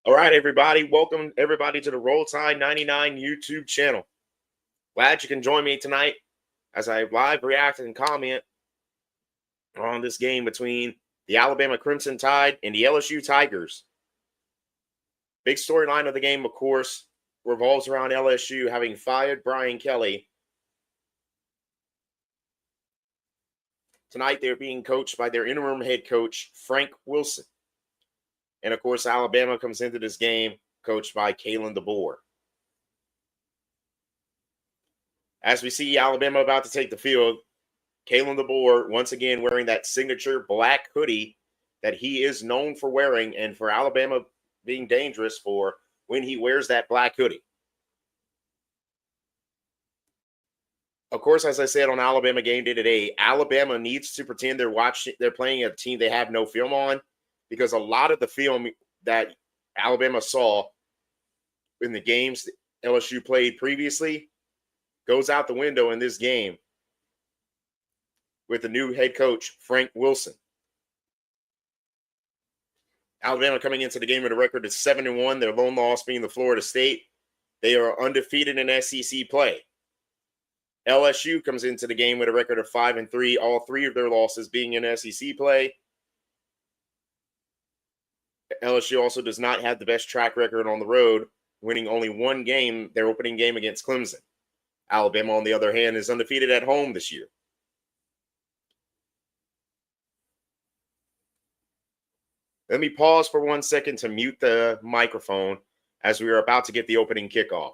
All right, everybody. Welcome, everybody, to the Roll Tide 99 YouTube channel. Glad you can join me tonight as I live react and comment on this game between the Alabama Crimson Tide and the LSU Tigers. Big storyline of the game, of course, revolves around LSU having fired Brian Kelly. Tonight, they're being coached by their interim head coach, Frank Wilson. And, of course, Alabama comes into this game coached by Kalen DeBoer. As we see Alabama about to take the field, Kalen DeBoer once again wearing that signature black hoodie that he is known for wearing, and for Alabama being dangerous for when he wears that black hoodie. Of course, as I said on Alabama Game Day today, Alabama needs to pretend they're playing a team they have no film on, because a lot of the film that Alabama saw in the games LSU played previously goes out the window in this game with the new head coach, Frank Wilson. Alabama coming into the game with a record of 7-1, their lone loss being the Florida State. They are undefeated in SEC play. LSU comes into the game with a record of 5-3, all three of their losses being in SEC play. LSU also does not have the best track record on the road, winning only one game, their opening game against Clemson. Alabama, on the other hand, is undefeated at home this year. Let me pause for 1 second to mute the microphone as we are about to get the opening kickoff.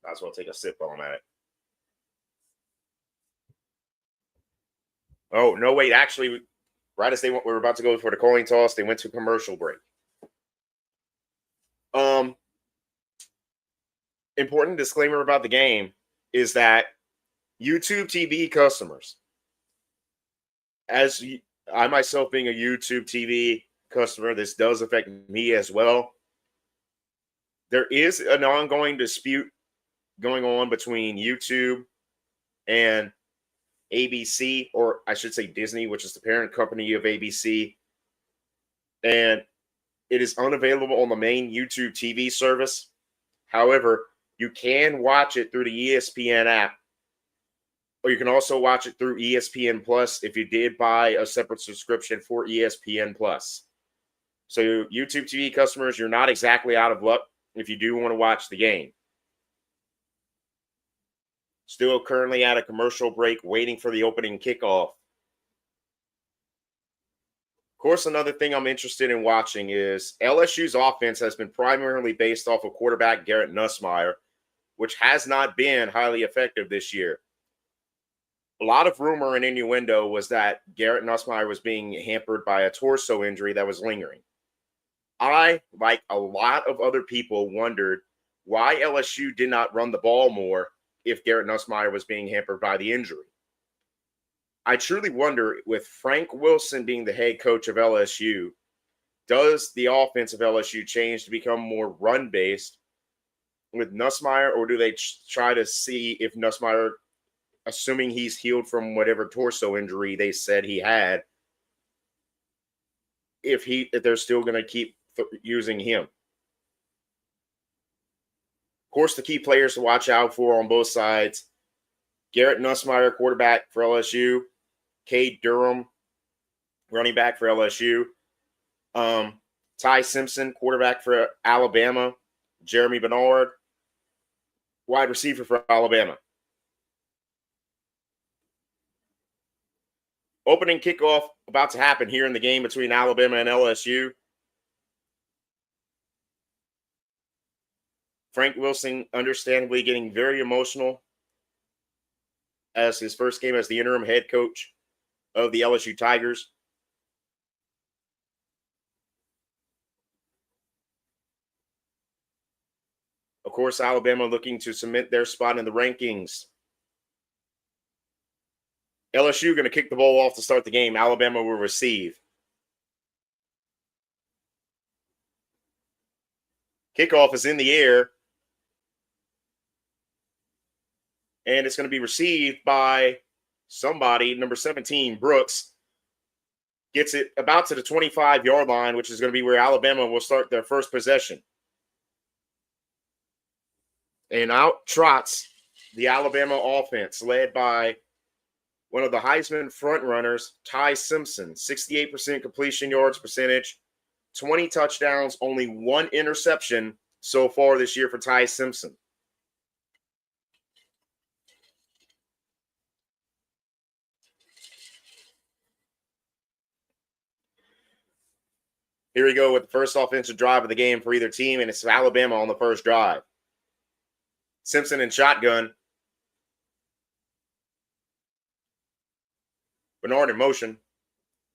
Might as well take a sip while I'm at it. Oh, no, wait. Actually, right as we were about to go for the coin toss, they went to commercial break. Important disclaimer about the game is that YouTube TV customers, as I myself being a YouTube TV customer, this does affect me as well. There is an ongoing dispute going on between YouTube and ABC, or I should say Disney, which is the parent company of ABC. And it is unavailable on the main YouTube TV service. However, you can watch it through the ESPN app, or you can also watch it through ESPN Plus if you did buy a separate subscription for ESPN Plus. So YouTube TV customers, you're not exactly out of luck if you do want to watch the game. Still currently at a commercial break, waiting for the opening kickoff. Of course, another thing I'm interested in watching is LSU's offense has been primarily based off of quarterback Garrett Nussmeier, which has not been highly effective this year. A lot of rumor and innuendo was that Garrett Nussmeier was being hampered by a torso injury that was lingering. I, like a lot of other people, wondered why LSU did not run the ball more if Garrett Nussmeier was being hampered by the injury. I truly wonder, with Frank Wilson being the head coach of LSU, does the offense of LSU change to become more run-based with Nussmeier, or do they try to see if Nussmeier, assuming he's healed from whatever torso injury they said he had, if they're still going to keep using him? Of course, the key players to watch out for on both sides: Garrett Nussmeier, quarterback for LSU; Cade Durham, running back for LSU; Ty Simpson, quarterback for Alabama; Jeremy Bernard, wide receiver for Alabama. Opening kickoff about to happen here in the game between Alabama and LSU. Frank Wilson, understandably, getting very emotional as his first game as the interim head coach of the LSU Tigers. Of course, Alabama looking to cement their spot in the rankings. LSU going to kick the ball off to start the game. Alabama will receive. Kickoff is in the air. And it's going to be received by somebody, number 17, Brooks. Gets it about to the 25-yard line, which is going to be where Alabama will start their first possession. And out trots the Alabama offense, led by one of the Heisman frontrunners, Ty Simpson. 68% completion yards percentage, 20 touchdowns, only one interception so far this year for Ty Simpson. Here we go with the first offensive drive of the game for either team, and it's Alabama on the first drive. Simpson in shotgun. Bernard in motion.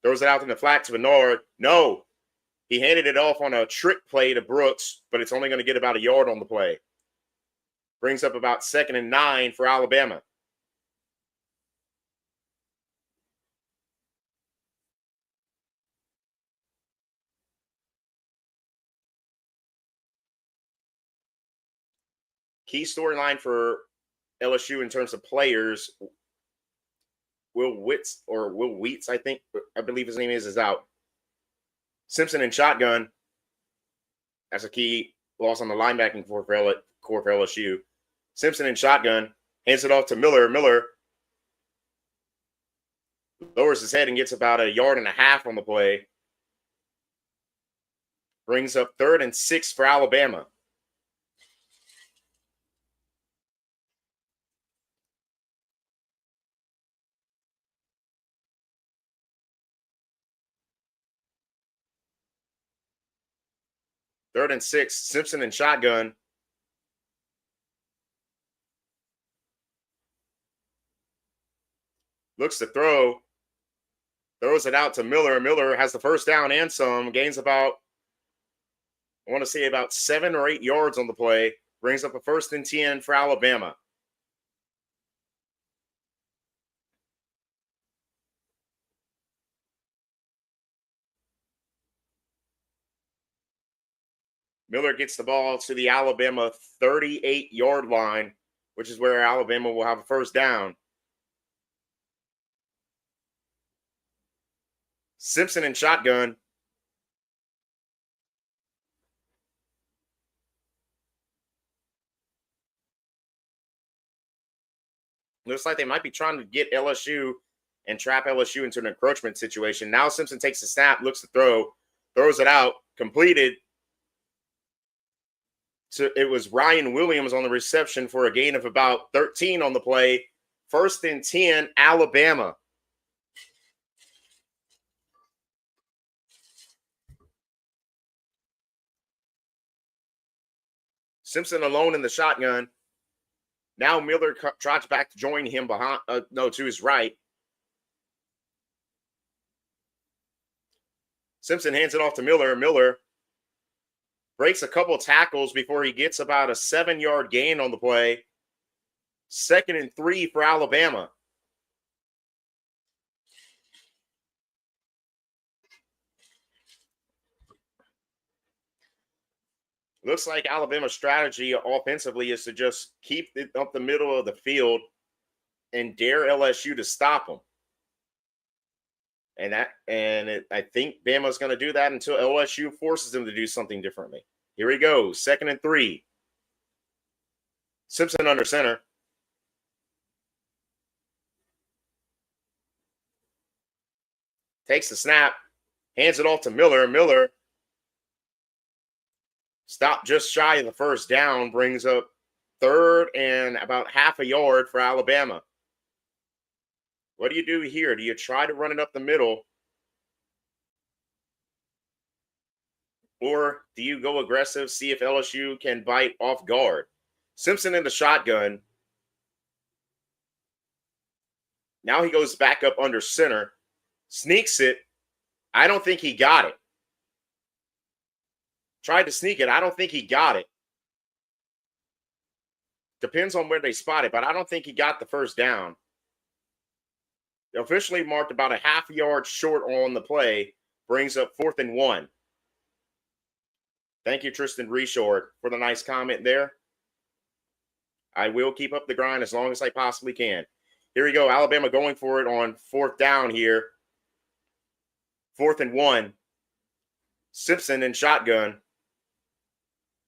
Throws it out in the flat to Bernard. No. He handed it off on a trick play to Brooks, but it's only going to get about a yard on the play. Brings up about 2nd and 9 for Alabama. Key storyline for LSU in terms of players. Will Wheats, I believe his name is out. Simpson in shotgun. That's a key loss on the linebacking core for LSU. Simpson in shotgun. Hands it off to Miller. Miller lowers his head and gets about a yard and a half on the play. Brings up 3rd and 6 for Alabama. Third and 6, Simpson in shotgun. Looks to throw. Throws it out to Miller. Miller has the first down and some. Gains about, I want to say about 7 or 8 yards on the play. Brings up a 1st and 10 for Alabama. Miller gets the ball to the Alabama 38-yard line, which is where Alabama will have a first down. Simpson in shotgun. Looks like they might be trying to get LSU and trap LSU into an encroachment situation. Now Simpson takes the snap, looks to throw, throws it out, completed. So it was Ryan Williams on the reception for a gain of about 13 on the play. 1st and 10, Alabama. Simpson alone in the shotgun. Now Miller trots back to join him to his right. Simpson hands it off to Miller. Miller breaks a couple tackles before he gets about a 7-yard gain on the play. 2nd and 3 for Alabama. Looks like Alabama's strategy offensively is to just keep it up the middle of the field and dare LSU to stop them. I think Bama's going to do that until LSU forces them to do something differently. Here we go, 2nd and 3. Simpson under center. Takes the snap, hands it off to Miller. Miller stopped just shy of the first down, brings up 3rd and about half a yard for Alabama. What do you do here? Do you try to run it up the middle? Or do you go aggressive, see if LSU can bite off guard? Simpson in the shotgun. Now he goes back up under center. Sneaks it. I don't think he got it. Tried to sneak it. I don't think he got it. Depends on where they spot it, but I don't think he got the first down. Officially marked about a half yard short on the play. Brings up 4th and 1. Thank you, Tristan Reshort, for the nice comment there. I will keep up the grind as long as I possibly can. Here we go. Alabama going for it on 4th down here. 4th and 1. Simpson in shotgun.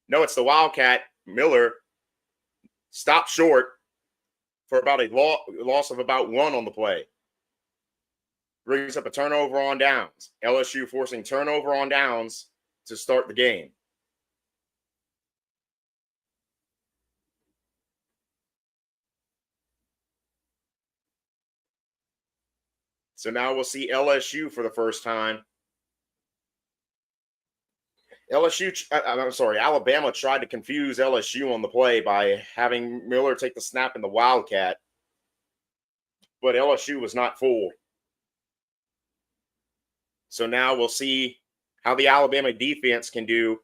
No, it's the Wildcat. Miller stopped short for about a loss of about 1 on the play. Brings up a turnover on downs. LSU forcing turnover on downs to start the game. So now we'll see LSU for the first time. Alabama tried to confuse LSU on the play by having Miller take the snap in the Wildcat, but LSU was not fooled. So now we'll see how the Alabama defense can do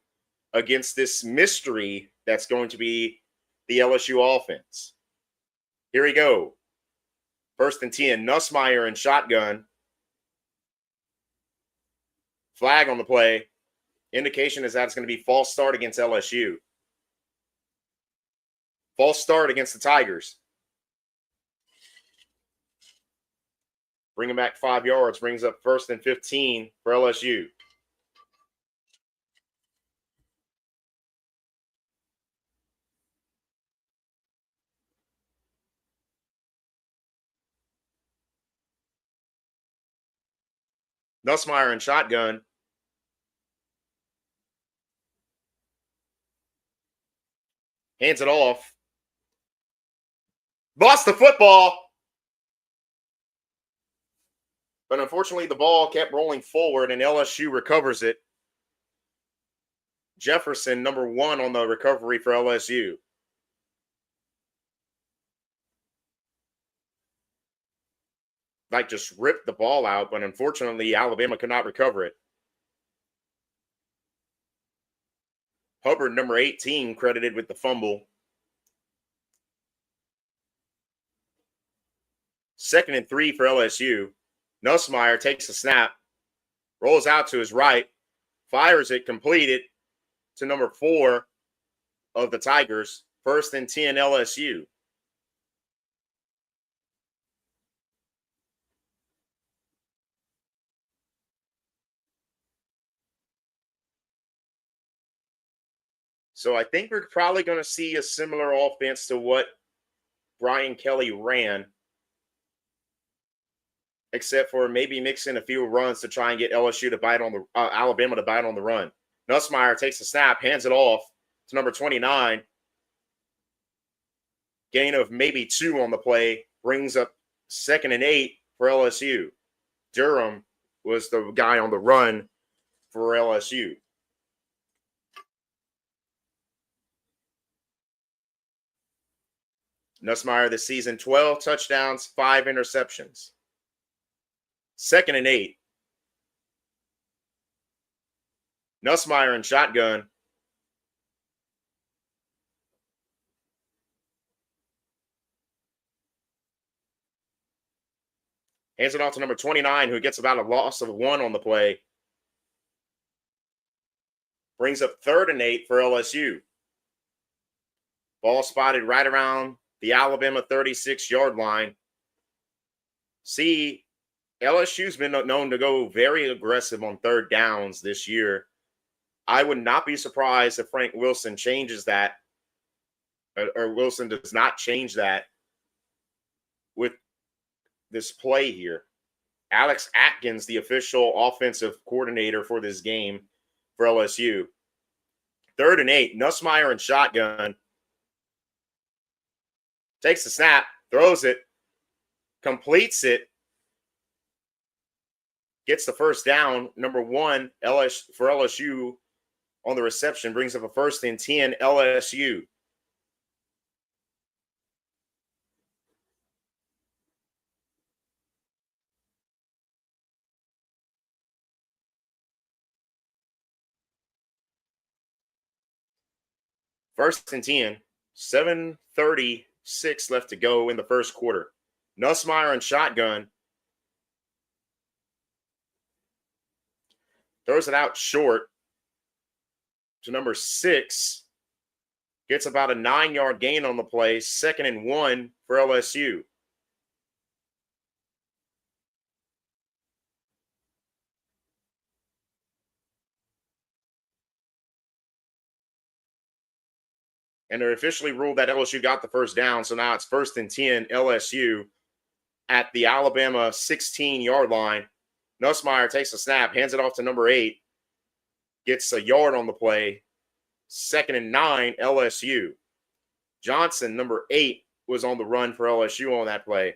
against this mystery that's going to be the LSU offense. Here we go. 1st and 10, Nussmeier in shotgun. Flag on the play. Indication is that it's going to be false start against LSU. False start against the Tigers. Bringing back 5 yards, brings up 1st and 15 for LSU. Nussmeier in shotgun. Hands it off. Lost the football. But unfortunately, the ball kept rolling forward and LSU recovers it. Jefferson, number 1 on the recovery for LSU. Like just ripped the ball out, but unfortunately, Alabama could not recover it. Hubbard, number 18, credited with the fumble. 2nd and 3 for LSU. Nussmeier takes the snap, rolls out to his right, fires it, completed to number 4 of the Tigers. 1st and 10 LSU. So I think we're probably going to see a similar offense to what Brian Kelly ran, except for maybe mixing a few runs to try and get LSU to bite on the Alabama to bite on the run. Nussmeier takes the snap, hands it off to number 29. Gain of maybe 2 on the play, brings up 2nd and 8 for LSU. Durham was the guy on the run for LSU. Nussmeier this season, 12 touchdowns, 5 interceptions. 2nd and 8. Nussmeier in shotgun. Hands it off to number 29, who gets about a loss of 1 on the play. Brings up 3rd and 8 for LSU. Ball spotted right around the Alabama 36-yard line. See, LSU's been known to go very aggressive on 3rd downs this year. I would not be surprised if Frank Wilson changes that, or Wilson does not change that with this play here. Alex Atkins, the official offensive coordinator for this game for LSU. 3rd and 8, Nussmeier in shotgun. Takes the snap, throws it, completes it, gets the 1st down. Number 1 for LSU on the reception, brings up a 1st and 10 LSU. First and 10, 7:36 left to go in the first quarter. Nussmeier in shotgun. Throws it out short to number 6. Gets about a 9-yard gain on the play. 2nd and 1 for LSU. And they're officially ruled that LSU got the first down. So now it's 1st and 10 LSU at the Alabama 16-yard line. Nussmeier takes a snap, hands it off to number 8, gets a yard on the play. 2nd and 9 LSU. Johnson, number 8, was on the run for LSU on that play.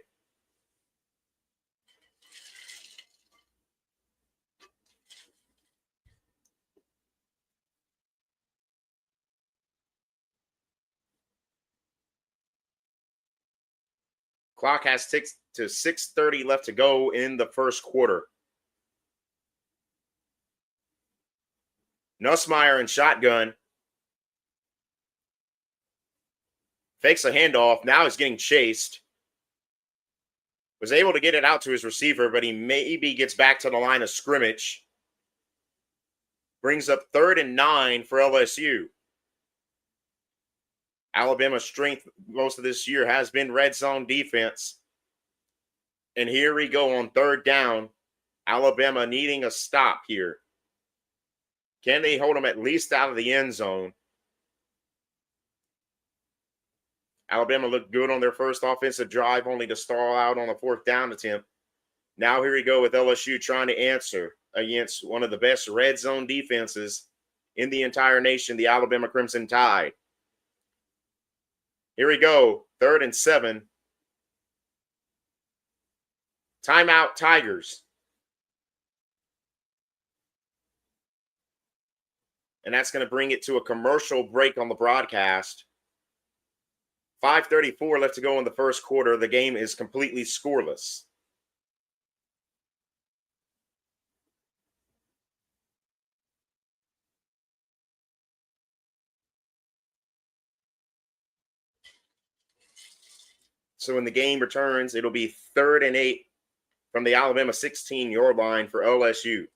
Clock has ticked to 6:30 left to go in the first quarter. Nussmeier in shotgun. Fakes a handoff. Now he's getting chased. Was able to get it out to his receiver, but he maybe gets back to the line of scrimmage. Brings up 3rd and 9 for LSU. Alabama's strength most of this year has been red zone defense. And here we go on 3rd down. Alabama needing a stop here. Can they hold them at least out of the end zone? Alabama looked good on their first offensive drive, only to stall out on a 4th down attempt. Now here we go with LSU trying to answer against one of the best red zone defenses in the entire nation, the Alabama Crimson Tide. Here we go, 3rd and 7. Timeout, Tigers. And that's going to bring it to a commercial break on the broadcast. 5:34 left to go in the first quarter. The game is completely scoreless. So when the game returns, it'll be 3rd and 8 from the Alabama 16-yard line for LSU.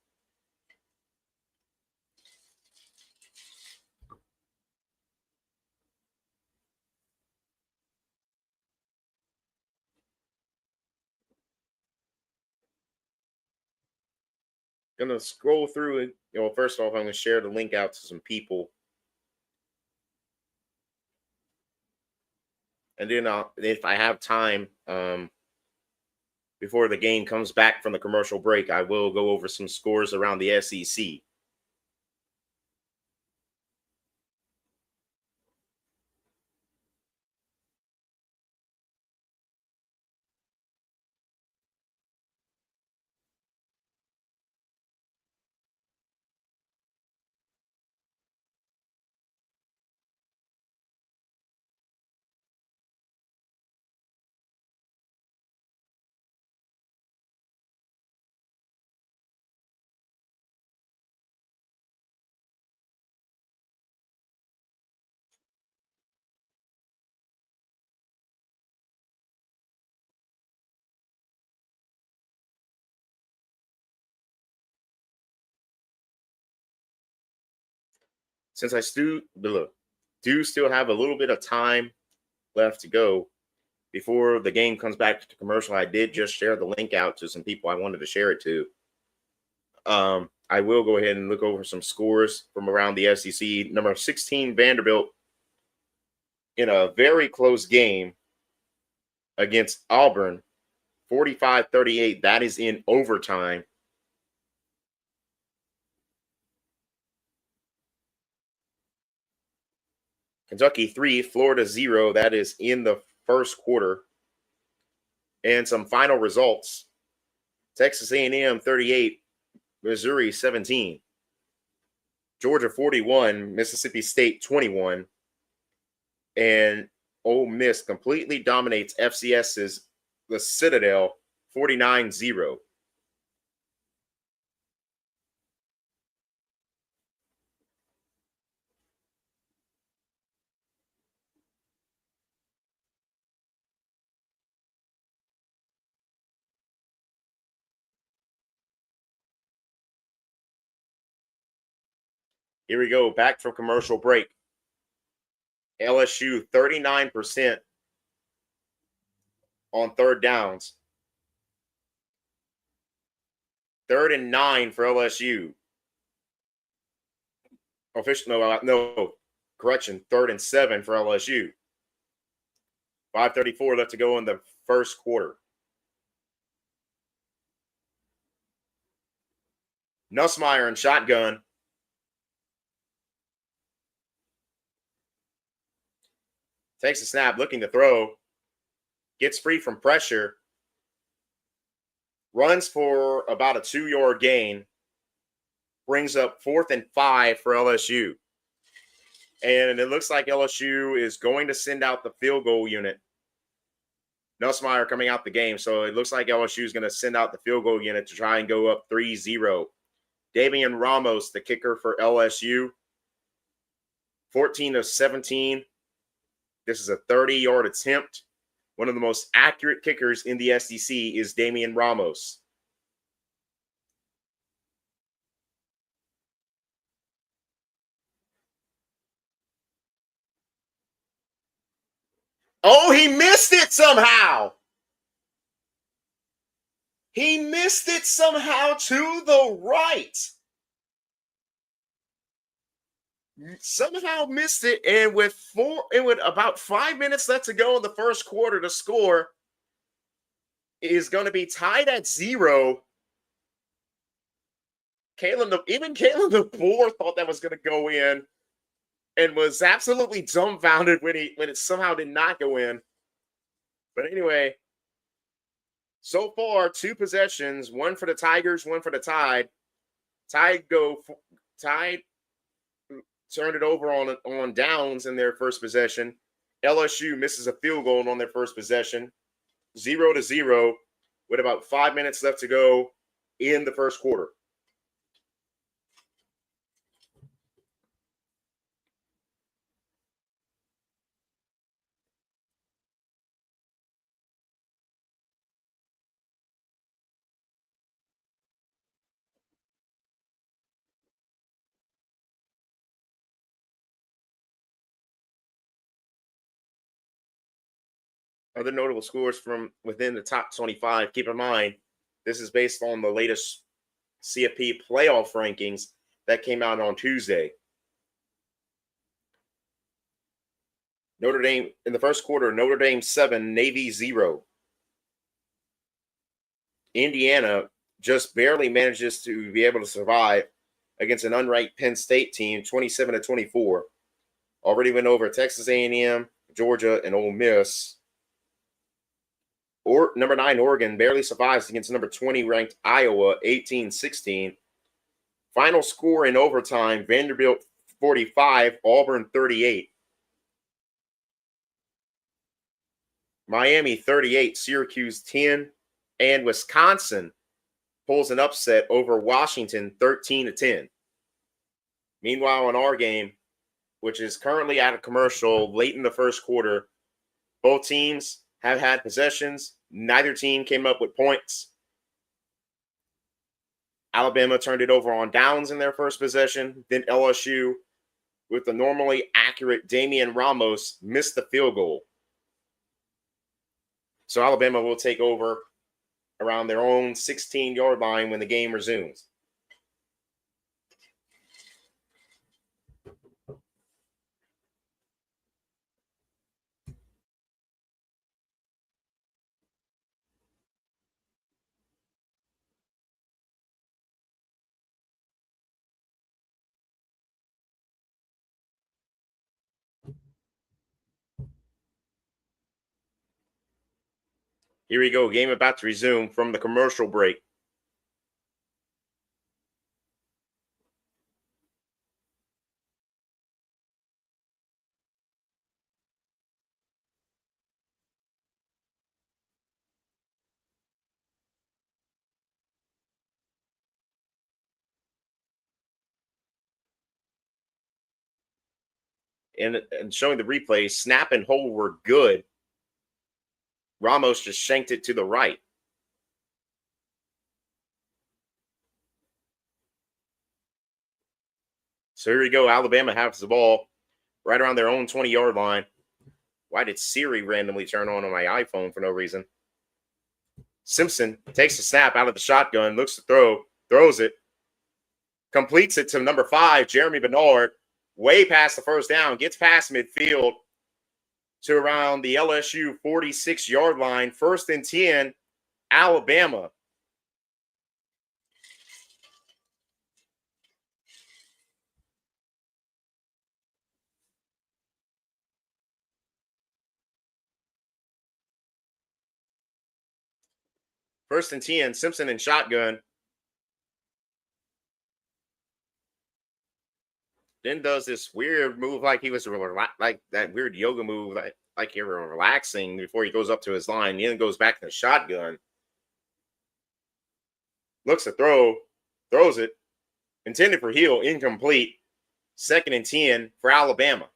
Gonna scroll through it. First off, I'm gonna share the link out to some people. And then if I have time, before the game comes back from the commercial break, I will go over some scores around the SEC. Since I do still have a little bit of time left to go before the game comes back to commercial, I did just share the link out to some people I wanted to share it to. I will go ahead and look over some scores from around the SEC. Number 16, Vanderbilt, in a very close game against Auburn, 45-38. That is in overtime. Kentucky 3, Florida 0. That is in the first quarter. And some final results. Texas A&M 38, Missouri 17. Georgia 41, Mississippi State 21. And Ole Miss completely dominates FCS's the Citadel 49-0. Here we go, back from commercial break. LSU 39% on 3rd downs. 3rd and 9 for LSU. correction, 3rd and 7 for LSU. 5:34 left to go in the first quarter. Nussmeier in shotgun. Takes a snap, looking to throw. Gets free from pressure. Runs for about a 2-yard gain. Brings up 4th and 5 for LSU. And it looks like LSU is going to send out the field goal unit. Nussmeier coming out the game. So it looks like LSU is going to send out the field goal unit to try and go up 3-0. Damian Ramos, the kicker for LSU. 14 of 17. This is a 30-yard attempt. One of the most accurate kickers in the SEC is Damian Ramos. Oh, he missed it somehow. He missed it somehow to the right. Somehow missed it, and with about 5 minutes left to go in the first quarter, the score is going to be tied at 0. Even Kalen DeBoer thought that was going to go in, and was absolutely dumbfounded when it somehow did not go in. But anyway, so far 2 possessions, one for the Tigers, one for the Tide. Tide turned it over on downs in their first possession. LSU misses a field goal on their first possession. 0-0 with about 5 minutes left to go in the first quarter. Other notable scores from within the top 25. Keep in mind, this is based on the latest CFP playoff rankings that came out on Tuesday. Notre Dame, in the first quarter, Notre Dame 7, Navy 0. Indiana just barely manages to be able to survive against an unranked Penn State team, 27-24. Already went over Texas A&M, Georgia, and Ole Miss. Number 9, Oregon, barely survives against number 20 ranked Iowa, 18-16. Final score in overtime, Vanderbilt 45, Auburn 38. Miami 38, Syracuse 10, and Wisconsin pulls an upset over Washington 13-10. Meanwhile, in our game, which is currently at a commercial late in the first quarter, both teams have had possessions. Neither team came up with points. Alabama turned it over on downs in their first possession. Then LSU, with the normally accurate Damian Ramos, missed the field goal. So Alabama will take over around their own 16-yard line when the game resumes. Here we go. Game about to resume from the commercial break. And showing the replay, snap and hold were good. Ramos just shanked it to the right. So here we go. Alabama has the ball right around their own 20-yard line. Why did Siri randomly turn on my iPhone for no reason? Simpson takes the snap out of the shotgun, looks to throw, throws it, completes it to number 5, Jeremy Bernard. way past the first down, gets past midfield to around the LSU 46-yard line. 1st and 10, Alabama. First and 10, Simpson in shotgun. Then does this weird move like he was like that weird yoga move, like you're relaxing before he goes up to his line. Then goes back to the shotgun. Looks to throw, throws it. Intended for Hill, incomplete. 2nd and 10 for Alabama.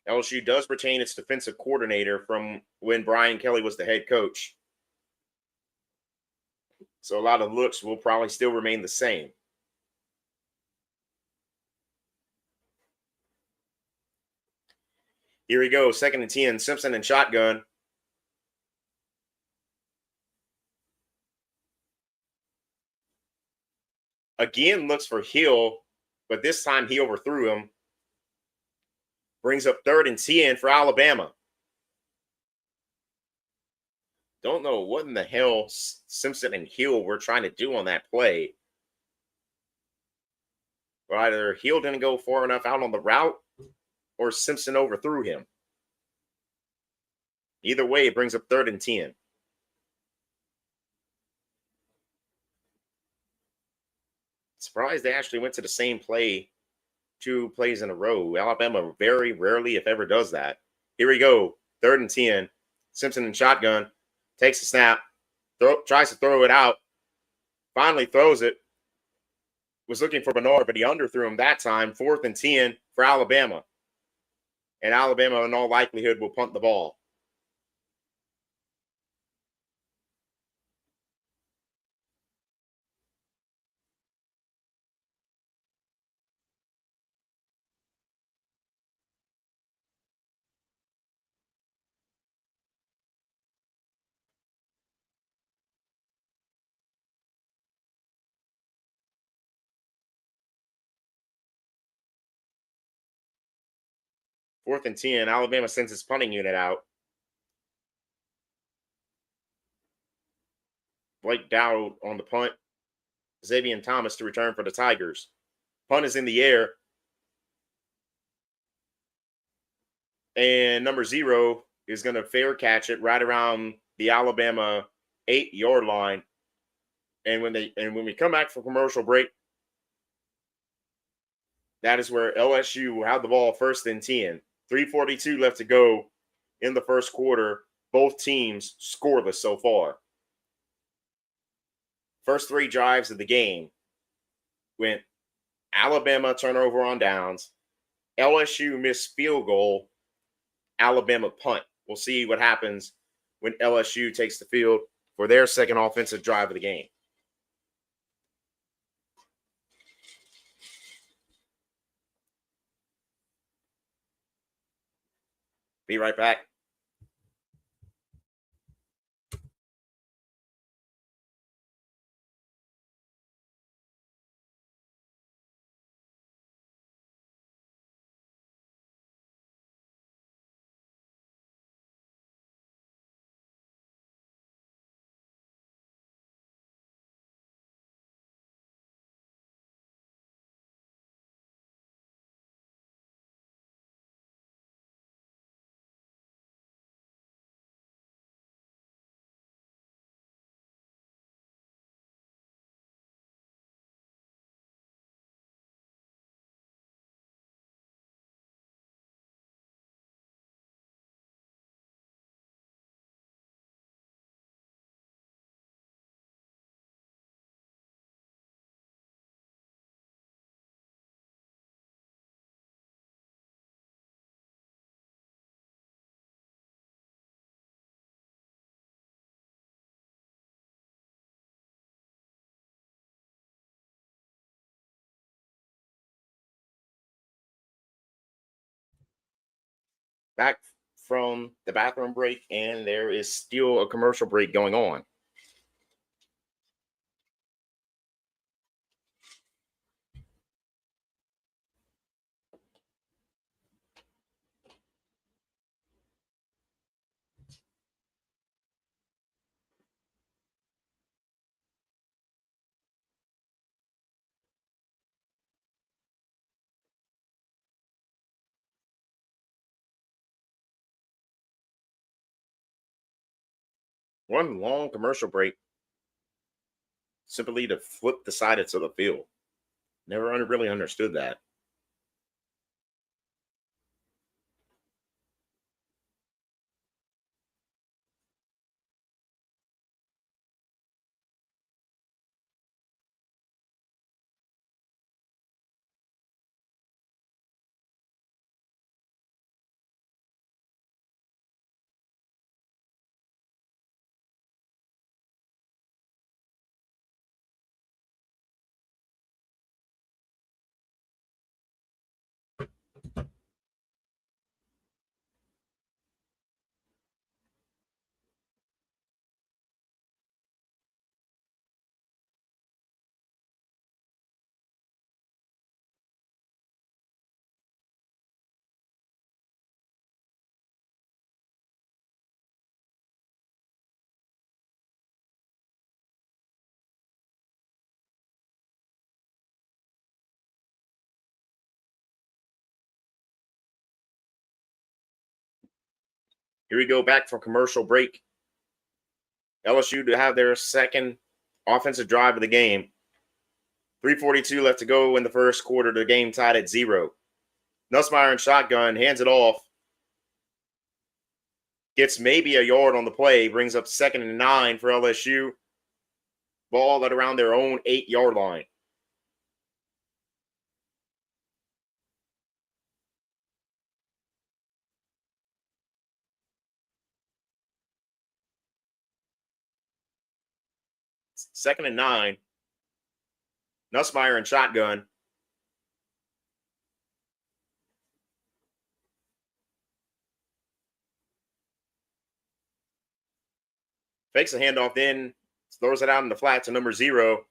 LSU does retain its defensive coordinator from when Brian Kelly was the head coach. So a lot of looks will probably still remain the same. Here we go, 2nd and 10, Simpson in shotgun. Again, looks for Hill, but this time he overthrew him. Brings up 3rd and 10 for Alabama. Don't know what in the hell Simpson and Hill were trying to do on that play. But either Hill didn't go far enough out on the route or Simpson overthrew him. Either way, it brings up 3rd and 10. Surprised they actually went to the same play 2 plays in a row. Alabama very rarely, if ever, does that. Here we go. 3rd and 10. Simpson in shotgun. Takes the snap. Tries to throw it out. Finally throws it. Was looking for Bernard, but he underthrew him that time. 4th and 10 for Alabama. And Alabama, in all likelihood, will punt the ball. Fourth and 10. Alabama sends its punting unit out. Blake Dowd on the punt. Xavier Thomas to return for the Tigers. Punt is in the air. And number 0 is going to fair catch it right around the Alabama 8-yard line. And when we come back from commercial break, that is where LSU will have the ball 1st and 10. 3:42 left to go in the first quarter. Both teams scoreless so far. First 3 drives of the game went Alabama turnover on downs, LSU missed field goal, Alabama punt. We'll see what happens when LSU takes the field for their second offensive drive of the game. Be right back. Back from the bathroom break, and there is still a commercial break going on. One long commercial break simply to flip the side of the field. Never really understood that. Here we go back for commercial break. LSU to have their second offensive drive of the game. 3:42 left to go in the first quarter. The game tied at 0. Nussmeier in shotgun, hands it off. Gets maybe a yard on the play, brings up 2nd and 9 for LSU. Ball at around their own 8-yard line. Second and 9. Nussmeier in shotgun. Fakes the handoff, then throws it out in the flat to number 0.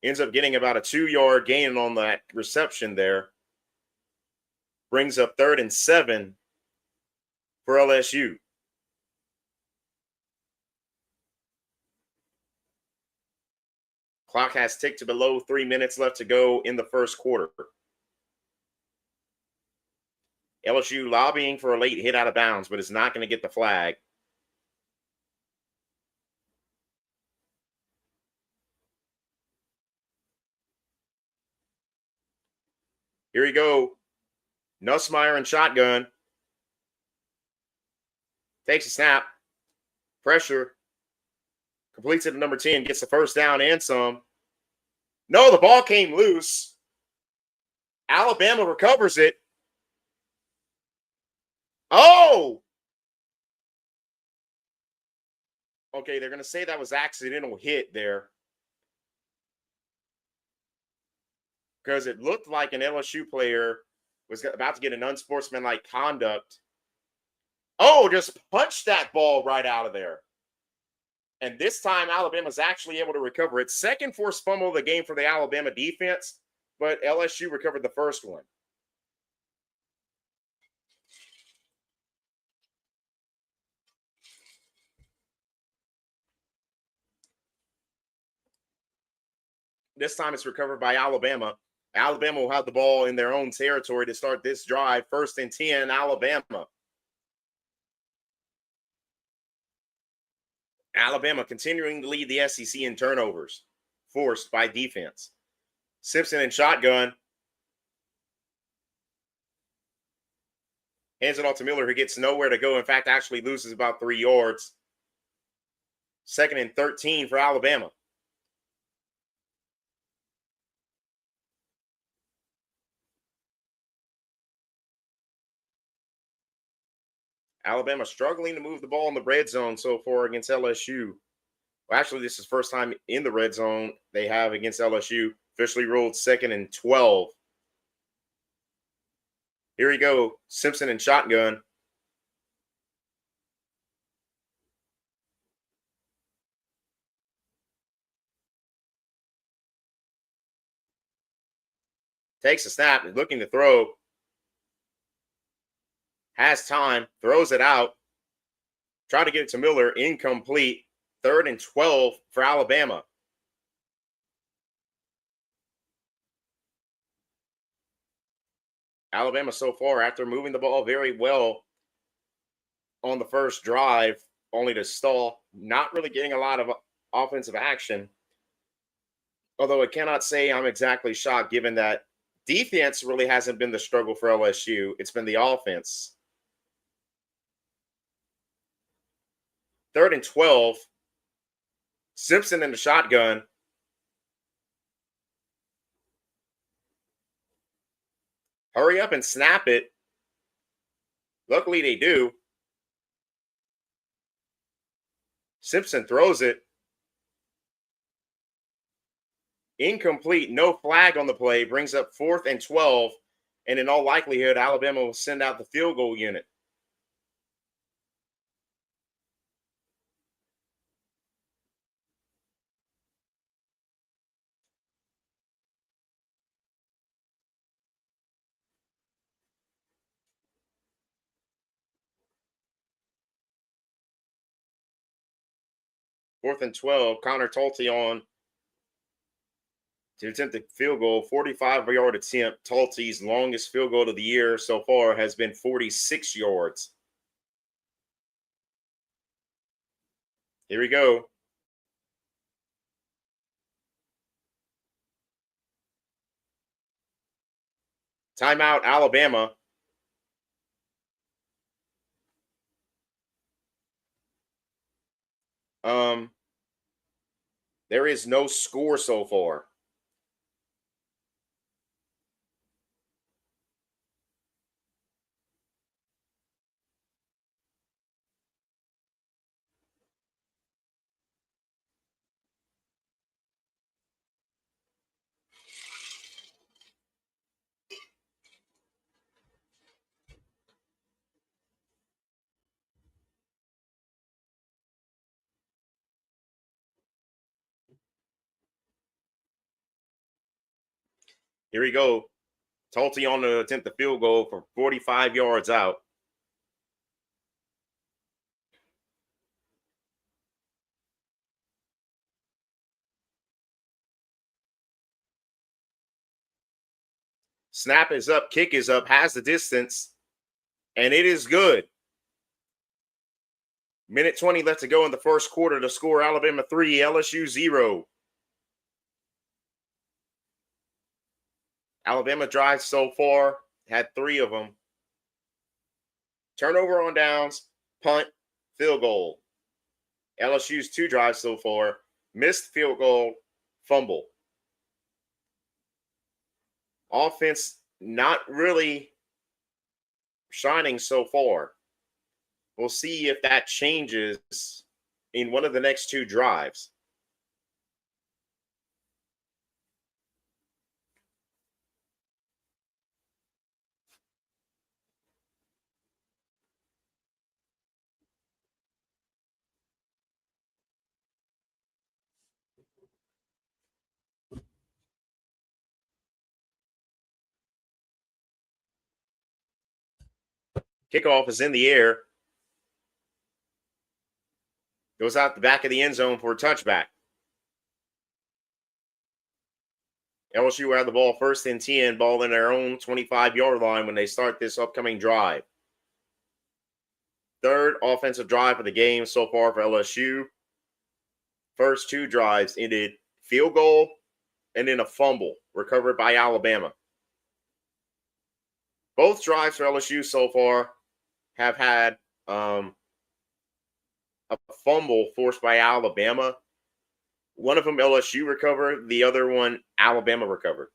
Ends up getting about a 2-yard gain on that reception there. Brings up 3rd and 7 for LSU. Clock has ticked to below 3 minutes left to go in the first quarter. LSU lobbying for a late hit out of bounds, but is not going to get the flag. Here we go. Nussmeier in shotgun. Takes a snap. Pressure. Completes it to number 10. Gets the first down and some. No, the ball came loose. Alabama recovers it. Oh! Okay, they're going to say that was accidental hit there. Because it looked like an LSU player was about to get an unsportsmanlike conduct. Oh, just punched that ball right out of there. And this time, Alabama's actually able to recover it. Second forced fumble of the game for the Alabama defense, but LSU recovered the first one. This time it's recovered by Alabama. Alabama will have the ball in their own territory to start this drive. 1st and 10, Alabama. Alabama continuing to lead the SEC in turnovers, forced by defense. Simpson in shotgun. Hands it off to Miller, who gets nowhere to go. In fact, actually loses about 3 yards. 2nd and 13 for Alabama. Alabama struggling to move the ball in the red zone so far against LSU. Well, actually, this is first time in the red zone they have against LSU. Officially ruled 2nd and 12. Here we go. Simpson and shotgun. Takes a snap, is looking to throw. Has time, throws it out. Trying to get it to Miller, incomplete. 3rd and 12 for Alabama. Alabama so far, after moving the ball very well on the first drive, only to stall, not really getting a lot of offensive action. Although I cannot say I'm exactly shocked given that defense really hasn't been the struggle for LSU. It's been the offense. 3rd and 12. Simpson in the shotgun. Hurry up and snap it. Luckily they do. Simpson throws it. Incomplete, no flag on the play, brings up 4th and 12. And in all likelihood, Alabama will send out the field goal unit. Fourth and 12, Connor Tulty on to attempt the field goal, 45-yard attempt. Tulty's longest field goal of the year so far has been 46 yards. Here we go. Timeout, Alabama. There is no score so far. Here we go. Tulty on to attempt the field goal from 45 yards out. Snap is up, kick is up, has the distance, and it is good. Minute 20 left to go in the first quarter. To score, Alabama 3, LSU 0. Alabama drives so far, had 3 of them. Turnover on downs, punt, field goal. LSU's 2 drives so far, missed field goal, fumble. Offense not really shining so far. We'll see if that changes in one of the next 2 drives. Kickoff is in the air. Goes out the back of the end zone for a touchback. LSU will have the ball 1st and 10, ball in their own 25-yard line when they start this upcoming drive. 3rd offensive drive of the game so far for LSU. First 2 drives ended field goal and then a fumble recovered by Alabama. Both drives for LSU so far have had a fumble forced by Alabama. One of them LSU recovered, the other one Alabama recovered.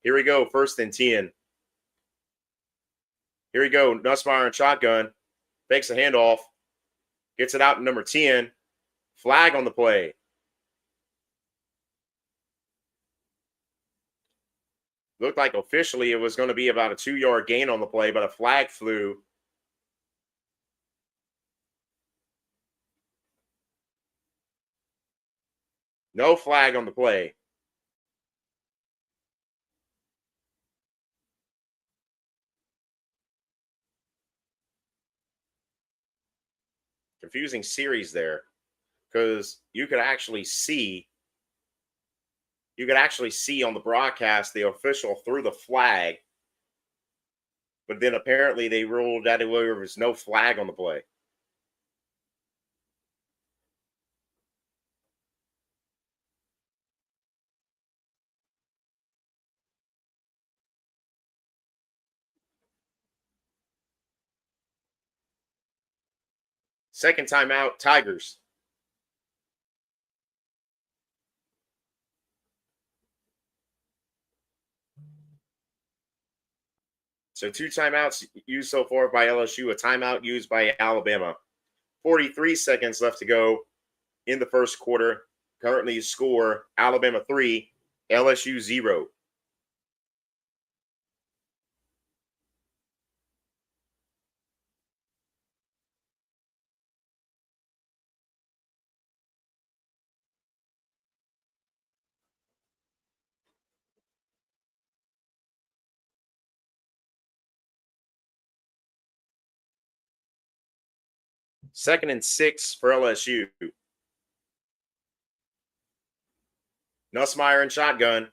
Here we go, 1st and 10. Here we go, Nussmeier and shotgun. Fakes a handoff. Gets it out to number 10. Flag on the play. Looked like officially it was going to be about a 2-yard gain on the play, but a flag flew. No flag on the play. Confusing series there, because you could actually see on the broadcast the official threw the flag, but then apparently they ruled that there was no flag on the play. Second timeout, Tigers. So 2 timeouts used so far by LSU, a timeout used by Alabama. 43 seconds left to go in the first quarter. Currently score Alabama 3, LSU 0. Second and 6 for LSU. Nussmeier in shotgun.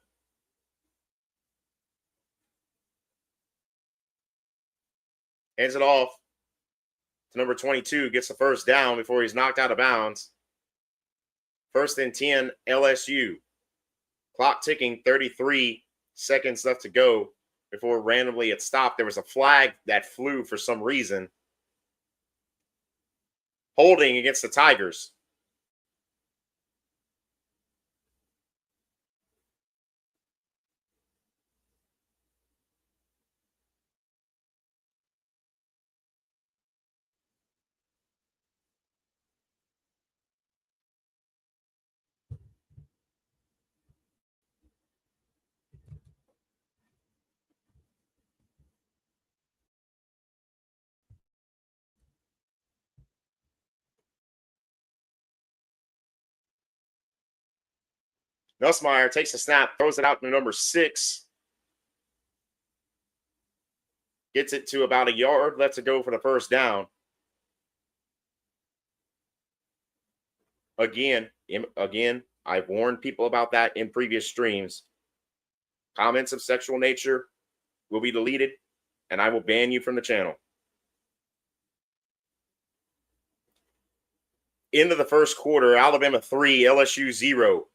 Hands it off to number 22. Gets the first down before he's knocked out of bounds. First and 10, LSU. Clock ticking, 33 seconds left to go before randomly it stopped. There was a flag that flew for some reason. Holding against the Tigers. Nussmeier takes the snap, throws it out to number 6. Gets it to about a yard, lets it go for the first down. Again, I've warned people about that in previous streams. Comments of sexual nature will be deleted, and I will ban you from the channel. Into the first quarter, Alabama 3, LSU 0.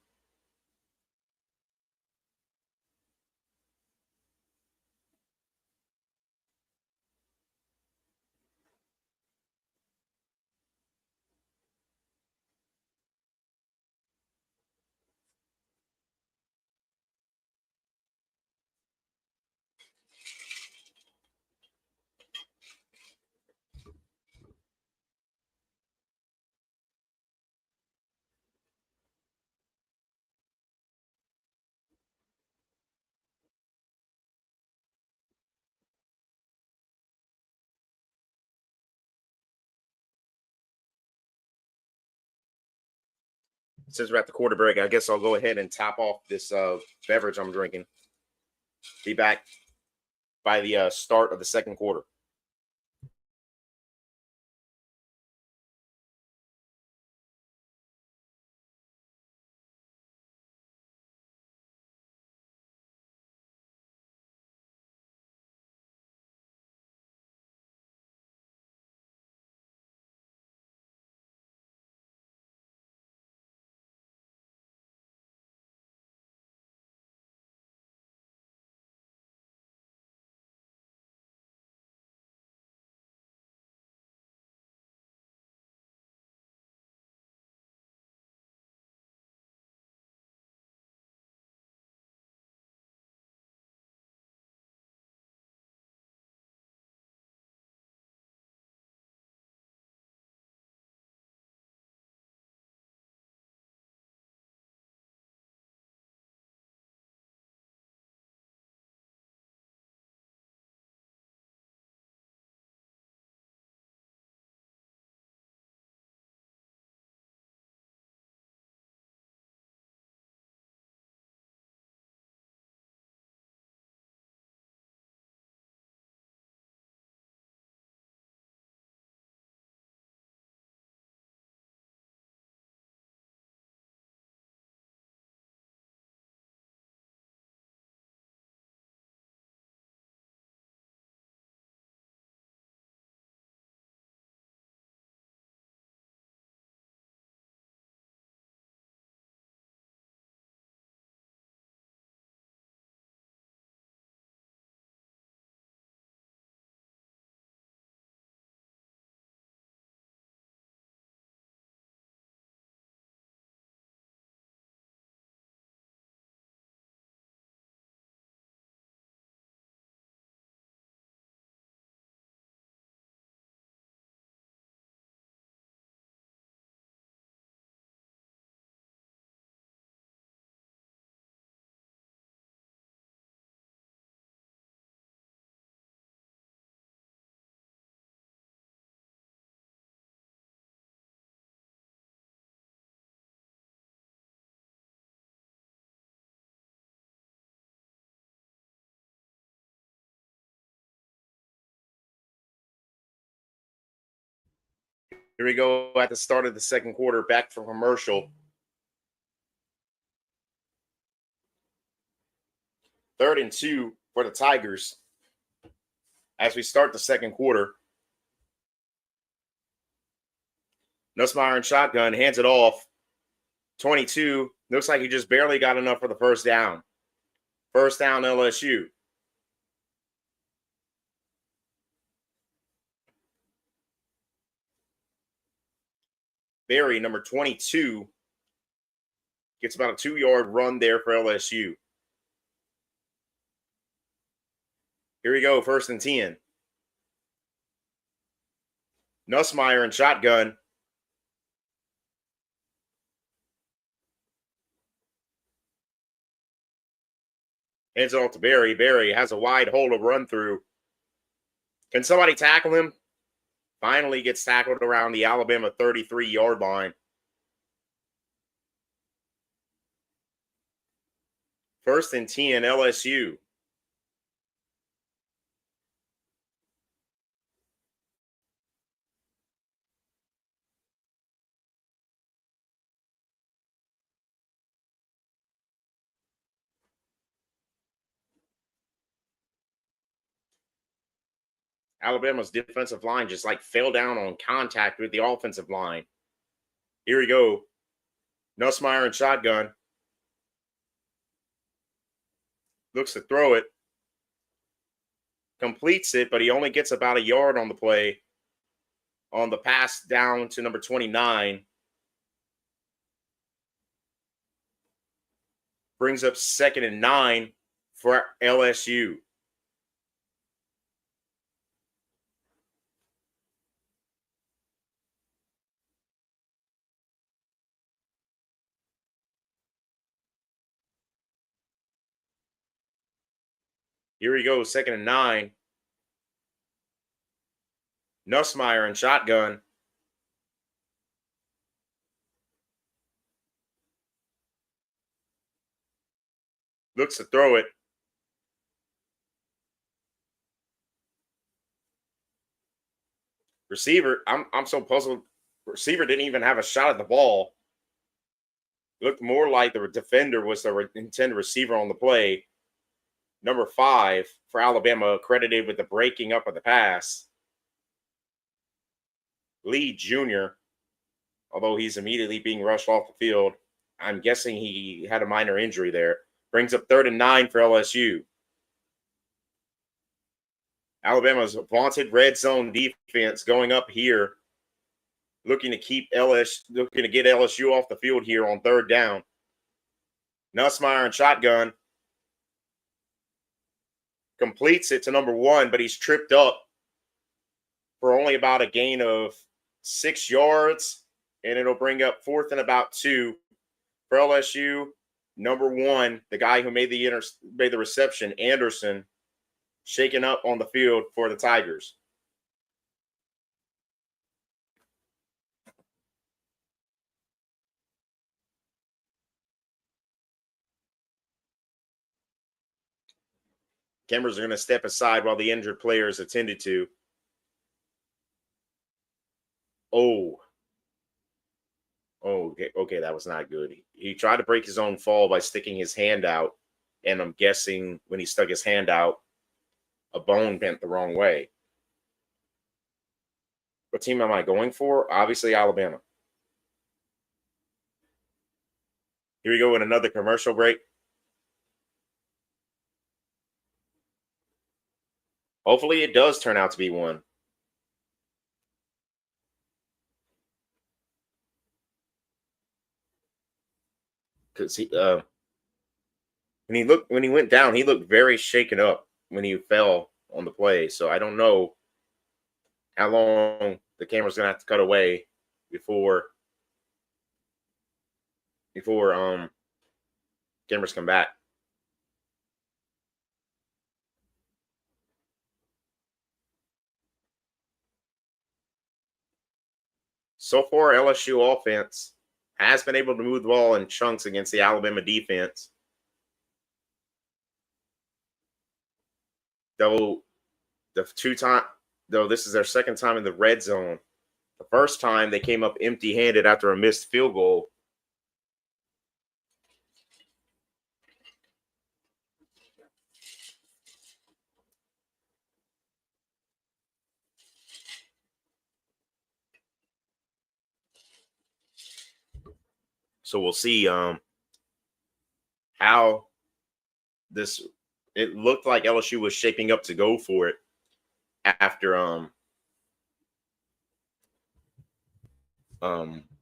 Since we're at the quarter break, I guess I'll go ahead and top off this beverage I'm drinking. Be back by the start of the second quarter. Here we go at the start of the second quarter, back from commercial. 3rd and 2 for the Tigers as we start the second quarter. Nussmeier in shotgun, hands it off. 22, looks like he just barely got enough for the first down. First down, LSU. Berry, number 22, gets about a 2-yard run there for LSU. Here we go, 1st and 10. Nussmeier in shotgun. Hands off to Berry. Berry has a wide hole to run through. Can somebody tackle him? Finally gets tackled around the Alabama 33-yard line. 1st and 10, LSU. Alabama's defensive line just like fell down on contact with the offensive line. Here we go. Nussmeier in shotgun. Looks to throw it. Completes it, but he only gets about a yard on the play on the pass down to number 29. Brings up 2nd and 9 for LSU. Here we go, 2nd and 9. Nussmeier in shotgun. Looks to throw it. Receiver, I'm so puzzled. Receiver didn't even have a shot at the ball. Looked more like the defender was the intended receiver on the play. Number 5 for Alabama, credited with the breaking up of the pass. Lee Jr., although he's immediately being rushed off the field. I'm guessing he had a minor injury there. Brings up 3rd and 9 for LSU. Alabama's vaunted red zone defense going up here, looking to get LSU off the field here on 3rd down. Nussmeier in shotgun. Completes it to number 1, but he's tripped up for only about a gain of 6 yards, and it'll bring up 4th and about 2 for LSU. Number 1, the guy who made the reception, Anderson, shaken up on the field for the Tigers. Cameras are going to step aside while the injured player is attended to. Okay, that was not good. He tried to break his own fall by sticking his hand out, and I'm guessing when he stuck his hand out, a bone bent the wrong way. What team am I going for? Obviously, Alabama. Here we go with another commercial break. Hopefully, it does turn out to be one. Because when he went down, he looked very shaken up when he fell on the play. So I don't know how long the camera's gonna have to cut away before cameras come back. So far, LSU offense has been able to move the ball in chunks against the Alabama defense. Though this is their second time in the red zone. The first time they came up empty-handed after a missed field goal. So we'll see how this. It looked like LSU was shaping up to go for it after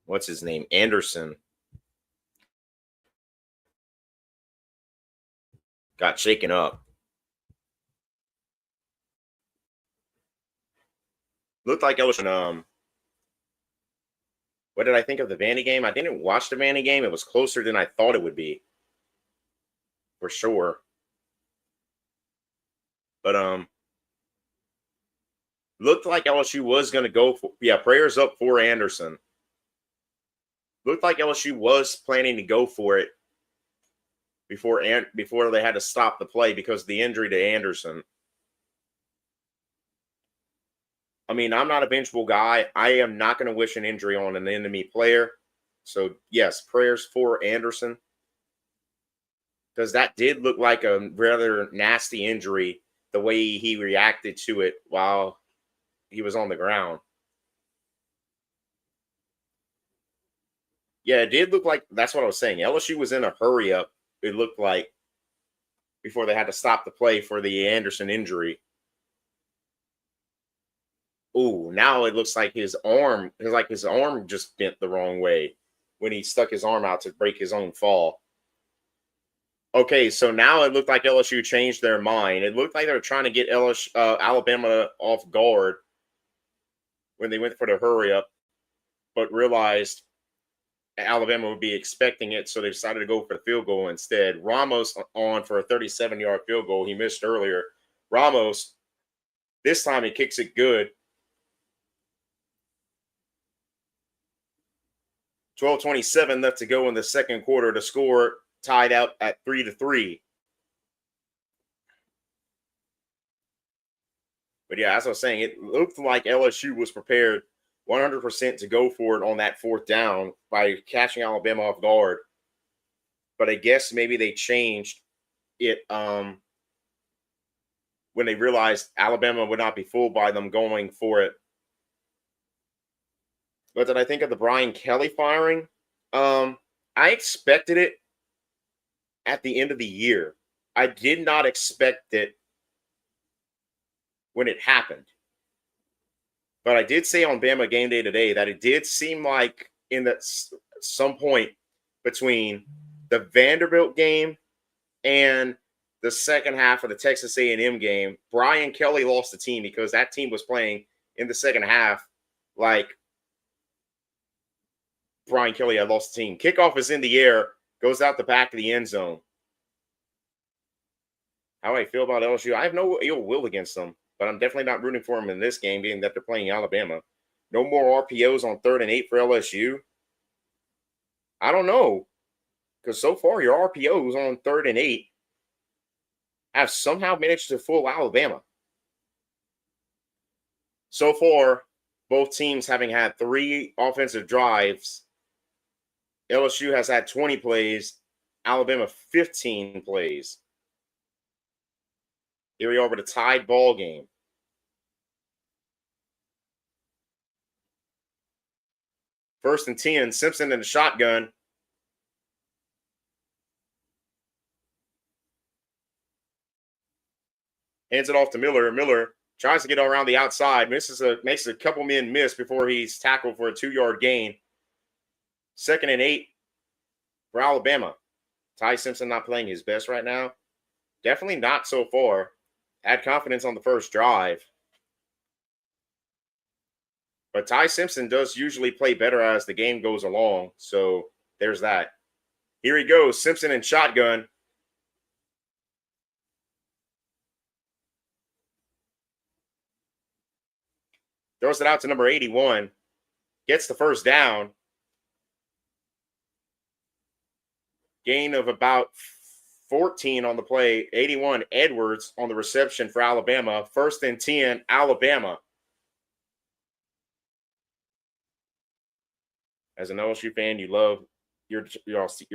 what's his name, Anderson, got shaken up. Looked like LSU. What did I think of the Vandy game? I didn't watch the Vandy game. It was closer than I thought it would be, for sure. But looked like LSU was going to go for, prayers up for Anderson. Looked like LSU was planning to go for it before they had to stop the play because of the injury to Anderson. I mean, I'm not a vengeful guy. I am not going to wish an injury on an enemy player. So, yes, prayers for Anderson. Because that did look like a rather nasty injury, the way he reacted to it while he was on the ground. Yeah, it did look like, that's what I was saying. LSU was in a hurry up, it looked like, before they had to stop the play for the Anderson injury. Ooh, now it looks like his arm just bent the wrong way when he stuck his arm out to break his own fall. Okay, so now it looked like LSU changed their mind. It looked like they were trying to get Alabama off guard when they went for the hurry up, but realized Alabama would be expecting it, so they decided to go for the field goal instead. Ramos on for a 37-yard field goal. He missed earlier. Ramos, this time he kicks it good. 12:27 left to go in the second quarter. The score tied out at 3-3. But yeah, as I was saying, it looked like LSU was prepared 100% to go for it on that fourth down by catching Alabama off guard. But I guess maybe they changed it when they realized Alabama would not be fooled by them going for it. But did I think of the Brian Kelly firing? I expected it at the end of the year. I did not expect it when it happened. But I did say on Bama Game Day today that it did seem like in that some point between the Vanderbilt game and the second half of the Texas A&M game, Brian Kelly lost the team because that team was playing in the second half like Brian Kelly had lost the team. Kickoff is in the air, goes out the back of the end zone. How I feel about LSU, I have no ill will against them, but I'm definitely not rooting for them in this game, being that they're playing Alabama. No more RPOs on 3rd and 8 for LSU. I don't know, because so far your RPOs on 3rd and 8 have somehow managed to fool Alabama. So far, both teams having had 3 offensive drives. LSU has had 20 plays, Alabama 15 plays. Here we are with a tied ball game. First and 10, Simpson in the shotgun. Hands it off to Miller. Miller tries to get around the outside. Makes a couple men miss before he's tackled for a 2-yard gain. 2nd and 8 for Alabama. Ty Simpson not playing his best right now. Definitely not so far. Had confidence on the first drive. But Ty Simpson does usually play better as the game goes along. So there's that. Here he goes. Simpson in shotgun. Throws it out to number 81. Gets the first down. Gain of about 14 on the play. 81 Edwards on the reception for Alabama. 1st and 10, Alabama. As an LSU fan, you love your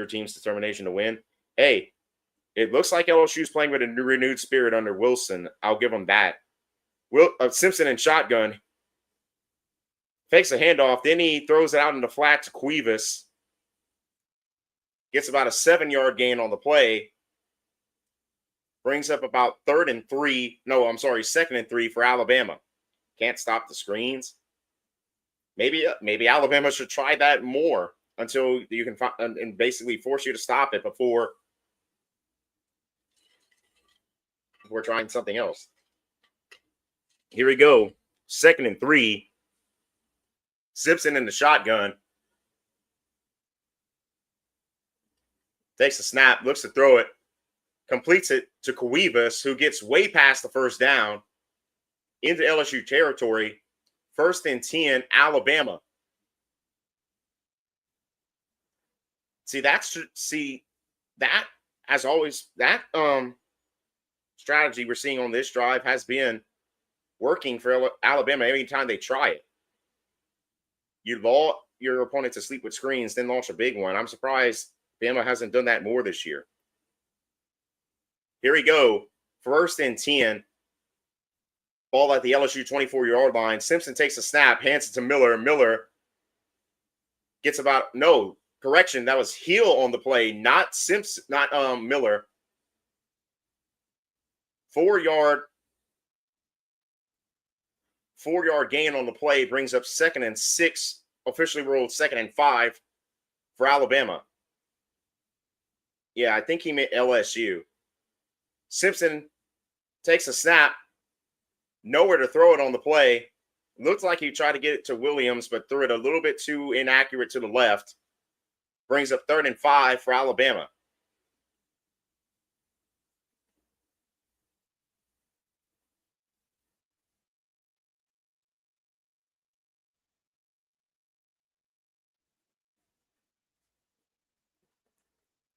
team's determination to win. Hey, it looks like LSU is playing with a renewed spirit under Wilson. I'll give them that. Simpson and shotgun fakes a handoff, then he throws it out in the flat to Cuevas. Gets about a 7-yard gain on the play. Brings up about second and 3 for Alabama. Can't stop the screens. Maybe Alabama should try that more until you can find and basically force you to stop it before we're trying something else. Here we go. 2nd and 3. Simpson in the shotgun. Takes the snap, looks to throw it, completes it to Cuevas, who gets way past the first down into LSU territory. 1st and 10, Alabama. That as always, that strategy we're seeing on this drive has been working for Alabama every time they try it. You lull your opponent to sleep with screens, then launch a big one. I'm surprised Bama hasn't done that more this year. Here we go. 1st and 10. Ball at the LSU 24-yard line. Simpson takes a snap, hands it to Miller. Miller gets that was Hill on the play, not Simpson, not Miller. 4-yard gain on the play brings up 2nd and 6, officially ruled 2nd and 5 for Alabama. Yeah, I think he meant LSU. Simpson takes a snap, nowhere to throw it on the play. Looks like he tried to get it to Williams, but threw it a little bit too inaccurate to the left. Brings up 3rd and 5 for Alabama.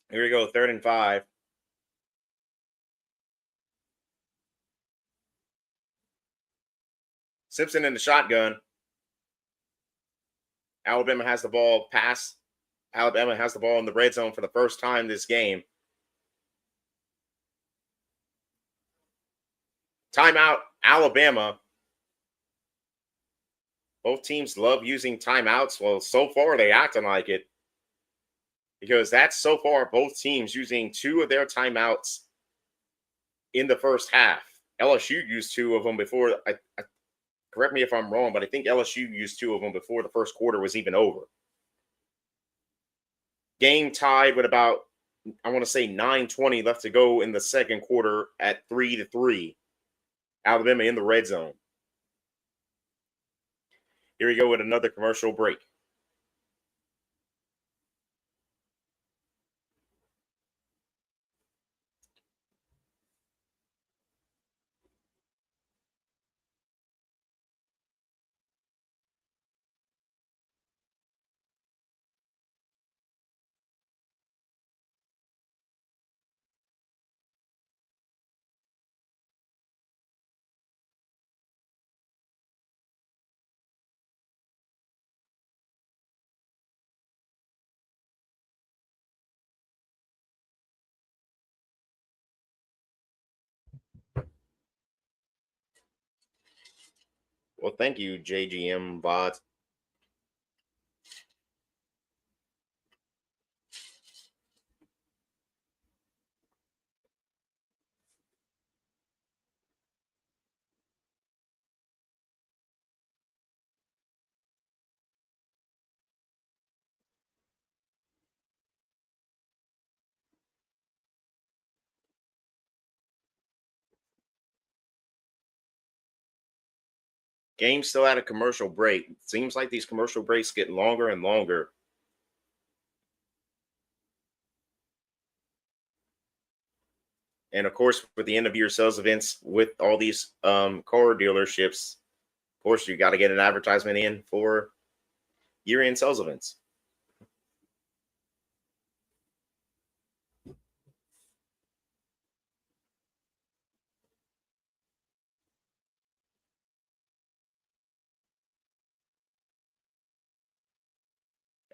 Here we go, 3rd and 5. Simpson in the shotgun. Alabama has the ball Alabama has the ball in the red zone for the first time this game. Timeout, Alabama. Both teams love using timeouts. Well, so far they acting like it. Because that's so far both teams using 2 of their timeouts in the first half. LSU used 2 of them before. Correct me if I'm wrong, but I think LSU used 2 of them before the first quarter was even over. Game tied with about, I want to say 9:20 left to go in the second quarter at 3-3. Alabama in the red zone. Here we go with another commercial break. Well, thank you, JGM Bot. Game's still at a commercial break. Seems like these commercial breaks get longer and longer. And of course, with the end of year sales events with all these car dealerships, of course, you got to get an advertisement in for year-end sales events.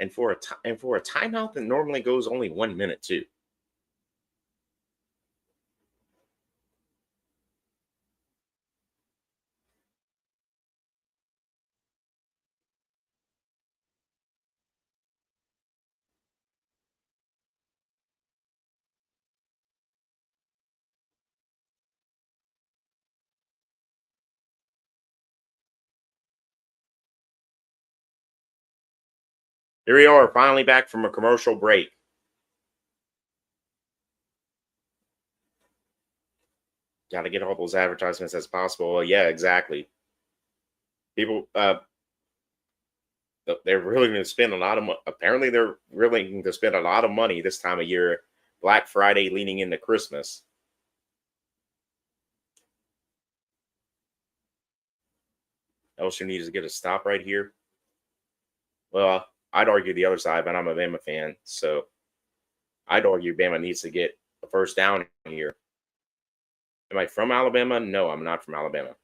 And for a timeout that normally goes only 1 minute too. Here we are, finally back from a commercial break. Got to get all those advertisements as possible. Well, yeah, exactly. People, they're really going to spend a lot of money. Apparently, they're really going to spend a lot of money this time of year, Black Friday leading into Christmas. LSU needs to get a stop right here. Well, I'd argue the other side, but I'm a Bama fan, so I'd argue Bama needs to get a first down here. Am I from Alabama? No, I'm not from Alabama.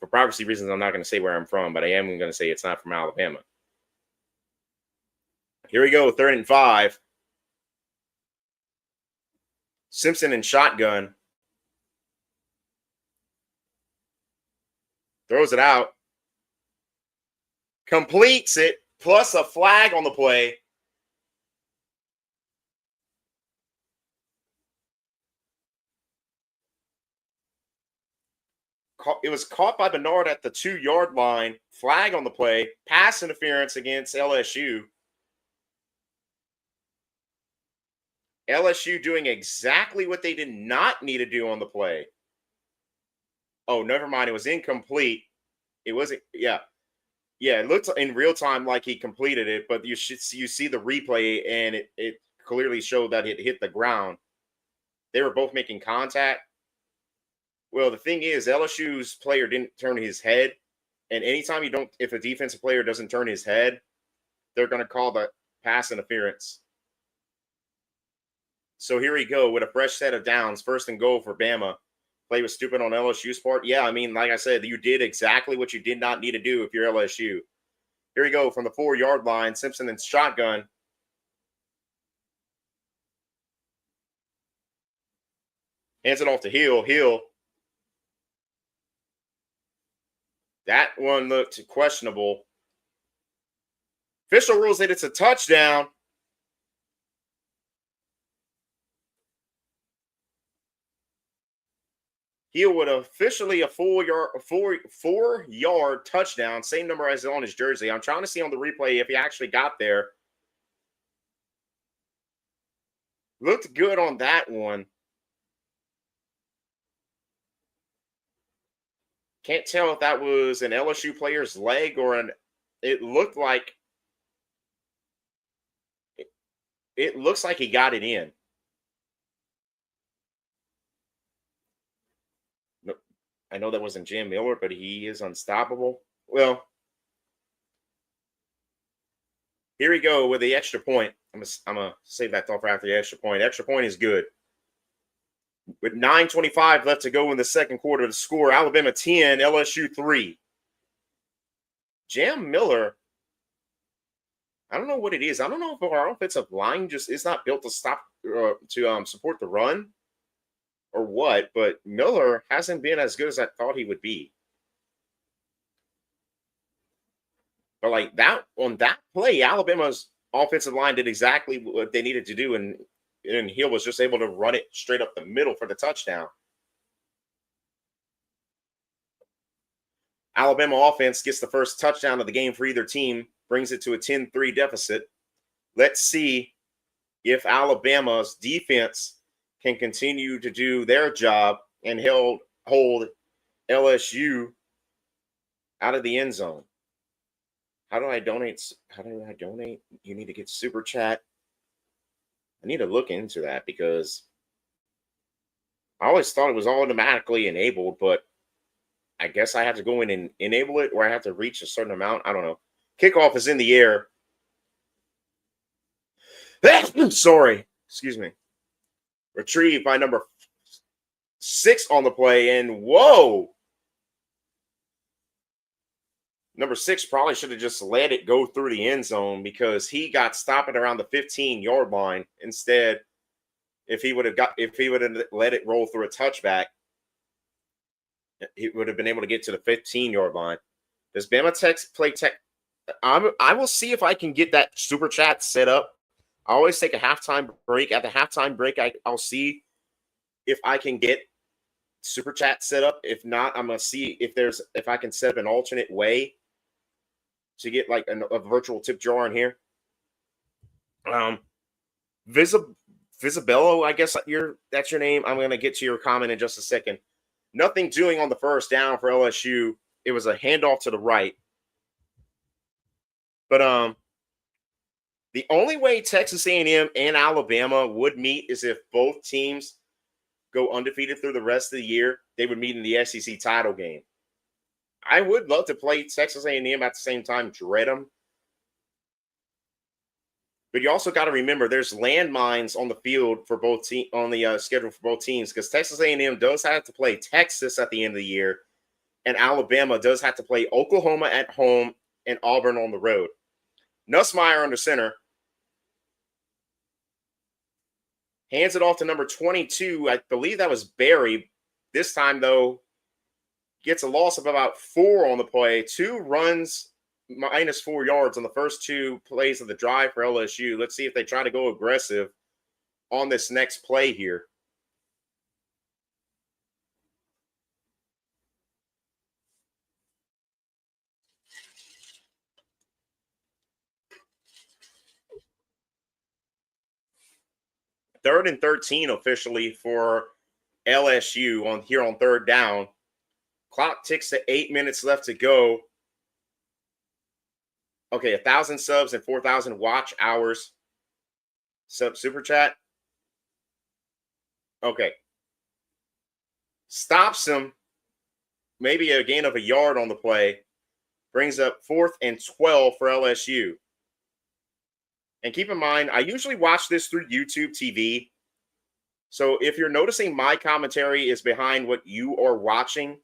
For privacy reasons, I'm not going to say where I'm from, but I am going to say it's not from Alabama. Here we go, 3rd and 5. Simpson in shotgun. Throws it out. Completes it, plus a flag on the play. It was caught by Bernard at the 2-yard line. Flag on the play. Pass interference against LSU. LSU doing exactly what they did not need to do on the play. Oh, never mind. It was incomplete. It wasn't. Yeah. It looked in real time like he completed it, but you see the replay, and it clearly showed that it hit the ground. They were both making contact. Well, the thing is, LSU's player didn't turn his head, and anytime if a defensive player doesn't turn his head, they're going to call the pass interference. So here we go with a fresh set of downs, 1st and goal for Bama. Play was stupid on LSU's part. Yeah, I mean, like I said, you did exactly what you did not need to do if you're LSU. Here we go from the 4-yard line. Simpson in shotgun. Hands it off to Hill. Hill. That one looked questionable. Official rules that it's a touchdown. Hill would officially a 4-yard touchdown, same number as on his jersey. I'm trying to see on the replay if he actually got there. Looked good on that one. Can't tell if that was an LSU player's leg or it looked like it looks like he got it in. I know that wasn't Jim Miller, but he is unstoppable. Well, here we go with the extra point. I'm gonna save that thought for after the extra point. Extra point is good. With 9:25 left to go in the second quarter, the score: Alabama 10, LSU 3. Jam Miller, I don't know what it is. I don't know if our offensive line just is not built to support the run or what, but Miller hasn't been as good as I thought he would be. But like that on that play, Alabama's offensive line did exactly what they needed to do, and Hill was just able to run it straight up the middle for the touchdown. Alabama offense gets the first touchdown of the game for either team, brings it to a 10-3 deficit. Let's see if Alabama's defense can continue to do their job and hold LSU out of the end zone. How do I donate? You need to get super chat. I need to look into that because I always thought it was automatically enabled, but I guess I have to go in and enable it, or I have to reach a certain amount. I don't know. Kickoff is in the air. Sorry. Excuse me. Retrieved by number 6 on the play, and whoa. Number 6 probably should have just let it go through the end zone because he got stopped at around the 15-yard line. Instead, if he would have let it roll through a touchback, he would have been able to get to the 15-yard line. Does Bama Tech play Tech? I will see if I can get that super chat set up. I always take a halftime break. At the halftime break, I'll see if I can get super chat set up. If not, I'm gonna see if I can set up an alternate way to get like a virtual tip jar in here. Visibello, I guess that's your name. I'm gonna get to your comment in just a second. Nothing doing on the first down for LSU. It was a handoff to the right. But the only way Texas A&M and Alabama would meet is if both teams go undefeated through the rest of the year. They would meet in the SEC title game. I would love to play Texas A&M at the same time, dread them. But you also got to remember there's landmines on the field for both on the schedule for both teams because Texas A&M does have to play Texas at the end of the year, and Alabama does have to play Oklahoma at home and Auburn on the road. Nussmeier under center. Hands it off to number 22. I believe that was Barry. This time, though, gets a loss of about 4 on the play. 2 runs, minus 4 yards on the first 2 plays of the drive for LSU. Let's see if they try to go aggressive on this next play here. Third and 13 officially for LSU on third down. Clock ticks to 8 minutes left to go. Okay, 1,000 subs and 4,000 watch hours. Super chat. Okay. Stops him. Maybe a gain of a yard on the play. Brings up 4th and 12 for LSU. And keep in mind, I usually watch this through YouTube TV. So if you're noticing my commentary is behind what you are watching,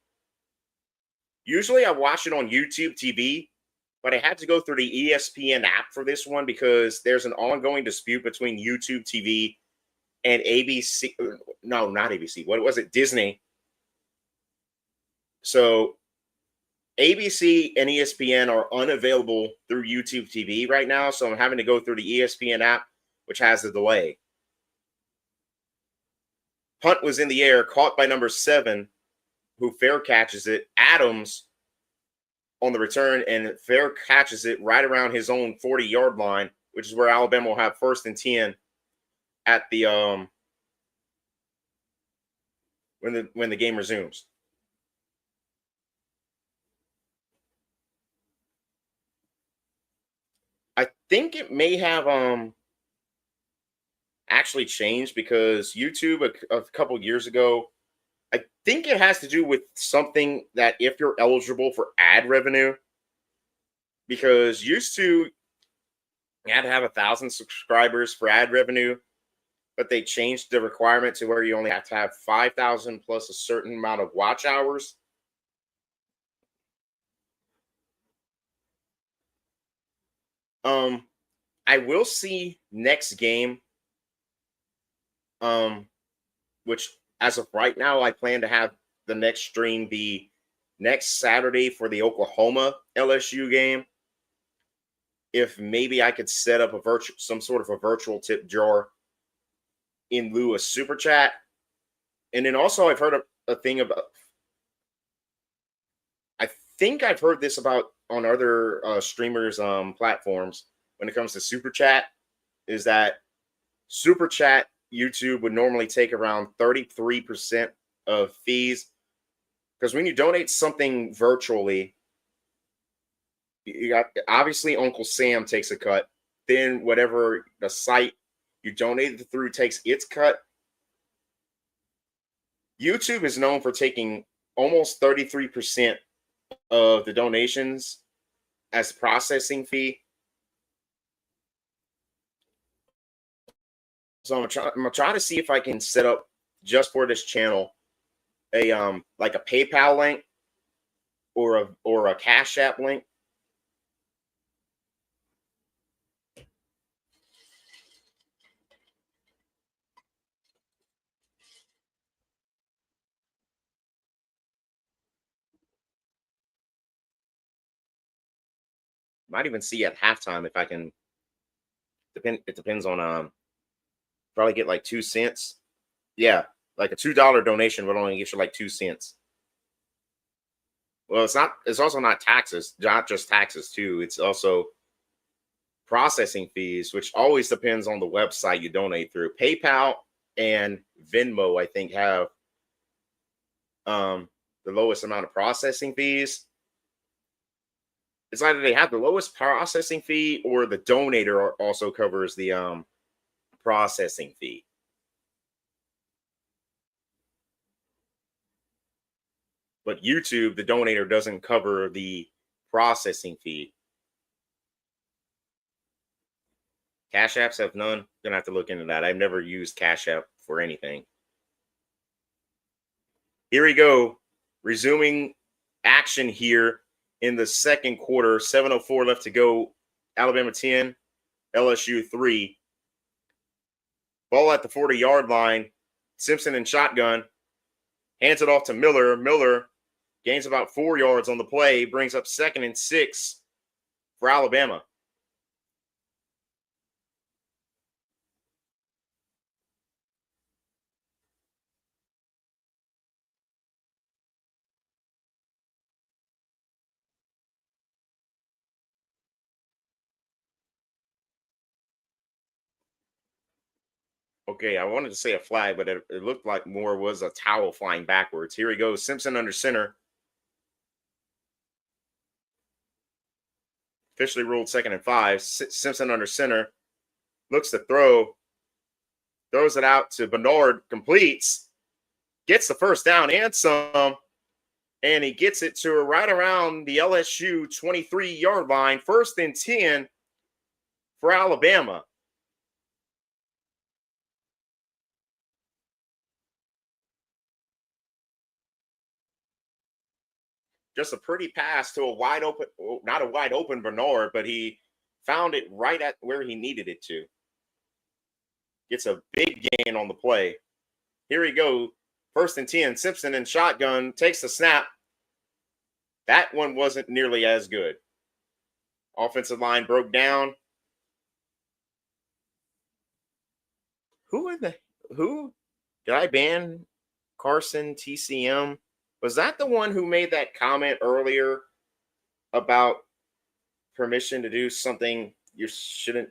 usually I watch it on YouTube TV, but I had to go through the ESPN app for this one because there's an ongoing dispute between YouTube TV and ABC. No, not ABC. What was it? Disney. So ABC and ESPN are unavailable through YouTube TV right now, so I'm having to go through the ESPN app, which has a delay. Punt was in the air, caught by number 7, who fair catches it. Adams on the return, and fair catches it right around his own 40-yard line, which is where Alabama will have 1st and 10 at the when the game resumes. I think it may have actually changed because YouTube a couple years ago, I think it has to do with something that if you're eligible for ad revenue, because used to you had to have 1,000 subscribers for ad revenue, but they changed the requirement to where you only have to have 5,000 plus a certain amount of watch hours. I will see next game, which as of right now, I plan to have the next stream be next Saturday for the Oklahoma LSU game. If maybe I could set up some sort of a virtual tip jar in lieu of super chat. And then also I've heard a thing about, I think I've heard this about on other streamers platforms when it comes to super chat, is that super chat YouTube would normally take around 33% of fees, because when you donate something virtually, you got obviously Uncle Sam takes a cut, then whatever the site you donated through takes its cut. YouTube is known for taking almost 33% of the donations as processing fee. So I'm gonna try to see if I can set up just for this channel a like a PayPal link or a Cash App link Might even see at halftime if I can. It depends on probably get like 2 cents. Yeah, like a $2 donation would only get you like 2 cents. Well, it's not. It's also not taxes, not just taxes too. It's also processing fees, which always depends on the website you donate through. PayPal and Venmo, I think, have the lowest amount of processing fees. It's either they have the lowest processing fee or the donator also covers the processing fee. But YouTube, the donator doesn't cover the processing fee. Cash apps have none. Gonna have to look into that. I've never used Cash App for anything. Here we go. Resuming action here in the second quarter. 7:04 left to go. Alabama 10, LSU 3. Ball at the 40-yard line. Simpson in shotgun. Hands it off to Miller. Miller gains about 4 yards on the play. Brings up 2nd and 6 for Alabama. Okay, I wanted to say a flag, but it looked like more was a towel flying backwards. Here he goes. Simpson under center. Officially ruled 2nd and 5. Simpson under center. Looks to throw. Throws it out to Bernard. Completes. Gets the first down and some. And he gets it to right around the LSU 23-yard line. 1st and 10 for Alabama. Just a pretty pass to a wide open, not a wide open Bernard, but he found it right at where he needed it to. Gets a big gain on the play. Here we go. 1st and 10. Simpson in shotgun. Takes the snap. That one wasn't nearly as good. Offensive line broke down. Who did I ban? Carson TCM. Was that the one who made that comment earlier about permission to do something you shouldn't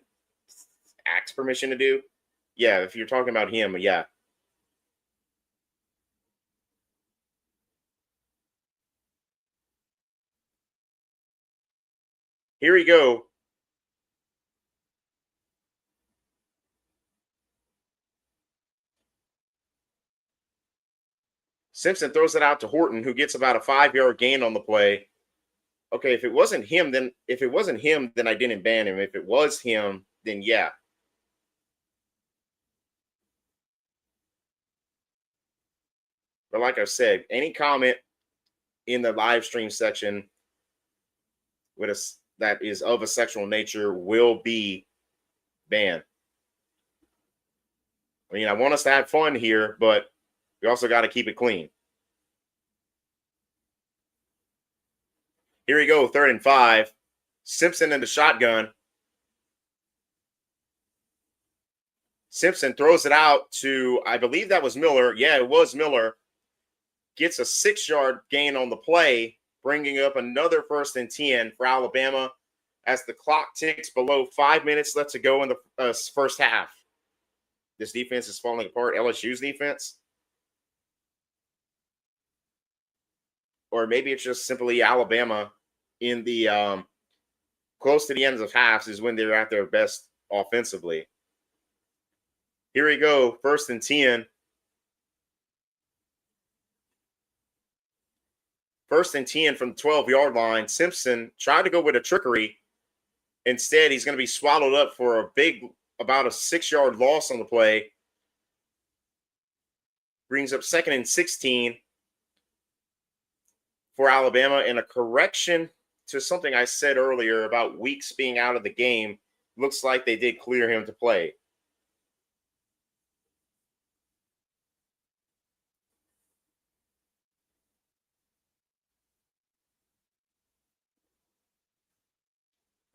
ask permission to do? Yeah, if you're talking about him, yeah. Here we go. Simpson throws it out to Horton, who gets about a 5-yard gain on the play. Okay, if it wasn't him, then I didn't ban him. If it was him, then yeah. But like I said, any comment in the live stream section that is of a sexual nature will be banned. I mean, I want us to have fun here, but we also got to keep it clean. Here we go, 3rd and 5. Simpson in the shotgun. Simpson throws it out to, I believe that was Miller. Yeah, it was Miller. Gets a 6-yard gain on the play, bringing up another 1st and 10 for Alabama as the clock ticks below 5 minutes left to go in the first half. This defense is falling apart. LSU's defense. Or maybe it's just simply Alabama in the close to the ends of halves is when they're at their best offensively. Here we go. 1st and 10. 1st and 10 from the 12-yard line. Simpson tried to go with a trickery. Instead, he's going to be swallowed up for about a 6-yard loss on the play. Brings up 2nd and 16 for Alabama, and a correction to something I said earlier about Weeks being out of the game. Looks like they did clear him to play.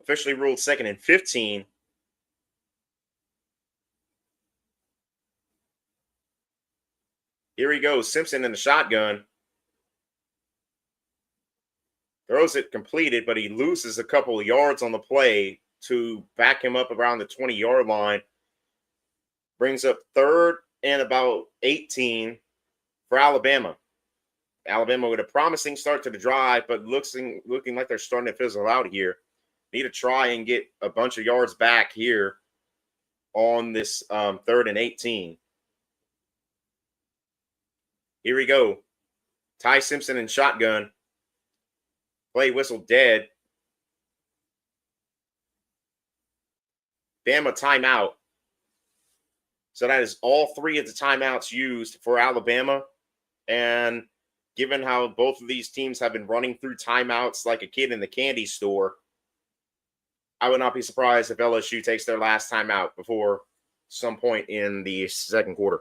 Officially ruled 2nd and 15. Here he goes. Simpson in the shotgun. Throws it completed, but he loses a couple of yards on the play to back him up around the 20-yard line. Brings up 3rd and about 18 for Alabama. Alabama with a promising start to the drive, but looking like they're starting to fizzle out here. Need to try and get a bunch of yards back here on this 3rd and 18. Here we go. Ty Simpson in shotgun. Play whistle dead. Bama timeout. So that is all 3 of the timeouts used for Alabama. And given how both of these teams have been running through timeouts like a kid in the candy store, I would not be surprised if LSU takes their last timeout before some point in the 2nd quarter.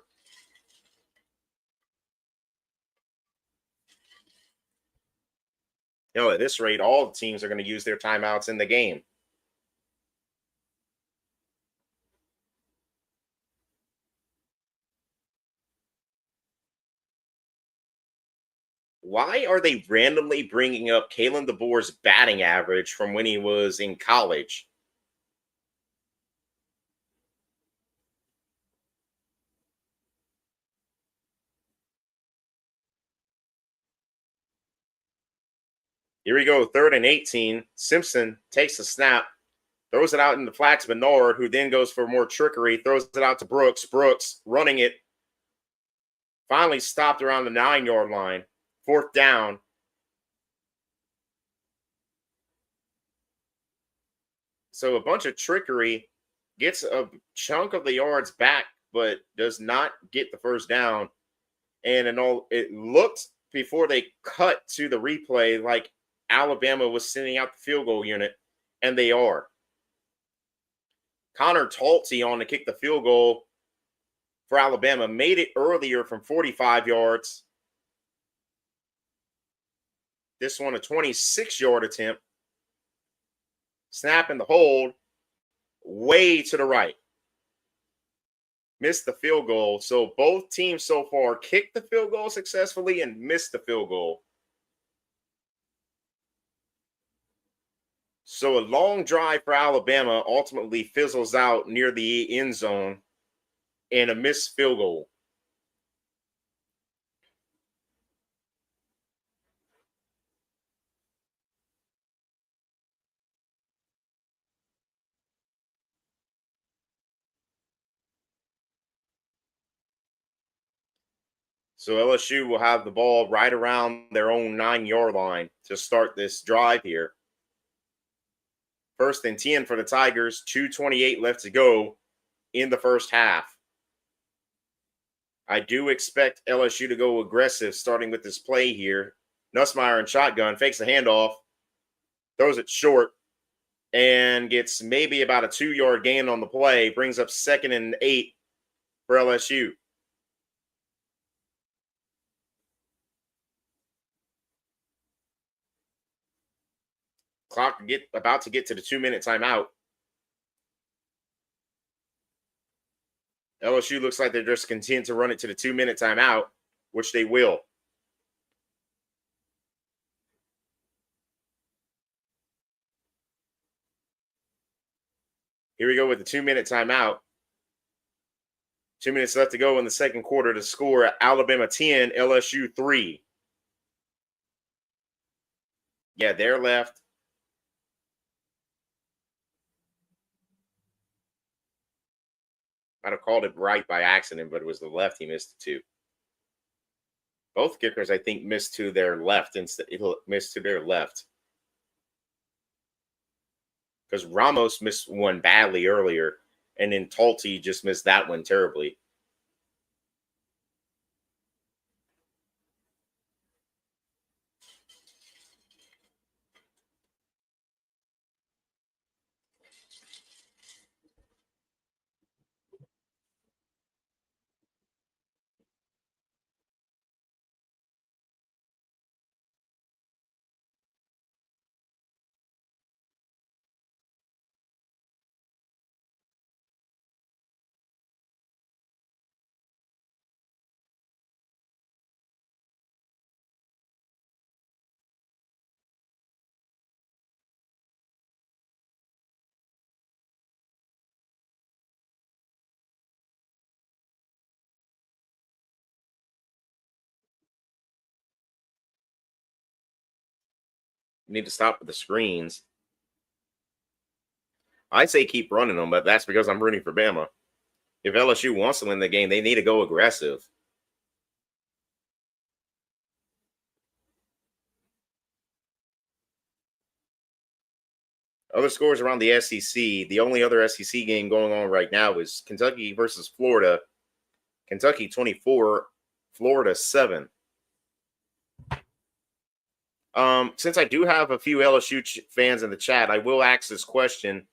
At this rate, all the teams are going to use their timeouts in the game. Why are they randomly bringing up Kalen DeBoer's batting average from when he was in college? Here we go, 3rd and 18. Simpson takes the snap, throws it out in the flats. Bernard, who then goes for more trickery, throws it out to Brooks. Brooks running it. Finally stopped around the 9-yard line. 4th down. So a bunch of trickery, gets a chunk of the yards back, but does not get the 1st down. And it looked before they cut to the replay like Alabama was sending out the field goal unit, and they are. Connor Talty on to kick the field goal for Alabama. Made it earlier from 45 yards. This one a 26-yard attempt. Snap in the hold. Way to the right. Missed the field goal. So both teams so far kicked the field goal successfully and missed the field goal. So a long drive for Alabama ultimately fizzles out near the end zone and a missed field goal. So LSU will have the ball right around their own 9-yard line to start this drive here. 1st and 10 for the Tigers. 2:28 left to go in the 1st half. I do expect LSU to go aggressive starting with this play here. Nussmeier in shotgun, fakes the handoff, throws it short, and gets maybe about a 2-yard gain on the play. Brings up 2nd and 8 for LSU. Clock about to get to the 2-minute timeout. LSU looks like they're just continuing to run it to the 2-minute timeout, which they will. Here we go with the 2-minute timeout. 2 minutes left to go in the 2nd quarter to score Alabama 10, LSU 3. Yeah, they're left. Might have called it right by accident, but it was the left he missed it to. Both kickers, I think, missed to their left instead. It'll miss to their left. Because Ramos missed one badly earlier, and then Talty just missed that one terribly. Need to stop with the screens. I say keep running them, but that's because I'm rooting for Bama. If LSU wants to win the game, they need to go aggressive. Other scores around the SEC. The only other SEC game going on right now is Kentucky versus Florida. Kentucky 24, Florida 7. Since I do have a few LSU fans in the chat, I will ask this question.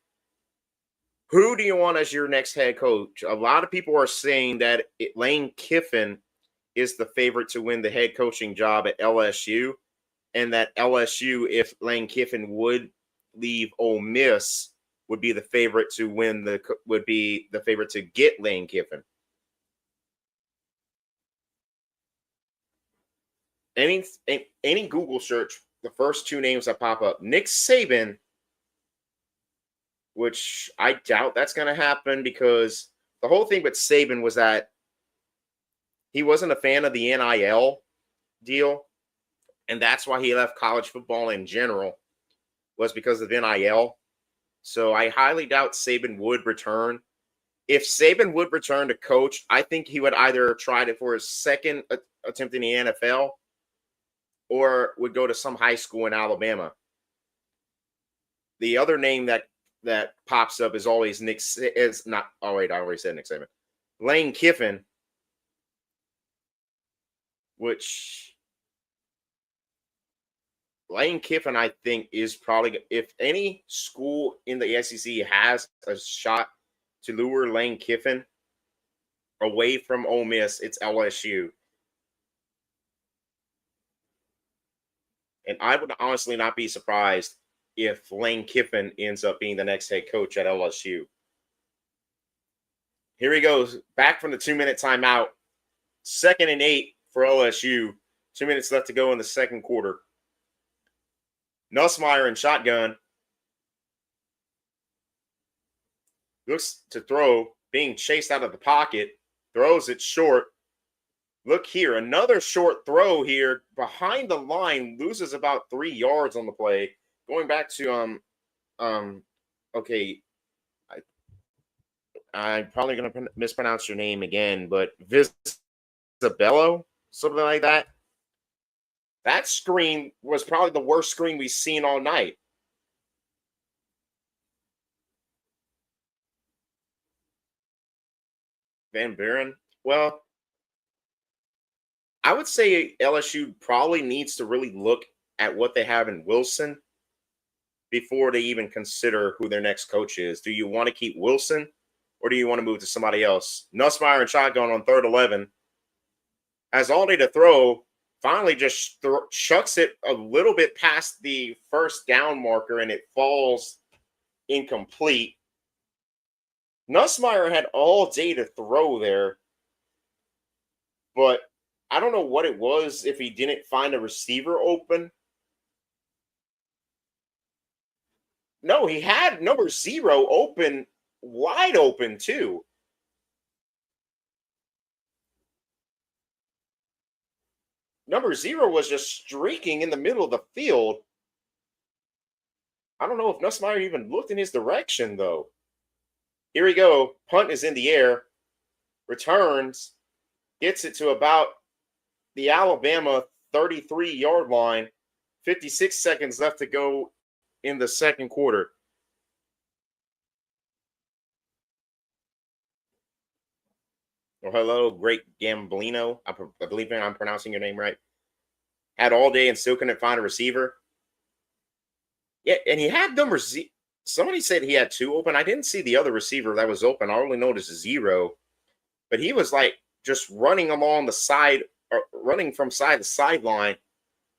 Who do you want as your next head coach? A lot of people are saying that Lane Kiffin is the favorite to win the head coaching job at LSU, and that LSU, if Lane Kiffin would leave Ole Miss, would be the favorite to get Lane Kiffin. Any Google search, the first two names that pop up, Nick Saban, which I doubt that's going to happen, because the whole thing with Saban was that he wasn't a fan of the NIL deal, and that's why he left college football in general, was because of NIL. So I highly doubt Saban would return. If Saban would return to coach, I think he would either try it for his second attempt in the NFL or would go to some high school in Alabama. The other name that pops up is always I already said Nick Saban. Lane Kiffin, which Lane Kiffin, I think, is probably, if any school in the SEC has a shot to lure Lane Kiffin away from Ole Miss, it's LSU. And I would honestly not be surprised if Lane Kiffin ends up being the next head coach at LSU. Here he goes, back from the 2-minute timeout. 2nd and 8 for LSU. 2 minutes left to go in the second quarter. Nussmeier in shotgun. Looks to throw, being chased out of the pocket. Throws it short. Look here, another short throw here behind the line, loses about 3 yards on the play. Going back to I'm probably going to mispronounce your name again, but Visabello, something like that. That screen was probably the worst screen we've seen all night. Van Buren, well, I would say LSU probably needs to really look at what they have in Wilson before they even consider who their next coach is. Do you want to keep Wilson, or do you want to move to somebody else? Nussmeier and shotgun on 3rd 11. Has all day to throw. Finally just chucks it a little bit past the first down marker, and it falls incomplete. Nussmeier had all day to throw there, but I don't know what it was, if he didn't find a receiver open. No, he had number 0 open, wide open too. Number 0 was just streaking in the middle of the field. I don't know if Nussmeier even looked in his direction, though. Here we go. Punt is in the air. Returns. Gets it to about the Alabama 33-yard line. 56 seconds left to go in the second quarter. Well, hello, great Gamblino. I believe I'm pronouncing your name right. Had all day and still couldn't find a receiver. Yeah, and he had number Z. Somebody said he had 2 open. I didn't see the other receiver that was open. I only noticed 0. But he was like just running along the side, or running from side to sideline,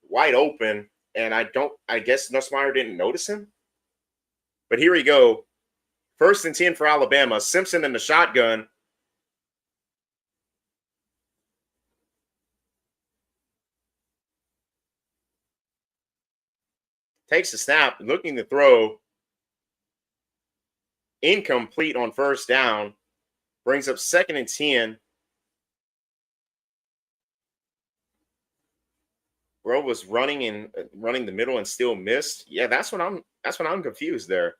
wide open. And I guess Nussmeier didn't notice him. But here we go. 1st and 10 for Alabama. Simpson in the shotgun. Takes the snap, looking to throw. Incomplete on 1st down. Brings up 2nd and 10. bro was running and running the middle and still missed. Yeah, that's when I'm confused there.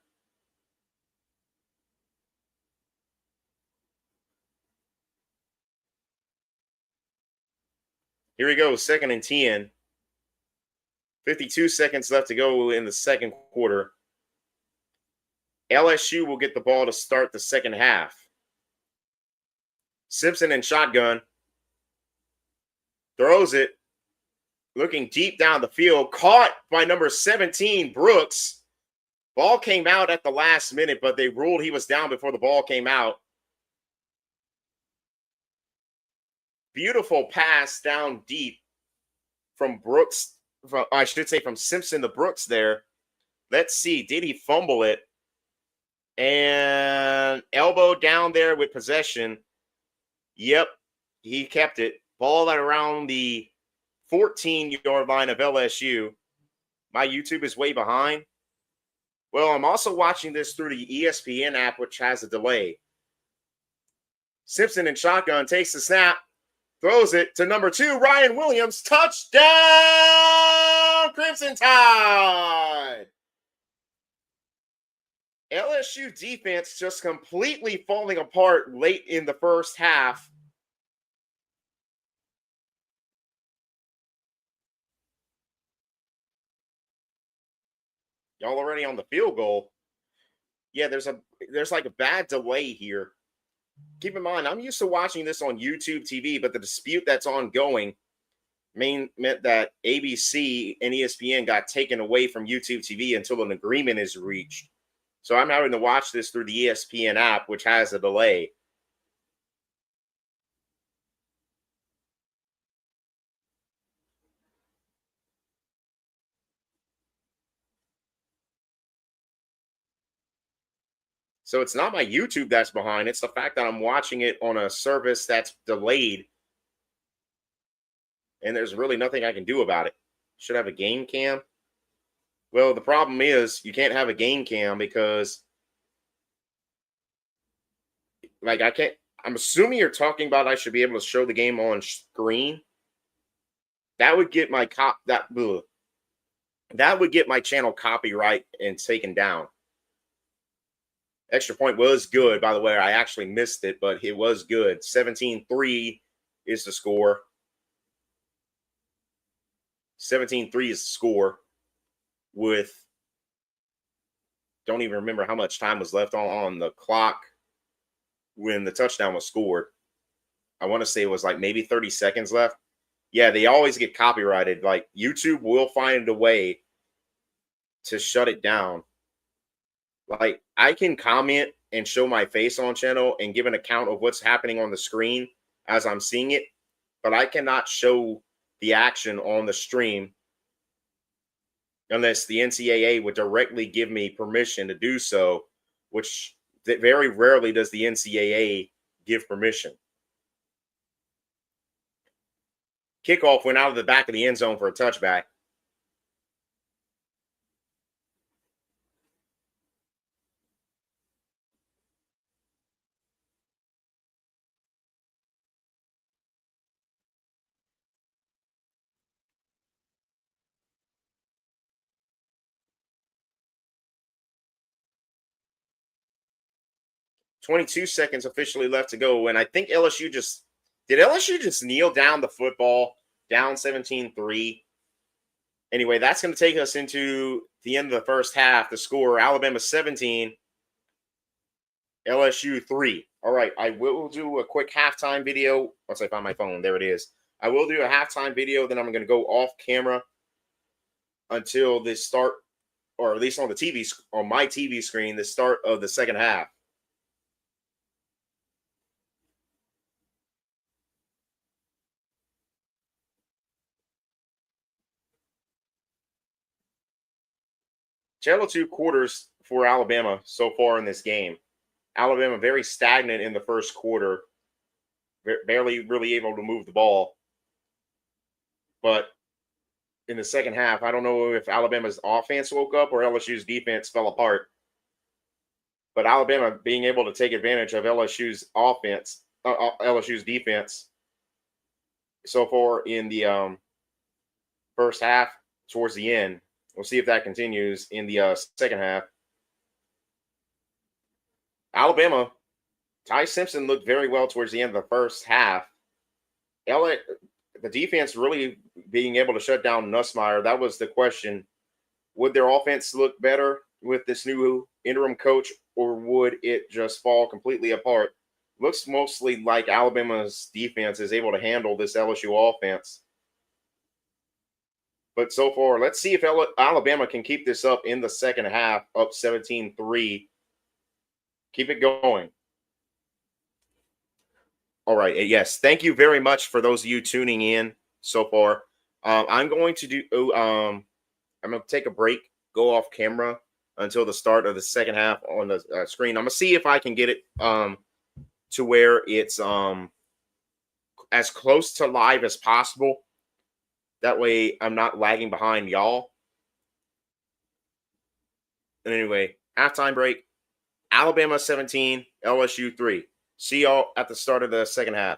Here we go, 2nd and 10. 52 seconds left to go in the second quarter. LSU will get the ball to start the second half. Simpson in shotgun. Throws it. Looking deep down the field. Caught by number 17, Brooks. Ball came out at the last minute, but they ruled he was down before the ball came out. Beautiful pass down deep from Brooks. I should say from Simpson to Brooks there. Let's see. Did he fumble it? And elbow down there with possession. Yep, he kept it. Ball at around the 14-yard line of LSU. My YouTube is way behind. Well, I'm also watching this through the ESPN app, which has a delay. Simpson in shotgun takes the snap, throws it to number 2, Ryan Williams. Touchdown, Crimson Tide! LSU defense just completely falling apart late in the first half. Y'all already on the field goal. Yeah, there's like a bad delay here. Keep in mind, I'm used to watching this on YouTube TV, but the dispute that's ongoing meant that ABC and ESPN got taken away from YouTube TV until an agreement is reached. So I'm having to watch this through the ESPN app, which has a delay. So it's not my YouTube that's behind. It's the fact that I'm watching it on a service that's delayed. And there's really nothing I can do about it. Should have a game cam. Well, the problem is you can't have a game cam because like I can't. I'm assuming you're talking about I should be able to show the game on screen. That would get my that would get my channel copyright and taken down. Extra point was good, by the way. I actually missed it, but it was good. 17-3 is the score. 17-3 is the score with don't even remember how much time was left on the clock when the touchdown was scored. I want to say it was like maybe 30 seconds left. Yeah, they always get copyrighted. Like YouTube will find a way to shut it down. Like I can comment and show my face on channel and give an account of what's happening on the screen as I'm seeing it, but I cannot show the action on the stream unless the NCAA would directly give me permission to do so, which very rarely does the NCAA give permission. Kickoff went out of the back of the end zone for a touchback. .22 seconds officially left to go, and I think LSU just kneel down the football, down 17-3. Anyway, that's going to take us into the end of the first half. The score, Alabama 17, LSU 3. All right, I will do a quick halftime video once I find my phone. There it is. I will do a halftime video, then I'm going to go off camera until the start, or at least on the TV, on my TV screen, the start of the second half. Channel 2 quarters for Alabama so far in this game. Alabama very stagnant in the first quarter, barely really able to move the ball. But in the second half, I don't know if Alabama's offense woke up or LSU's defense fell apart. But Alabama being able to take advantage of LSU's offense, LSU's defense so far in the first half towards the end. We'll see if that continues in the second half. Alabama, Ty Simpson looked very well towards the end of the first half. LA, the defense really being able to shut down Nussmeier. That was the question. Would their offense look better with this new interim coach, or would it just fall completely apart? Looks mostly like Alabama's defense is able to handle this LSU offense. But so far, let's see if Alabama can keep this up in the second half, up 17-3. Keep it going. All right. Yes. Thank you very much for those of you tuning in so far. I'm going to do. I'm going to take a break, go off camera until the start of the second half on the screen. I'm going to see if I can get it to where it's as close to live as possible. That way, I'm not lagging behind y'all. And anyway, halftime break. Alabama 17, LSU 3. See y'all at the start of the second half.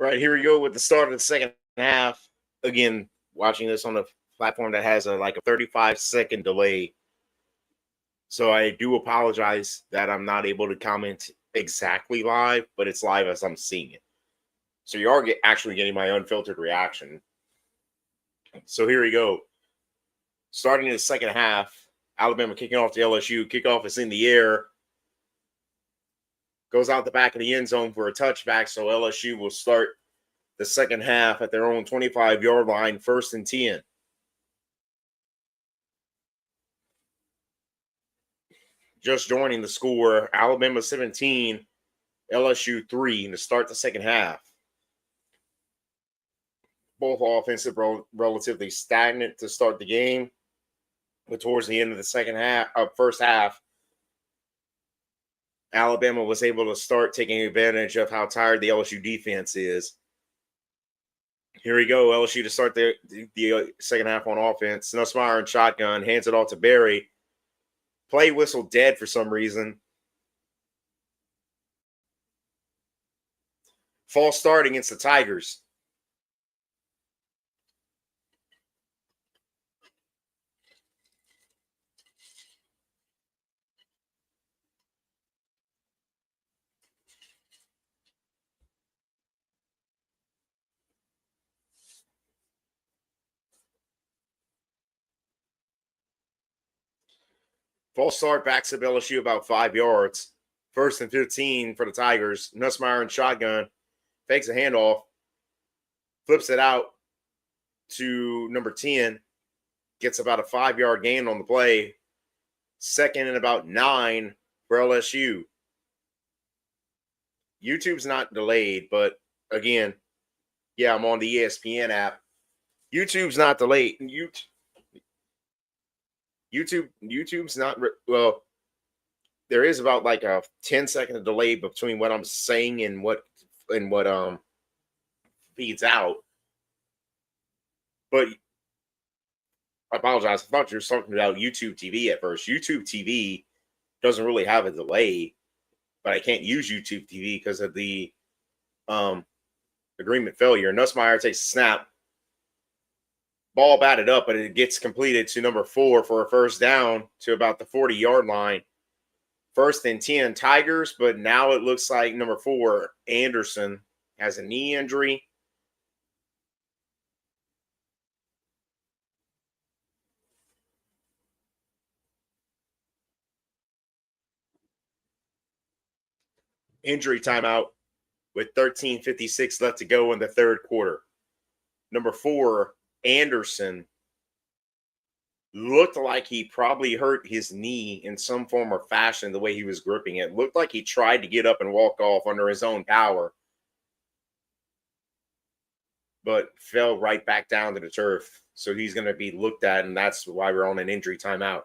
Right, here we go with the start of the second half. Again, watching this on a platform that has a 35-second delay. So I do apologize that I'm not able to comment exactly live, but it's live as I'm seeing it. So you are actually getting my unfiltered reaction. So here we go. Starting in the second half, Alabama kicking off the LSU. Kickoff is in the air. Goes out the back of the end zone for a touchback. So LSU will start the second half at their own 25-yard line, 1st and 10. Just joining the score, Alabama 17, LSU 3 to start the second half. Both offensive relatively stagnant to start the game, but towards the end of the first half, Alabama was able to start taking advantage of how tired the LSU defense is. Here we go, LSU to start the second half on offense. Nussmeier in shotgun, hands it off to Berry. Play whistle dead for some reason. False start against the Tigers. False start backs up LSU about 5 yards. 1st and 15 for the Tigers. Nussmeier in shotgun. Fakes a handoff. Flips it out to number 10. Gets about a 5-yard gain on the play. 2nd and about 9 for LSU. YouTube's not delayed, but again, yeah, I'm on the ESPN app. YouTube's not delayed. YouTube's not well. There is about like a 10-second delay between what I'm saying and what feeds out. But I apologize. I thought you were talking about YouTube TV at first. YouTube TV doesn't really have a delay, but I can't use YouTube TV because of the agreement failure. Nussmeier takes a snap. Ball batted up, but it gets completed to number 4 for a first down to about the 40-yard line. 1st and 10 Tigers, but now it looks like number 4, Anderson, has a knee injury. Injury timeout with 13:56 left to go in the third quarter. Number 4, Anderson, looked like he probably hurt his knee in some form or fashion the way he was gripping it. Looked like he tried to get up and walk off under his own power, but fell right back down to the turf. So he's going to be looked at, and that's why we're on an injury timeout.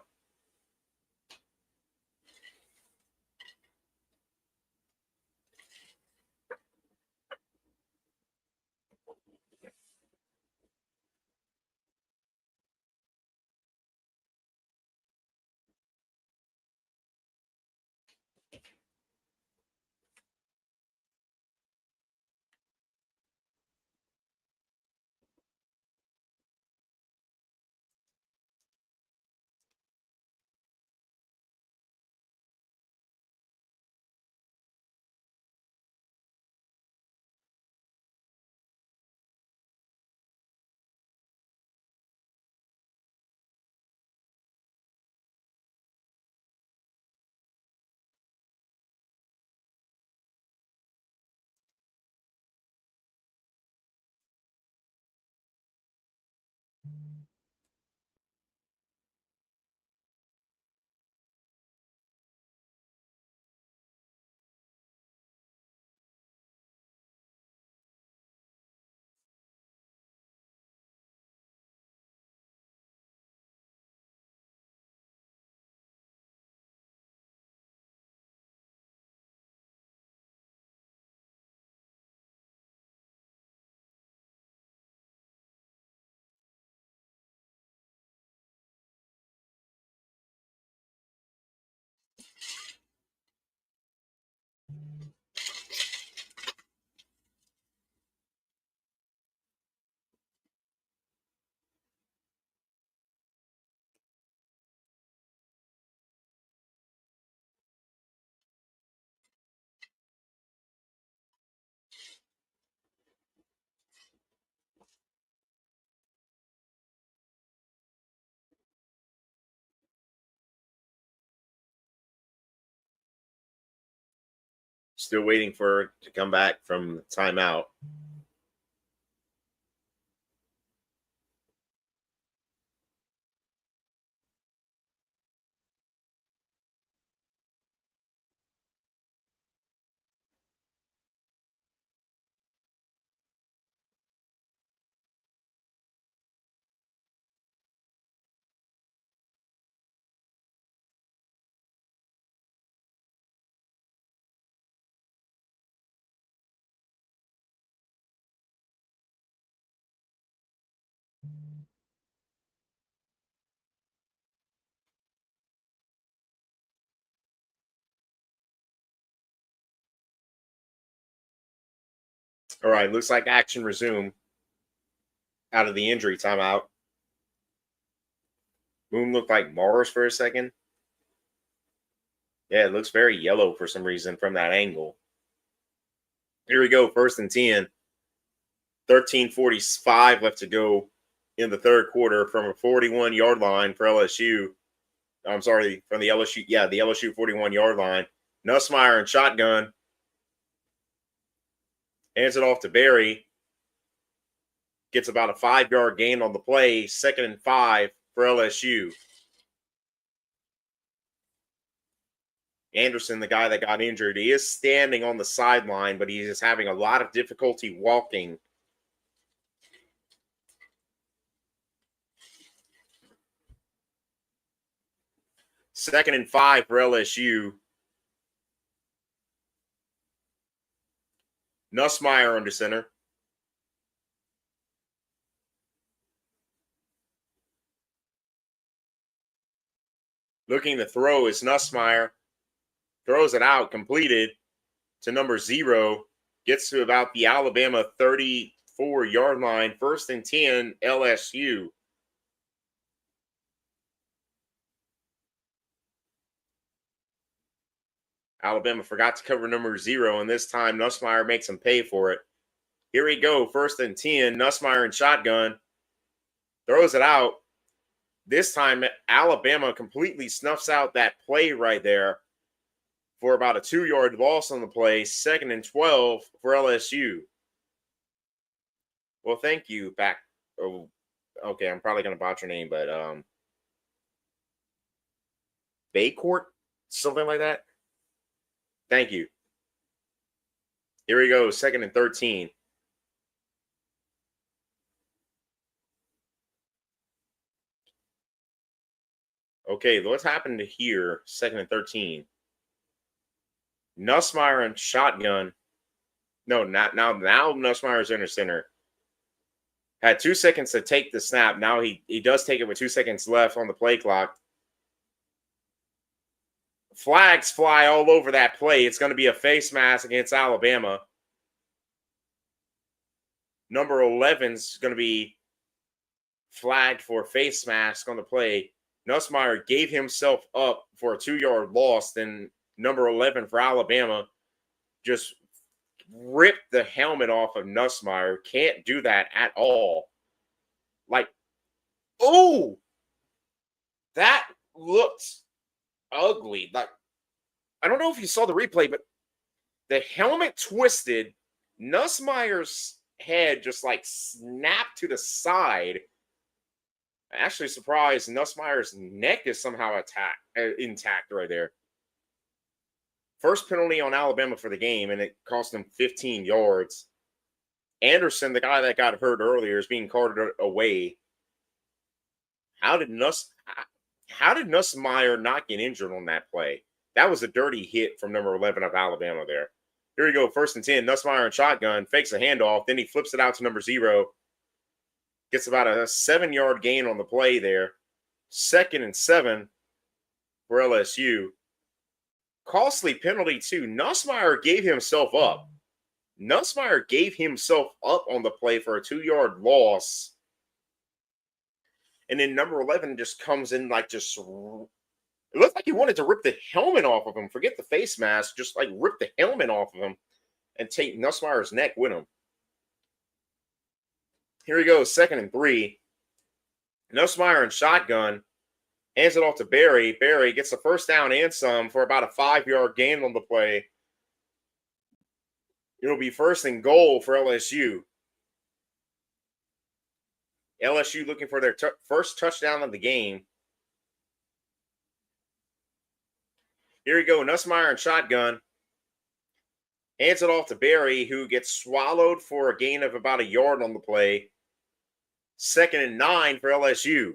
Still waiting for her to come back from timeout. All right, looks like action resumed out of the injury timeout. Moon looked like Mars for a second. Yeah, it looks very yellow for some reason from that angle. Here we go, 1st and 10. 13:45 left to go in the third quarter from a 41-yard line for LSU. I'm sorry, from the LSU, the LSU 41-yard line. Nussmeier in shotgun. Hands it off to Barry. Gets about a 5-yard gain on the play. 2nd and 5 for LSU. Anderson, the guy that got injured, he is standing on the sideline, but he is having a lot of difficulty walking. Second and 5 for LSU. Nussmeier under center. Looking to throw is Nussmeier. Throws it out, completed to number 0. Gets to about the Alabama 34-yard line. 1st and 10, LSU. Alabama forgot to cover number 0, and this time Nussmeier makes him pay for it. Here we go, 1st and 10. Nussmeier in shotgun. Throws it out. This time, Alabama completely snuffs out that play right there for about a 2-yard loss on the play. 2nd and 12 for LSU. Well, thank you, back. Oh, okay, I'm probably going to botch your name, but Baycourt? Something like that? Thank you. Here we go, 2nd and 13. Okay, what's happened here? 2nd and 13. Nussmeier in shotgun. No, not now. Now Nussmeier's under center. Had 2 seconds to take the snap. Now he does take it with 2 seconds left on the play clock. Flags fly all over that play. It's going to be a face mask against Alabama. Number 11's going to be flagged for face mask on the play. Nussmeier gave himself up for a 2-yard loss. Then number 11 for Alabama just ripped the helmet off of Nussmeier. Can't do that at all. Like, oh, that looked ugly. Like, I don't know if you saw the replay, but the helmet twisted. Nussmeier's head just like snapped to the side. Actually surprised Nussmeier's neck is somehow intact right there. First penalty on Alabama for the game, and it cost them 15 yards. Anderson, the guy that got hurt earlier, is being carted away. How did Nussmeier not get injured on that play? That was a dirty hit from number 11 of Alabama there. Here we go, 1st and 10. Nussmeier in shotgun, fakes a handoff, then he flips it out to number 0. Gets about a 7-yard gain on the play there. 2nd and 7 for LSU. Costly penalty, too. Nussmeier gave himself up. Nussmeier gave himself up on the play for a 2-yard loss. And then number 11 just comes in like just... It looked like he wanted to rip the helmet off of him. Forget the face mask. Just like rip the helmet off of him and take Nussmeier's neck with him. Here we go, 2nd and 3. Nussmeier in shotgun. Hands it off to Barry. Barry gets the first down and some for about a 5-yard gain on the play. It'll be first and goal for LSU. LSU looking for their first touchdown of the game. Here we go. Nussmeier and shotgun. Hands it off to Berry, who gets swallowed for a gain of about a yard on the play. 2nd and 9 for LSU.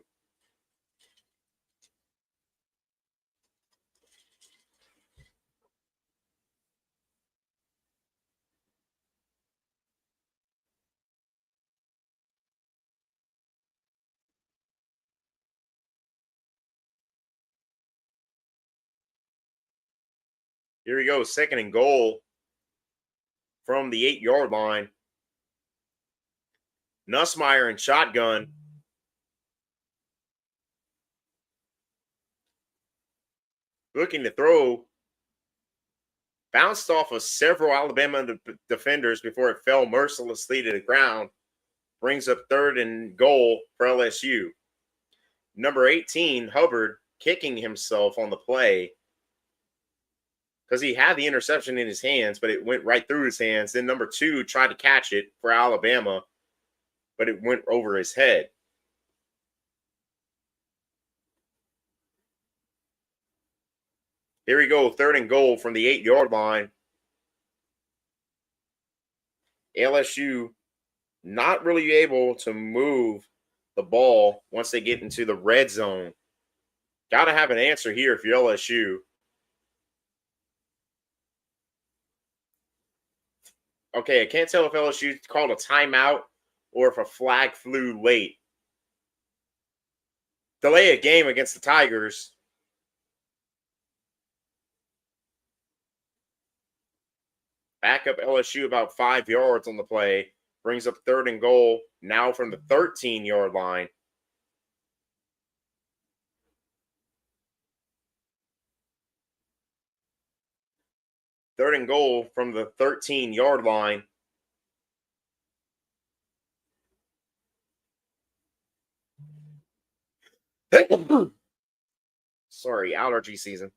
Here we go. 2nd and goal from the 8-yard line. Nussmeier and shotgun. Looking to throw. Bounced off of several Alabama defenders before it fell mercilessly to the ground. Brings up 3rd and goal for LSU. Number 18, Hubbard, kicking himself on the play because he had the interception in his hands, but it went right through his hands. Then number 2 tried to catch it for Alabama, but it went over his head. Here we go, 3rd and goal from the 8-yard line. LSU not really able to move the ball once they get into the red zone. Got to have an answer here if you're LSU. Okay, I can't tell if LSU called a timeout or if a flag flew late. Delay a game against the Tigers. Back up LSU about 5 yards on the play. Brings up 3rd and goal now from the 13-yard line. Third and goal from the 13-yard line. Sorry, allergy season.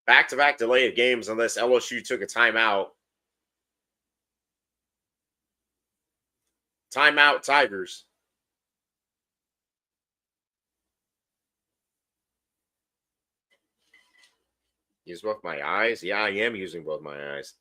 Back-to-back delay of games unless LSU took a timeout. Timeout, Tigers. Use both my eyes? Yeah, I am using both my eyes.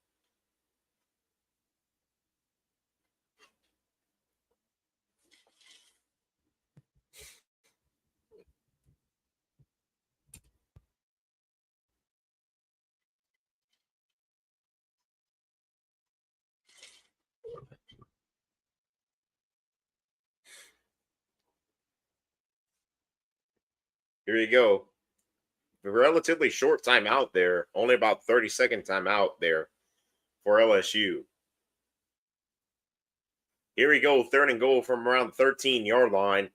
Here you go. A relatively short timeout there. Only about 30-second timeout there for LSU. Here we go. 3rd and goal from around the 13-yard line.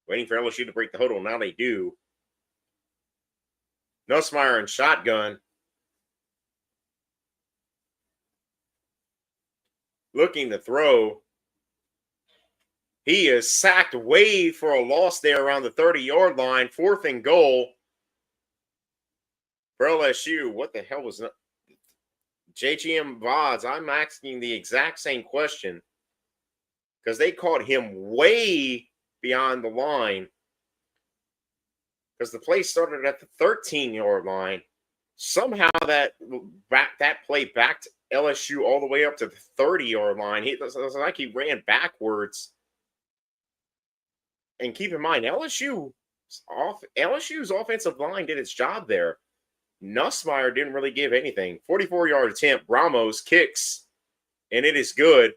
Waiting for LSU to break the huddle. Now they do. Nussmeier and shotgun. Looking to throw. He is sacked away for a loss there around the 30-yard line. 4th and goal for LSU. What the hell was that? JGM VODs, I'm asking the exact same question because they caught him way beyond the line because the play started at the 13-yard line. Somehow that play backed LSU all the way up to the 30-yard line. It was like he ran backwards. And keep in mind, LSU's offensive line did its job there. Nussmeier didn't really give anything. 44-yard attempt. Ramos kicks, and it is good.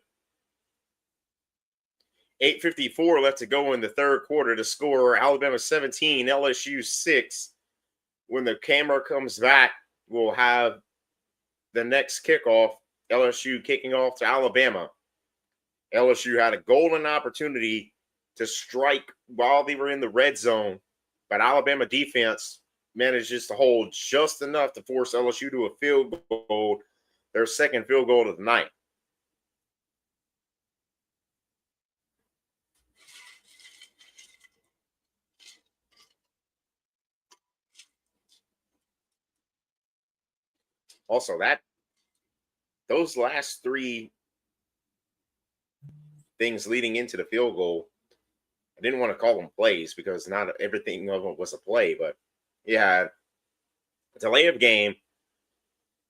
8:54 left to go in the 3rd quarter to score. Alabama 17, LSU 6. When the camera comes back, we'll have the next kickoff. LSU kicking off to Alabama. LSU had a golden opportunity to strike while they were in the red zone, but Alabama defense manages to hold just enough to force LSU to a field goal, their second field goal of the night. Also, those last three things leading into the field goal, I didn't want to call them plays because not everything of them was a play, but yeah, delay of game,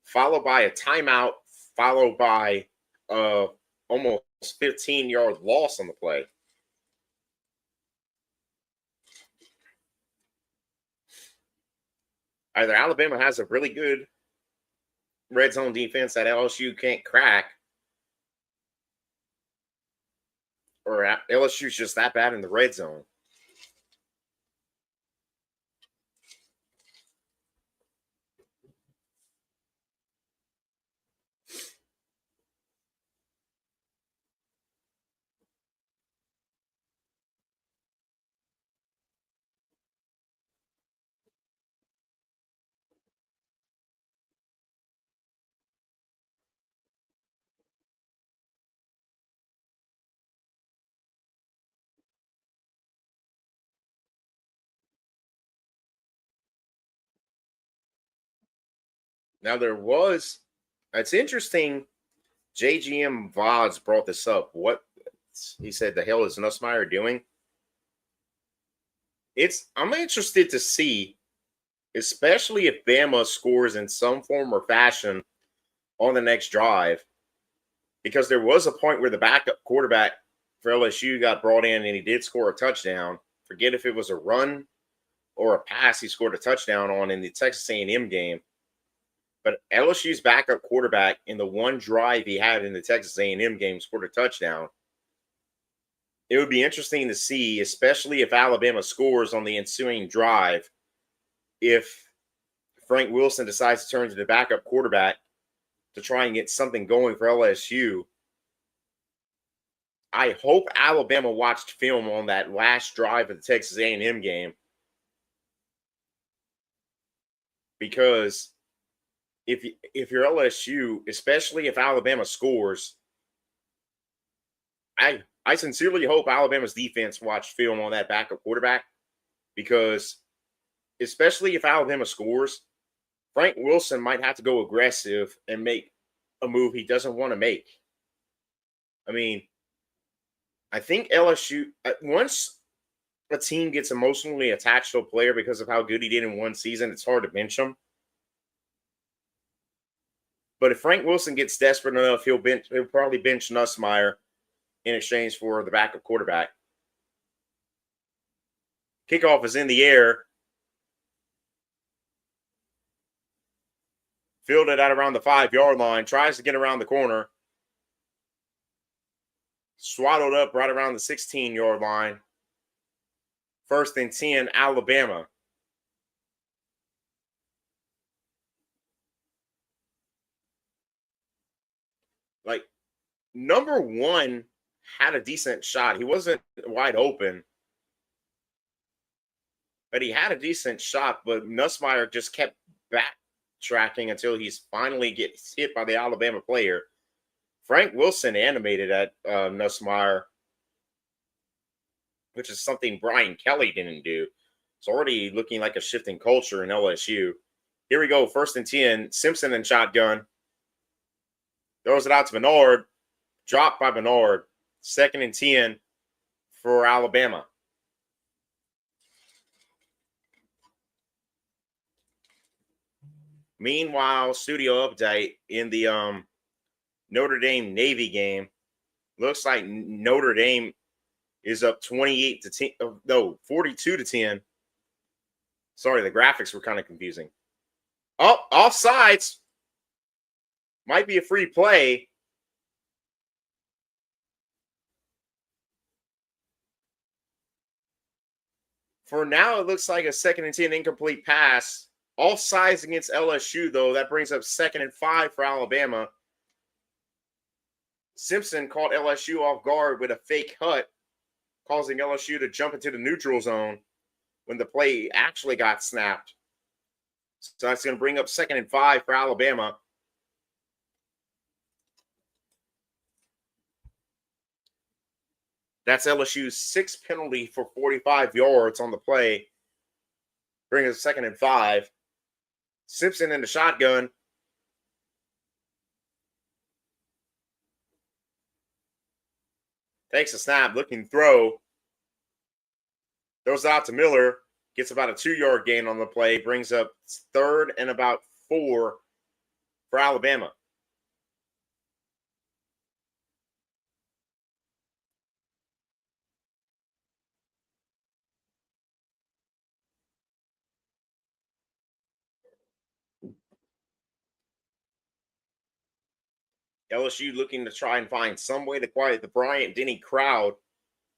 followed by a timeout, followed by almost 15-yard loss on the play. Either Alabama has a really good red zone defense that LSU can't crack, or LSU's just that bad in the red zone. Now it's interesting. JGM Vods brought this up. What he said, the hell is Nussmeier doing? I'm interested to see, especially if Bama scores in some form or fashion on the next drive, because there was a point where the backup quarterback for LSU got brought in and he did score a touchdown. Forget if it was a run or a pass he scored a touchdown on in the Texas A&M game. But LSU's backup quarterback in the one drive he had in the Texas A&M game scored a touchdown. It would be interesting to see, especially if Alabama scores on the ensuing drive, if Frank Wilson decides to turn to the backup quarterback to try and get something going for LSU. I hope Alabama watched film on that last drive of the Texas A&M game, because if you're LSU, especially if Alabama scores, I sincerely hope Alabama's defense watched film on that backup quarterback, because especially if Alabama scores, Frank Wilson might have to go aggressive and make a move he doesn't want to make. I mean, I think LSU, once a team gets emotionally attached to a player because of how good he did in one season, it's hard to bench him. But if Frank Wilson gets desperate enough, he'll probably bench Nussmeier in exchange for the backup quarterback. Kickoff is in the air. Fielded at around the 5-yard line. Tries to get around the corner. Swaddled up right around the 16-yard line. 1st and 10, Alabama. Like, number one had a decent shot. He wasn't wide open, but he had a decent shot. But Nussmeier just kept backtracking until he's finally gets hit by the Alabama player. Frank Wilson animated at Nussmeier, which is something Brian Kelly didn't do. It's already looking like a shifting culture in LSU. Here we go, 1st and 10. Simpson in shotgun. Throws it out to Bernard. Dropped by Bernard. 2nd and 10 for Alabama. Meanwhile, studio update in the Notre Dame Navy game. Looks like Notre Dame is up 28 to 10. No, 42 to 10. Sorry, the graphics were kind of confusing. Oh, offsides. Might be a free play. For now, it looks like a 2nd and 10 incomplete pass. Offsides against LSU, though. That brings up 2nd and 5 for Alabama. Simpson caught LSU off guard with a fake cut, causing LSU to jump into the neutral zone when the play actually got snapped. So that's going to bring up 2nd and 5 for Alabama. That's LSU's 6th penalty for 45 yards on the play. Bring us 2nd and 5. Simpson in the shotgun. Takes a snap, looking throw. Throws it out to Miller. Gets about a 2-yard gain on the play. Brings up 3rd and about 4 for Alabama. LSU looking to try and find some way to quiet the Bryant-Denny crowd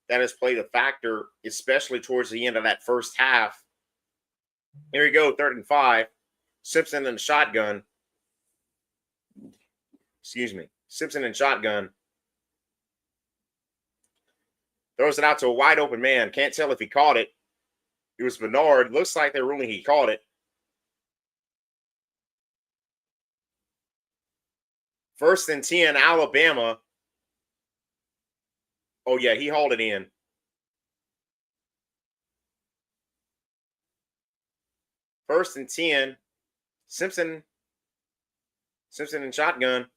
that has played a factor, especially towards the end of that first half. Here we go, 3rd and 5. Simpson in the shotgun. Simpson in shotgun. Throws it out to a wide open man. Can't tell if he caught it. It was Bernard. Looks like they're ruling he caught it. 1st and 10, Alabama. Oh, yeah, he hauled it in. First and 10. Simpson in shotgun.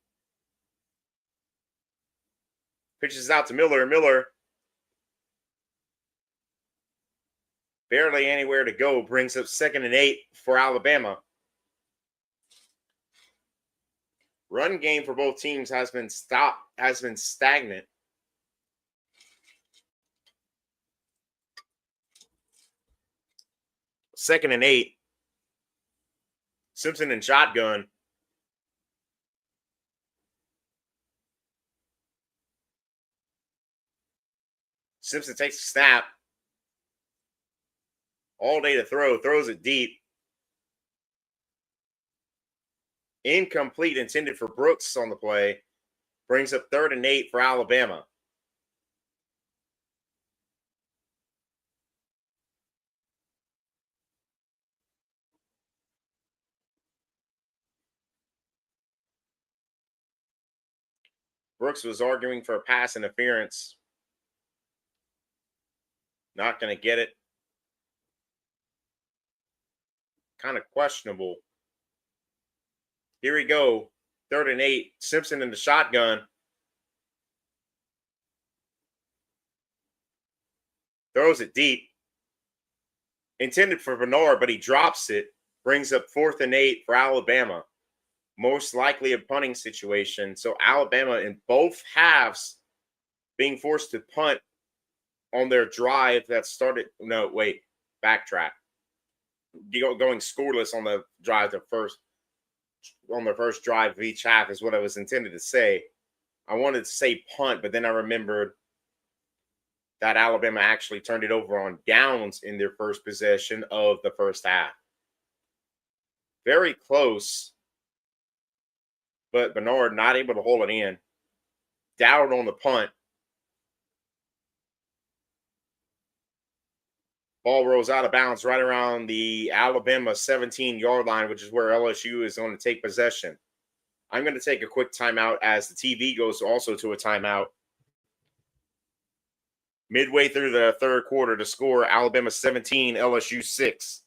Pitches out to Miller. Miller barely anywhere to go. Brings up 2nd and 8 for Alabama. Run game for both teams has been stagnant. Second and 8. Simpson in shotgun. Simpson takes a snap. All day to throw. Throws it deep. Incomplete, intended for Brooks on the play. Brings up 3rd and 8 for Alabama. Brooks was arguing for a pass interference. Not going to get it. Kind of questionable. Here we go. 3rd and 8. Simpson in the shotgun. Throws it deep. Intended for Bernard, but he drops it. Brings up 4th and 8 for Alabama. Most likely a punting situation. So Alabama in both halves being forced to punt on their drive that started. No, wait. Backtrack. Going scoreless on the drive on their first drive of each half is what I was intended to say. I wanted to say punt, but then I remembered that Alabama actually turned it over on downs in their first possession of the first half. Very close, but Bernard not able to hold it in. Down on the punt. Ball rolls out of bounds right around the Alabama 17-yard line, which is where LSU is going to take possession. I'm going to take a quick timeout as the TV goes also to a timeout. Midway through the 3rd quarter to score Alabama 17, LSU 6.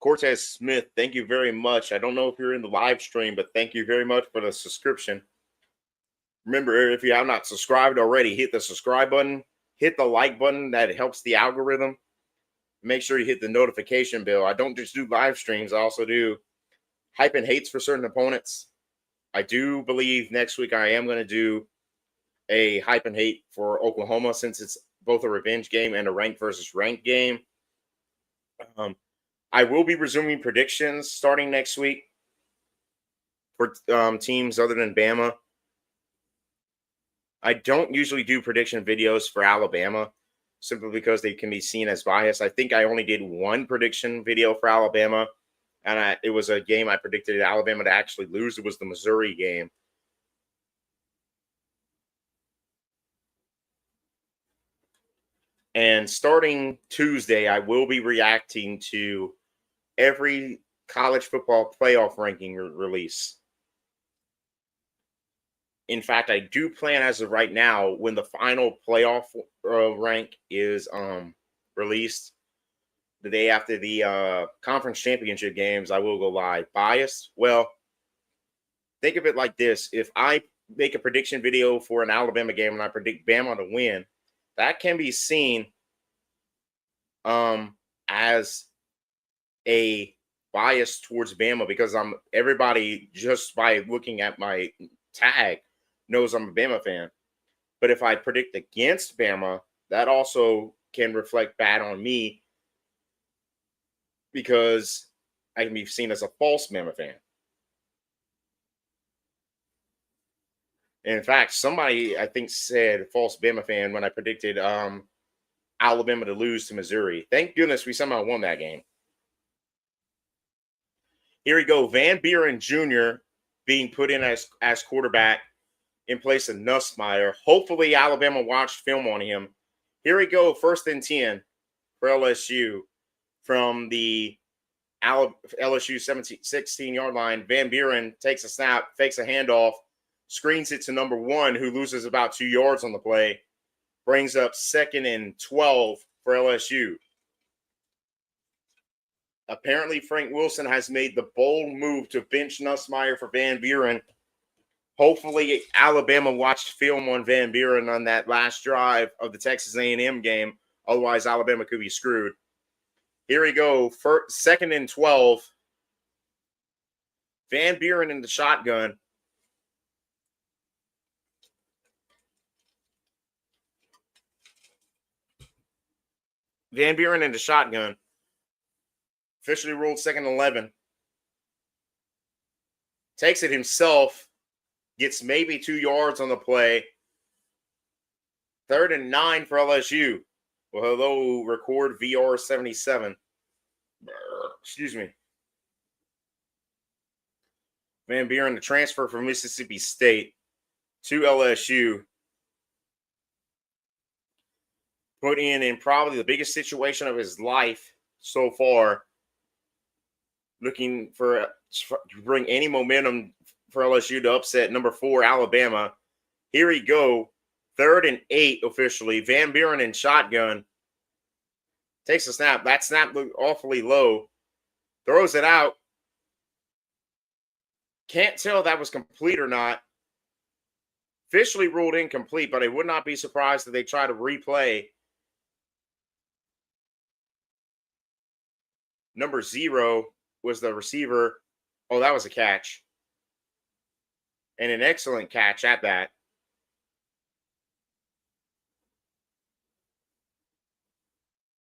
Cortez Smith, thank you very much. I don't know if you're in the live stream, but thank you very much for the subscription. Remember, if you have not subscribed already, hit the subscribe button, hit the like button. That helps the algorithm. Make sure you hit the notification bell. I don't just do live streams. I also do hype and hates for certain opponents. I do believe next week I am going to do a hype and hate for Oklahoma, since it's both a revenge game and a ranked versus ranked game. I will be resuming predictions starting next week for teams other than Bama. I don't usually do prediction videos for Alabama simply because they can be seen as biased. I think I only did one prediction video for Alabama, and it was a game I predicted Alabama to actually lose. It was the Missouri game. And starting Tuesday, I will be reacting to every college football playoff ranking release. In fact, I do plan as of right now, when the final playoff rank is released the day after the conference championship games, I will go live. Biased? Well, think of it like this. If I make a prediction video for an Alabama game and I predict Bama to win, that can be seen as a bias towards Bama, because everybody, just by looking at my tag, knows I'm a Bama fan. But if I predict against Bama, that also can reflect bad on me, because I can be seen as a false Bama fan. And in fact, somebody, I think, said false Bama fan when I predicted Alabama to lose to Missouri. Thank goodness we somehow won that game. Here we go. Van Buren Jr. being put in as quarterback in place of Nussmeier. Hopefully, Alabama watched film on him. Here we go. 1st and 10 for LSU from the LSU 16-yard line. Van Buren takes a snap, fakes a handoff, screens it to number 1, who loses about 2 yards on the play. Brings up 2nd and 12 for LSU. Apparently, Frank Wilson has made the bold move to bench Nussmeier for Van Buren. Hopefully, Alabama watched film on Van Buren on that last drive of the Texas A&M game. Otherwise, Alabama could be screwed. Here we go. 2nd and 12. Van Buren in the shotgun. Van Buren in the shotgun. Officially ruled 2nd and 11. Takes it himself. Gets maybe 2 yards on the play. 3rd and 9 for LSU. Well, hello, record VR 77. Excuse me. Van Buren, the transfer from Mississippi State to LSU. Put in probably the biggest situation of his life so far. Looking to bring any momentum for LSU to upset number 4 Alabama. Here we go. 3rd and 8 officially. Van Buren in shotgun. Takes a snap. That snap looked awfully low. Throws it out. Can't tell if that was complete or not. Officially ruled incomplete, but I would not be surprised if they try to replay. Number 0 was the receiver. Oh, that was a catch. And an excellent catch at that.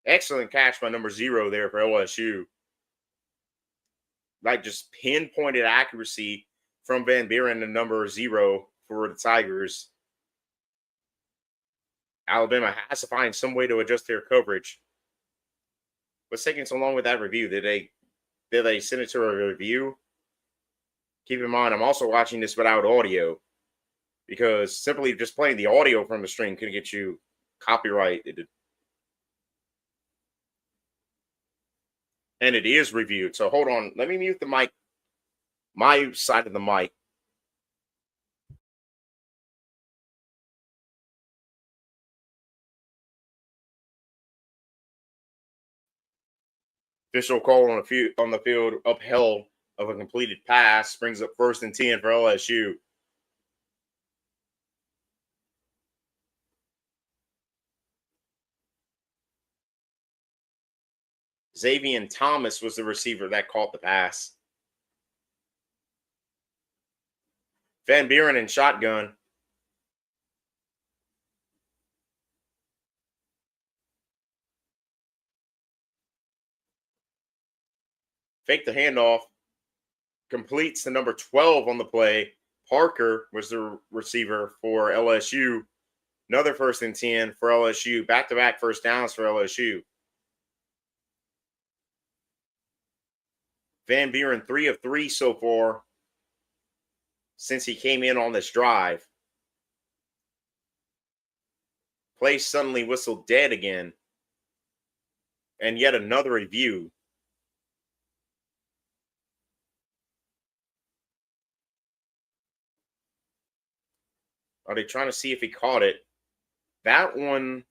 Excellent catch by number 0 there for LSU. Like, just pinpointed accuracy from Van Buren to number 0 for the Tigers. Alabama has to find some way to adjust their coverage. What's taking so long with that review? Did they send it to a review? Keep in mind, I'm also watching this without audio, because simply just playing the audio from the stream could get you copyrighted. And it is reviewed. So hold on. Let me mute the mic. My side of the mic. Official call on the field upheld of a completed pass brings up 1st and 10 for LSU. Xavier Thomas was the receiver that caught the pass. Van Buren in shotgun. Fake the handoff. Completes the number 12 on the play. Parker was the receiver for LSU. Another 1st and 10 for LSU. Back-to-back first downs for LSU. Van Buren 3 of 3 so far since he came in on this drive. Play suddenly whistled dead again. And yet another review. Are they trying to see if he caught it? That one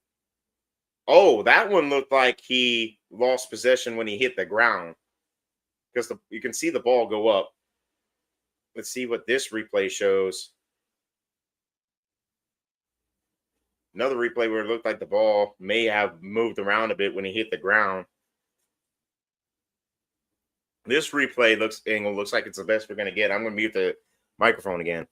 looked like he lost possession when he hit the ground. Because you can see the ball go up. Let's see what this replay shows. Another replay where it looked like the ball may have moved around a bit when he hit the ground. This replay looks like it's the best we're going to get. I'm going to mute the microphone again.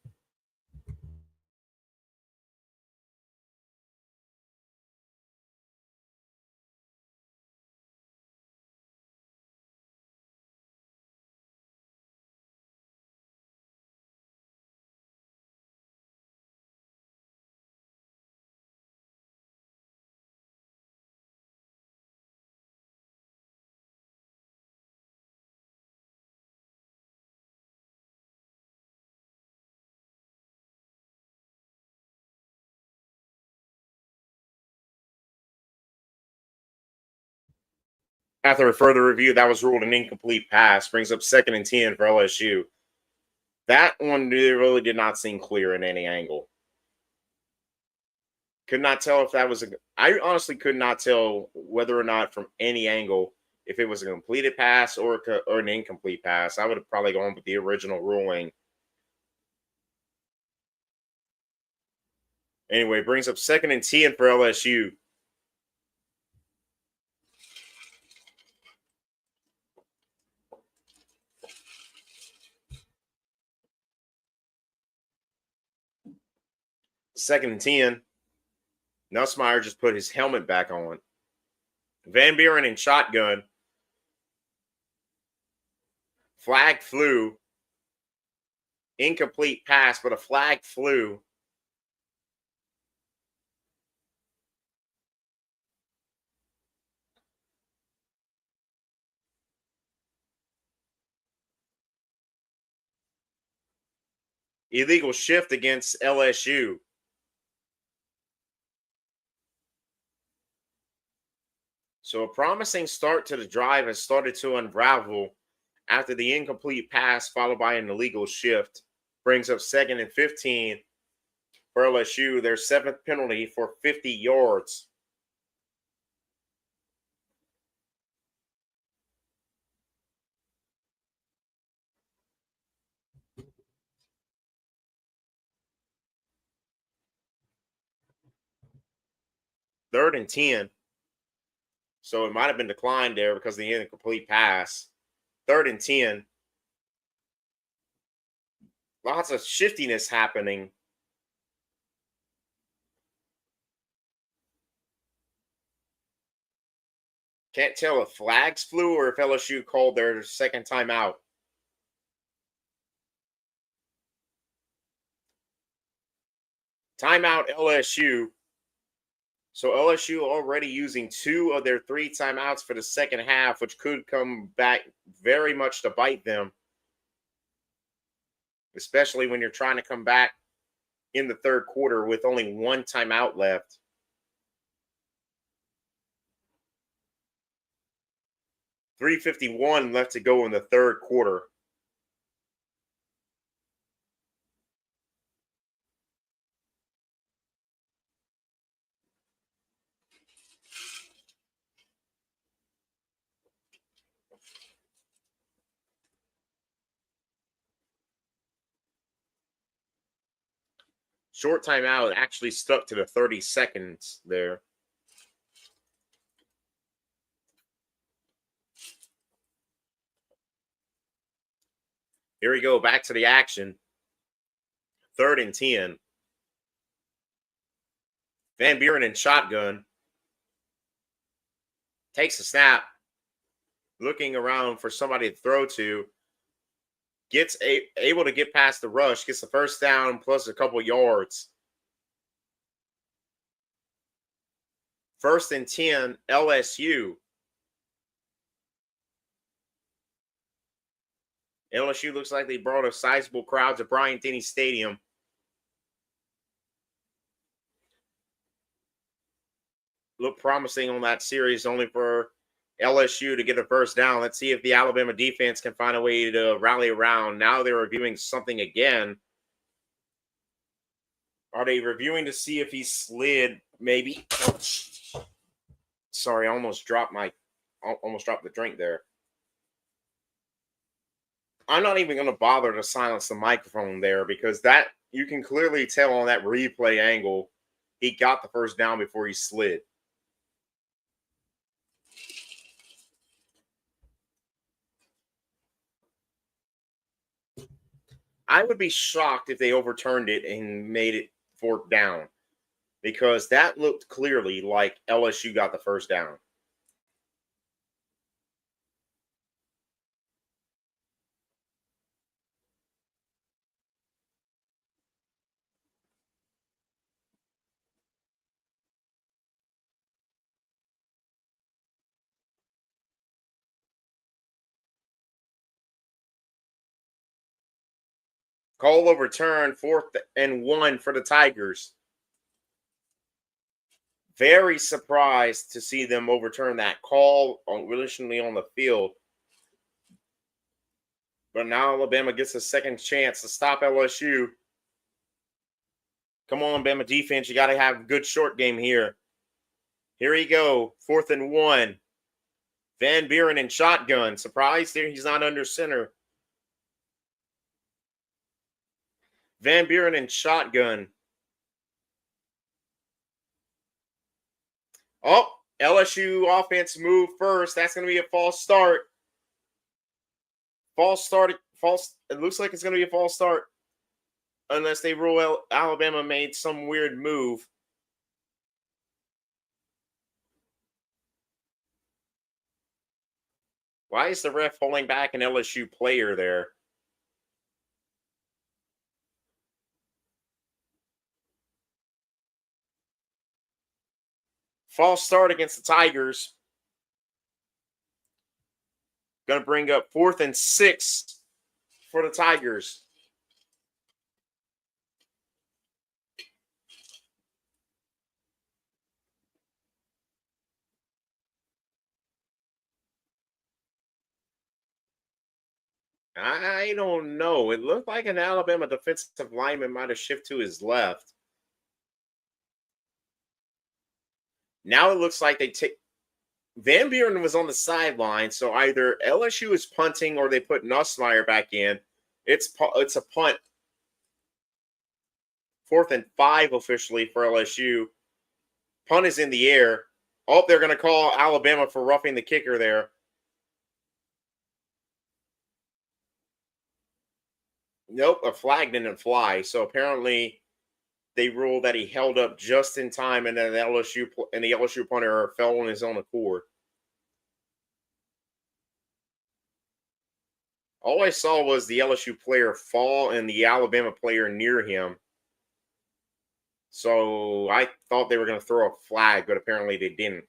After a further review, that was ruled an incomplete pass. Brings up 2nd and 10 for LSU. That one really did not seem clear in any angle. Could not tell if that was I honestly could not tell whether or not from any angle if it was a completed pass or an incomplete pass. I would have probably gone with the original ruling. Anyway, brings up 2nd and 10 for LSU. Second and 10. Nussmeier just put his helmet back on. Van Buren in shotgun. Flag flew. Incomplete pass, but a flag flew. Illegal shift against LSU. So a promising start to the drive has started to unravel after the incomplete pass followed by an illegal shift. Brings up 2nd and 15 for LSU. Their 7th penalty for 50 yards. Third and 10. So it might have been declined there because of the incomplete pass. 3rd and 10. Lots of shiftiness happening. Can't tell if flags flew or if LSU called their second timeout. Timeout LSU. So LSU already using 2 of their 3 timeouts for the second half, which could come back very much to bite them, especially when you're trying to come back in the third quarter with only 1 timeout left. .351 left to go in the third quarter. Short timeout actually stuck to the 30 seconds there. Here we go, back to the action. 3rd and 10. Van Buren in shotgun. Takes a snap. Looking around for somebody to throw to. Gets able to get past the rush. Gets the first down plus a couple yards. 1st and 10, LSU. LSU looks like they brought a sizable crowd to Bryant-Denny Stadium. Look promising on that series, only for LSU to get a first down. Let's see if the Alabama defense can find a way to rally around. Now they're reviewing something again. Are they reviewing to see if he slid? Maybe. Sorry, I almost dropped the drink there. I'm not even going to bother to silence the microphone there because that you can clearly tell on that replay angle he got the first down before he slid. I would be shocked if they overturned it and made it 4th down because that looked clearly like LSU got the first down. Call overturned, 4th and 1 for the Tigers. Very surprised to see them overturn that call originally on the field. But now Alabama gets a second chance to stop LSU. Come on, Bama defense. You got to have a good short game here. Here you go. 4th and 1. Van Buren in shotgun. Surprised there he's not under center. Van Buren in shotgun. Oh, LSU offense move first. That's going to be a false start. False start. It looks like it's going to be a false start. Unless they rule Alabama made some weird move. Why is the ref holding back an LSU player there? False start against the Tigers. Going to bring up 4th and 6 for the Tigers. I don't know. It looked like an Alabama defensive lineman might have shifted to his left. Now it looks like they take Van Buren was on the sideline, so either LSU is punting or they put Nussmeier back in. It's a punt. 4th and 5 officially for LSU. Punt is in the air. Oh, they're going to call Alabama for roughing the kicker there. Nope, a flag didn't fly. So apparently they ruled that he held up just in time, and then the LSU punter fell on his own accord. All I saw was the LSU player fall and the Alabama player near him. So I thought they were going to throw a flag, but apparently they didn't.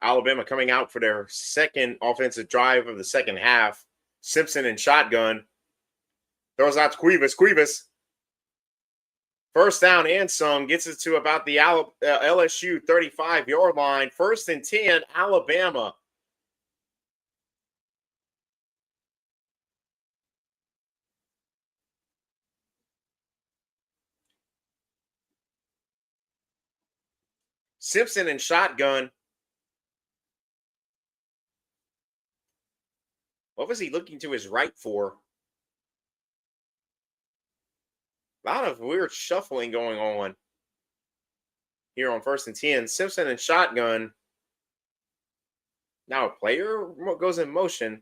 Alabama coming out for their second offensive drive of the second half. Simpson in shotgun. Throws out to Cuevas. First down and some. Gets it to about the LSU 35-yard line. 1st and 10, Alabama. Simpson in shotgun. What was he looking to his right for? A lot of weird shuffling going on here on 1st and 10. Simpson and shotgun. Now a player goes in motion,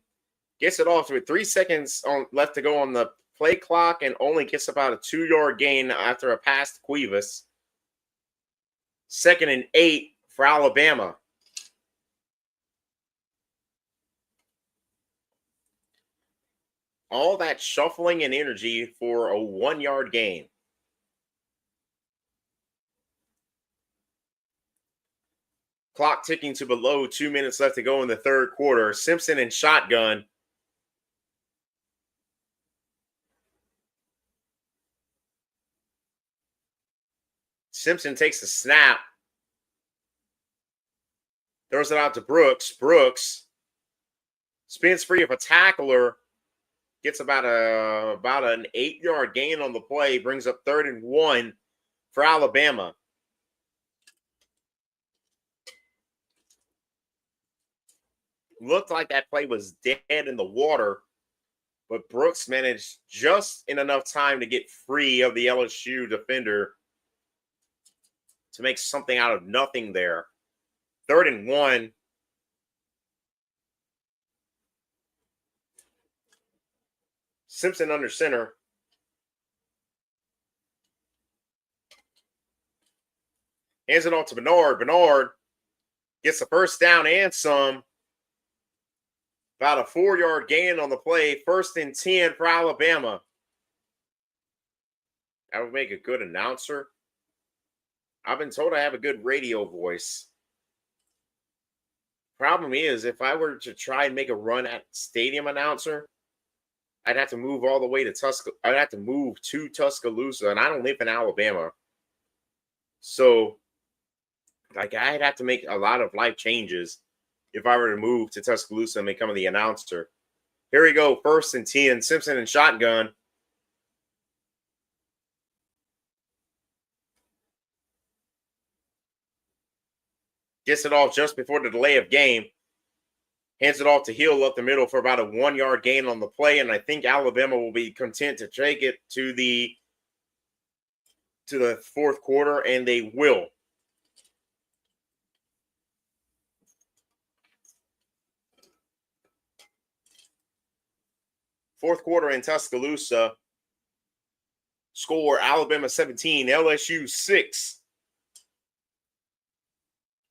gets it off with 3 seconds left to go on the play clock, and only gets about a 2-yard gain after a pass to Cuevas. 2nd and 8 for Alabama. All that shuffling and energy for a 1-yard gain. Clock ticking to below 2 minutes left to go in the third quarter. Simpson and shotgun. Simpson takes the snap. Throws it out to Brooks. Brooks spins free of a tackler. Gets about an 8-yard gain on the play. Brings up 3rd and 1 for Alabama. Looked like that play was dead in the water, but Brooks managed just in enough time to get free of the LSU defender to make something out of nothing there. 3rd and 1. Simpson under center. Hands it off to Bernard. Bernard gets the first down and some. About a 4-yard gain on the play. 1st and 10 for Alabama. That would make a good announcer. I've been told I have a good radio voice. Problem is, if I were to try and make a run at stadium announcer, I'd have to move all the way to I'd have to move to Tuscaloosa, and I don't live in Alabama. So, like, I'd have to make a lot of life changes if I were to move to Tuscaloosa and become the announcer. Here we go, 1st and 10. Simpson and shotgun. Gets it off just before the delay of game. Hands it off to Hill up the middle for about a 1-yard gain on the play, and I think Alabama will be content to take it to the fourth quarter, and they will. Fourth quarter in Tuscaloosa. Score Alabama 17, LSU 6.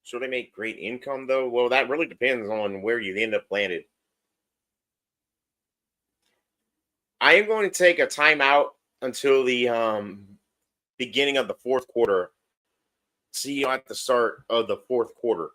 Should they make great income, though? Well, that really depends on where you end up landed. I am going to take a timeout until the beginning of the fourth quarter. See you at the start of the fourth quarter.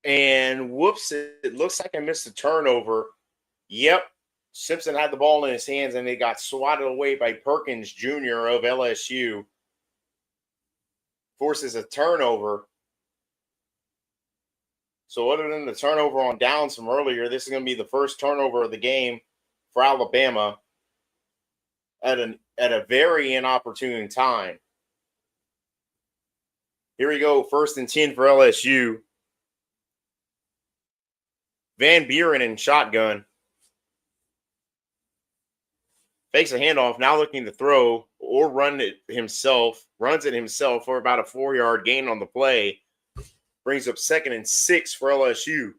And whoops, it looks like I missed a turnover. Yep. Simpson had the ball in his hands and it got swatted away by Perkins Jr. of LSU. Forces a turnover. So other than the turnover on downs from earlier, this is going to be the first turnover of the game for Alabama at a very inopportune time. Here we go, 1st and 10 for LSU. Van Buren in shotgun. Fakes a handoff, now looking to throw or run it himself. Runs it himself for about a 4-yard gain on the play. Brings up 2nd and 6 for LSU.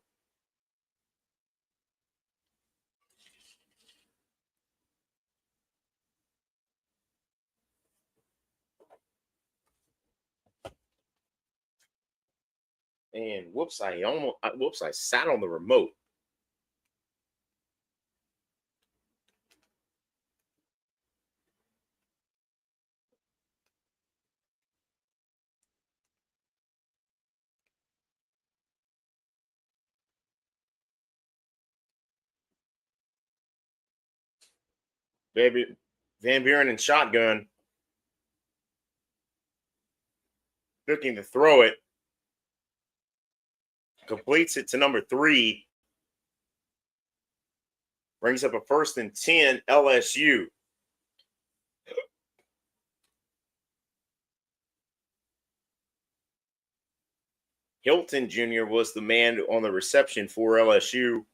And whoops, I sat on the remote. Baby, Van Buren in shotgun. Looking to throw it. Completes it to number 3. Brings up a 1st and 10 LSU. Hilton Jr. was the man on the reception for LSU.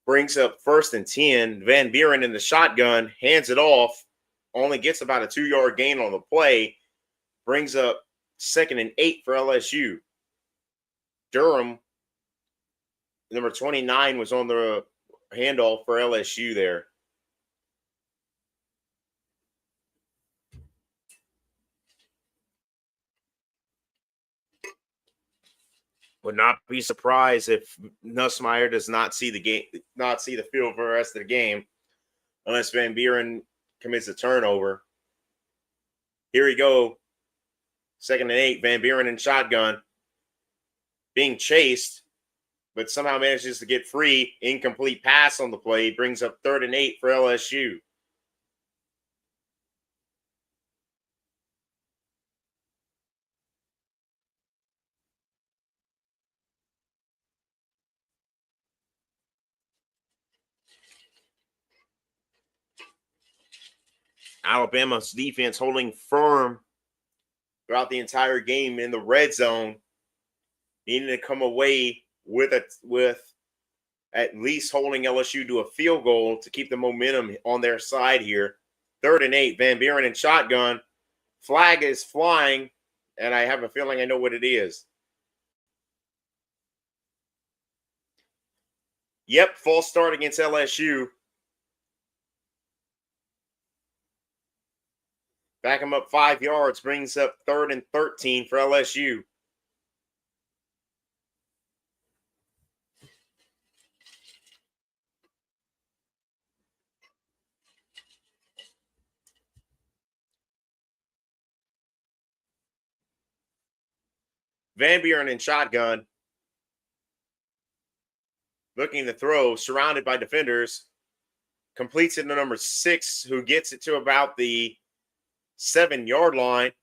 Brings up 1st and 10. Van Buren in the shotgun, hands it off. Only gets about a 2-yard gain on the play. Brings up 2nd and 8 for LSU. Durham, number 29, was on the handoff for LSU there. Would not be surprised if Nussmeier does not see the field for the rest of the game, unless Van Buren commits a turnover. Here we go. 2nd and 8. Van Buren in shotgun, being chased, but somehow manages to get free. Incomplete pass on the play. Brings up 3rd and 8 for LSU. Alabama's defense holding firm throughout the entire game in the red zone, needing to come away with at least holding LSU to a field goal to keep the momentum on their side here. 3rd and 8, Van Buren in shotgun. Flag is flying, and I have a feeling I know what it is. Yep, false start against LSU. Back him up 5 yards, brings up 3rd and 13 for LSU. Van Buren in shotgun. Looking to throw, surrounded by defenders. Completes it to number 6, who gets it to about the 7-yard line.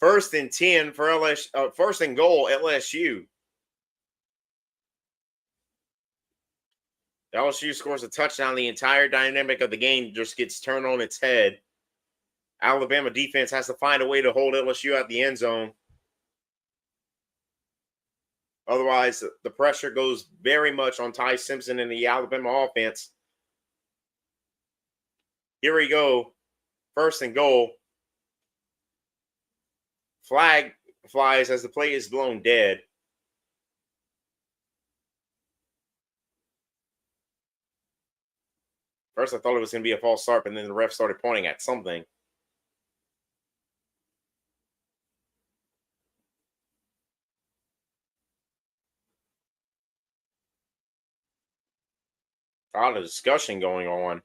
1st and 10 for LSU. 1st and goal, LSU. LSU scores a touchdown. The entire dynamic of the game just gets turned on its head. Alabama defense has to find a way to hold LSU at the end zone. Otherwise, the pressure goes very much on Ty Simpson and the Alabama offense. Here we go. 1st and goal. Flag flies as the play is blown dead. First, I thought it was going to be a false start, but then the ref started pointing at something. A lot of discussion going on.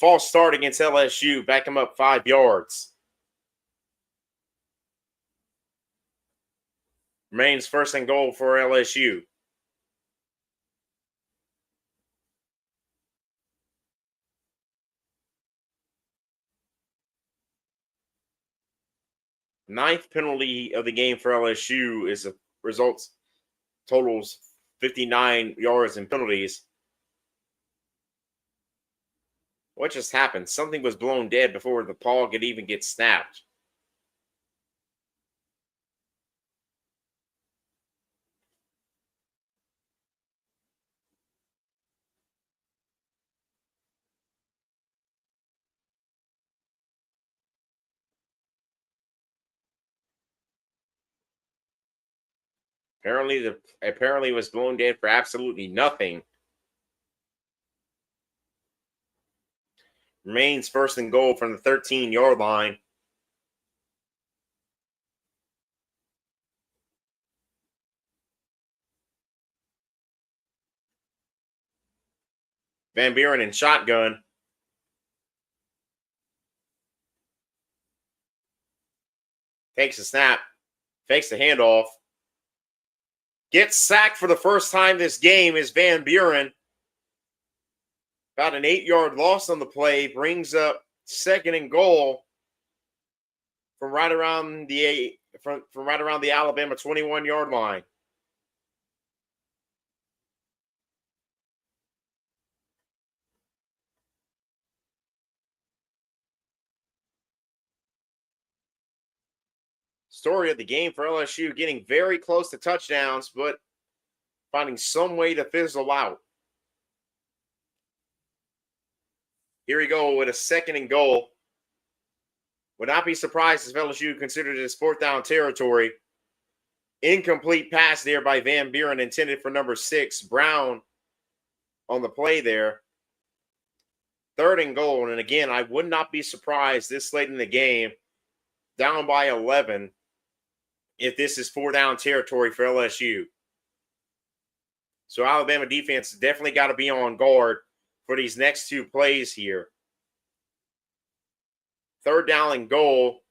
False start against LSU. Back him up 5 yards. Remains first and goal for LSU. Ninth penalty of the game for LSU is a results totals 59 yards in penalties. What just happened? Something was blown dead before the ball could even get snapped. Apparently was blown dead for absolutely nothing. Remains first and goal from the 13-yard line. Van Buren in shotgun. Takes a snap. Fakes the handoff. Gets sacked for the first time this game is Van Buren. About an 8-yard loss on the play. Brings up second and goal from right around the Alabama 21-yard line. Story of the game for LSU, getting very close to touchdowns, but finding some way to fizzle out. Here we go with a second and goal. Would not be surprised if LSU considered this fourth down territory. Incomplete pass there by Van Buren, intended for number 6, Brown, on the play there. Third and goal, and again, I would not be surprised this late in the game, down by 11, if this is 4-down territory for LSU. So Alabama defense definitely got to be on guard for these next two plays here. Third down and goal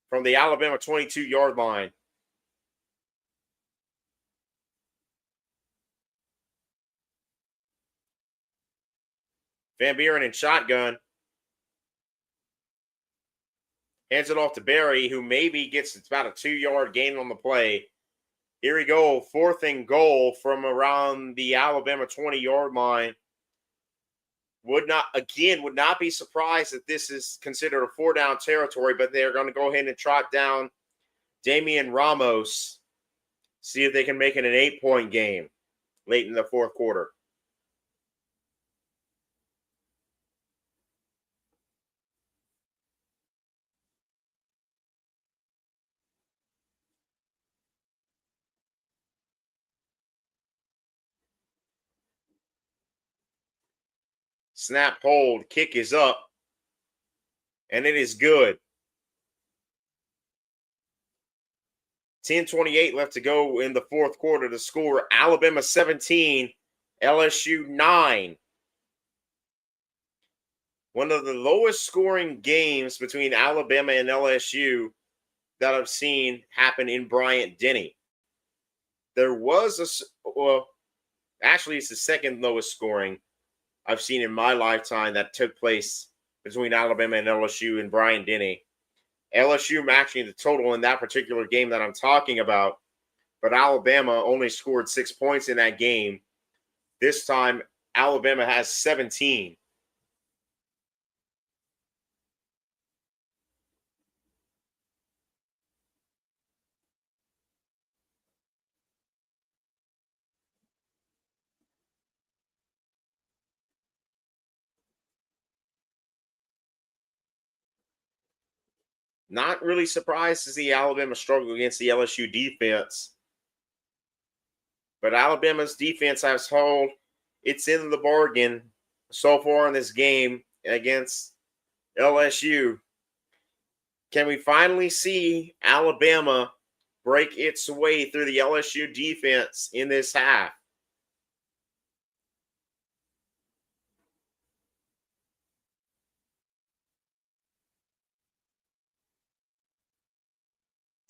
from the Alabama 22-yard line. Van Buren in shotgun. Hands it off to Berry, who maybe gets about a 2-yard gain on the play. Here we go, fourth and goal from around the Alabama 20-yard line. Would not be surprised if this is considered a 4-down territory, but they're going to go ahead and trot down Damian Ramos, see if they can make it an 8-point game late in the fourth quarter. Snap, hold, kick is up, and it is good. 10:28 left to go in the fourth quarter. The score, Alabama 17, LSU 9. One of the lowest scoring games between Alabama and LSU that I've seen happen in Bryant-Denny. There was actually it's the second lowest scoring I've seen in my lifetime that took place between Alabama and LSU in Bryant-Denny. LSU matching the total in that particular game that I'm talking about, but Alabama only scored 6 points in that game. This time, Alabama has 17. Not really surprised to see Alabama struggle against the LSU defense. But Alabama's defense has held its end of the bargain so far in this game against LSU. Can we finally see Alabama break its way through the LSU defense in this half?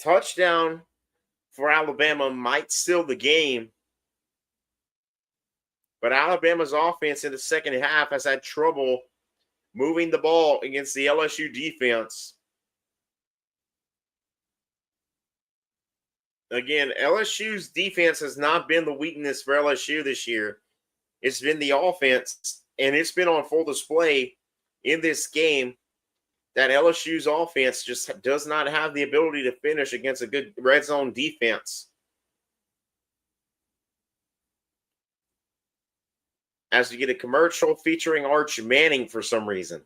touchdown for Alabama might seal the game, but Alabama's offense in the second half has had trouble moving the ball against the LSU defense. Again, LSU's defense has not been the weakness for LSU this year. It's been the offense, and it's been on full display in this game that LSU's offense just does not have the ability to finish against a good red zone defense. As we get a commercial featuring Arch Manning for some reason.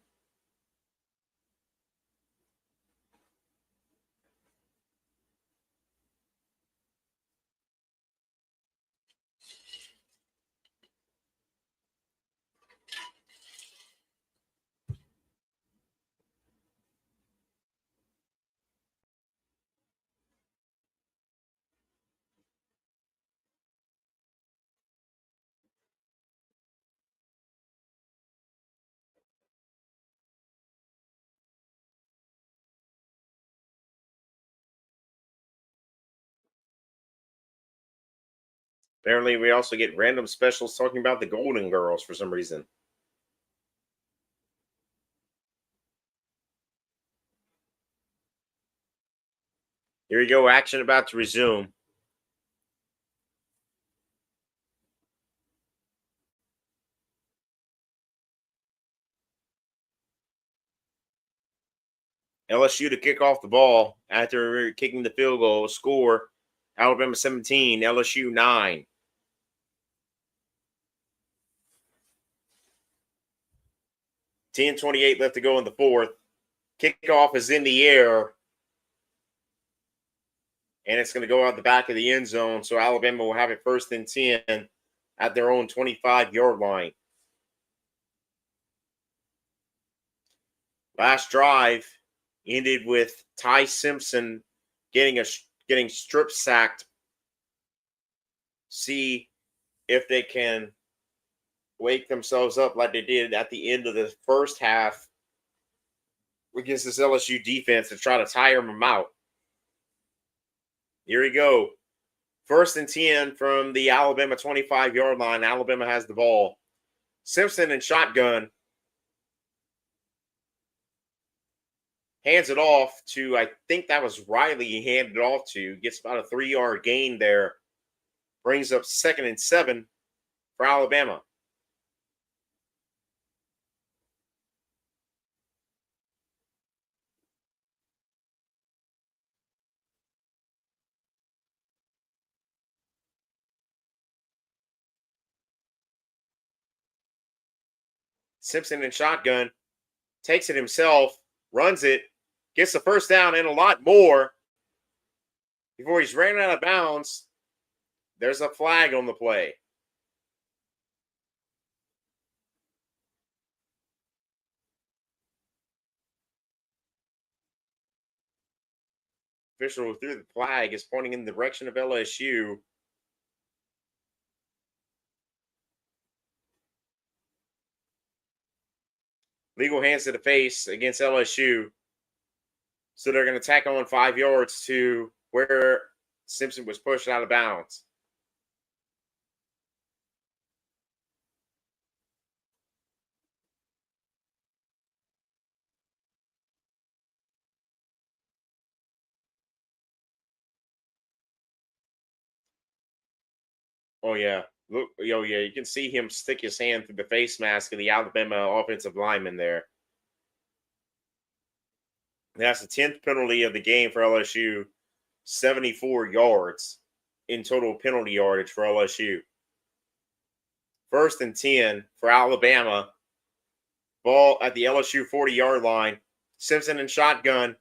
Apparently, we also get random specials talking about the Golden Girls for some reason. Here you go. Action about to resume. LSU to kick off the ball after kicking the field goal. Score Alabama 17, LSU 9. (10:28) left to go in the fourth. Kickoff is in the air, and it's going to go out the back of the end zone. So Alabama will have it 1st and 10 at their own 25-yard line. Last drive ended with Ty Simpson getting strip sacked. See if they can wake themselves up like they did at the end of the first half against this LSU defense to try to tire them out. Here we go. 1st and 10 from the Alabama 25-yard line. Alabama has the ball. Simpson in shotgun. Hands it off to, I think that was Riley he handed it off to. Gets about a 3-yard gain there. Brings up 2nd and 7 for Alabama. Simpson in shotgun. Takes it himself. Runs it. Gets the first down and a lot more. Before he's ran out of bounds, there's a flag on the play. Official who threw the flag is pointing in the direction of LSU. Legal hands to the face against LSU. So they're going to tack on 5 yards to where Simpson was pushed out of bounds. Oh, yeah. Look, yeah, you can see him stick his hand through the face mask of the Alabama offensive lineman there. That's the 10th penalty of the game for LSU. 74 yards in total penalty yardage for LSU. 1st and 10 for Alabama. Ball at the LSU 40-yard line. Simpson in shotgun.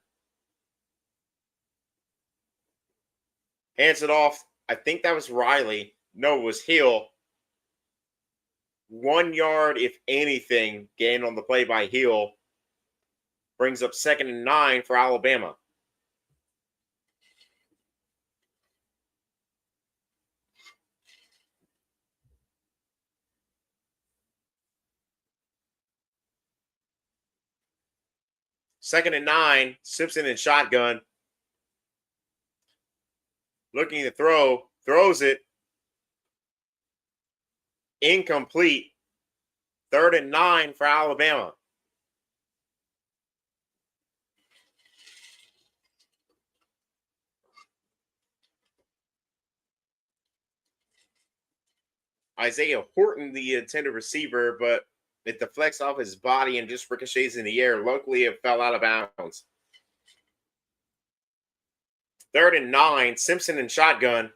Hands it off. I think that was Riley. No, it was Hill. 1 yard, if anything, gained on the play by Hill. Brings up 2nd and 9 for Alabama. Second and 9, Simpson in shotgun. Looking to throw, throws it, incomplete. 3rd and 9 for Alabama. Isaiah Horton, the intended receiver, but it deflects off his body and just ricochets in the air. Luckily, it fell out of bounds. 3rd and 9, Simpson and shotgun.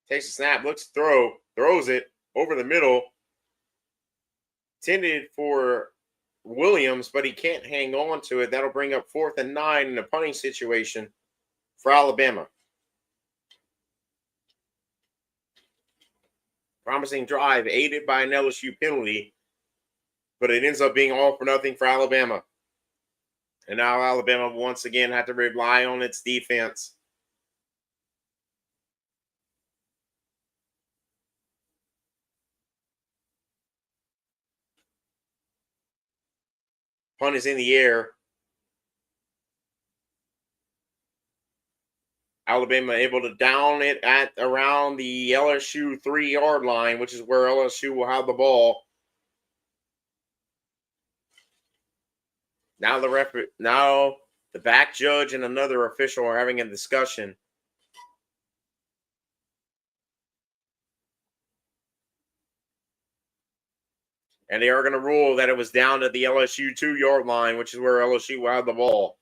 Takes a snap, looks to throw, throws it over the middle. Intended for Williams, but he can't hang on to it. That'll bring up 4th and 9 in a punting situation for Alabama. Promising drive, aided by an LSU penalty, but it ends up being all for nothing for Alabama. And now Alabama once again had to rely on its defense. Punt is in the air. Alabama able to down it at around the LSU 3-yard line, which is where LSU will have the ball. Now the back judge and another official are having a discussion. And they are going to rule that it was down at the LSU 2-yard line, which is where LSU will have the ball.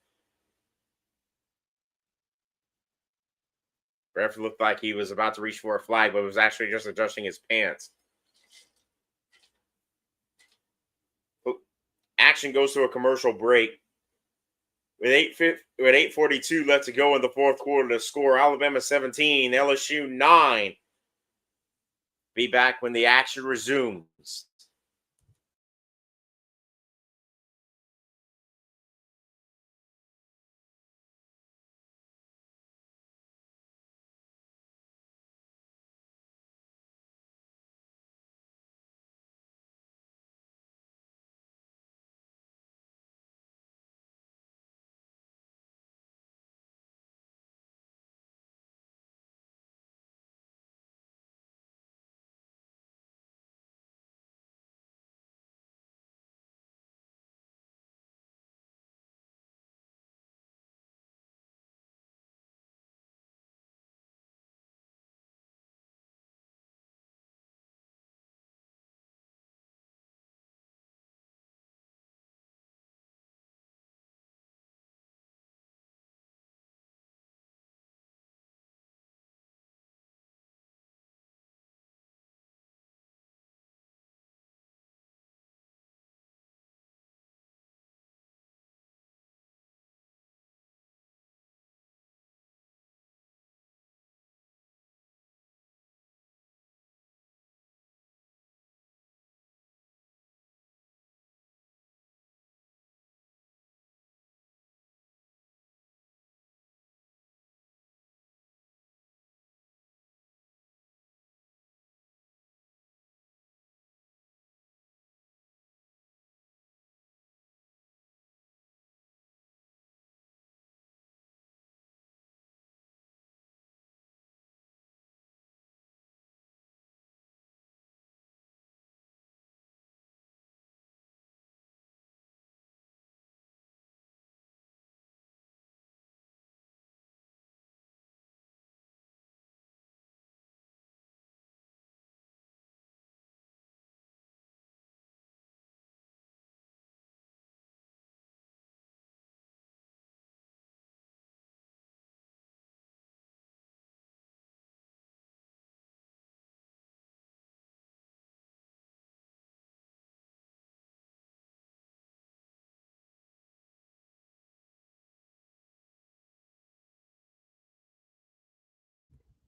Ref looked like he was about to reach for a flag, but was actually just adjusting his pants. Action goes to a commercial break. With 8:42 left to go in the fourth quarter, to score Alabama 17, LSU 9. Be back when the action resumes.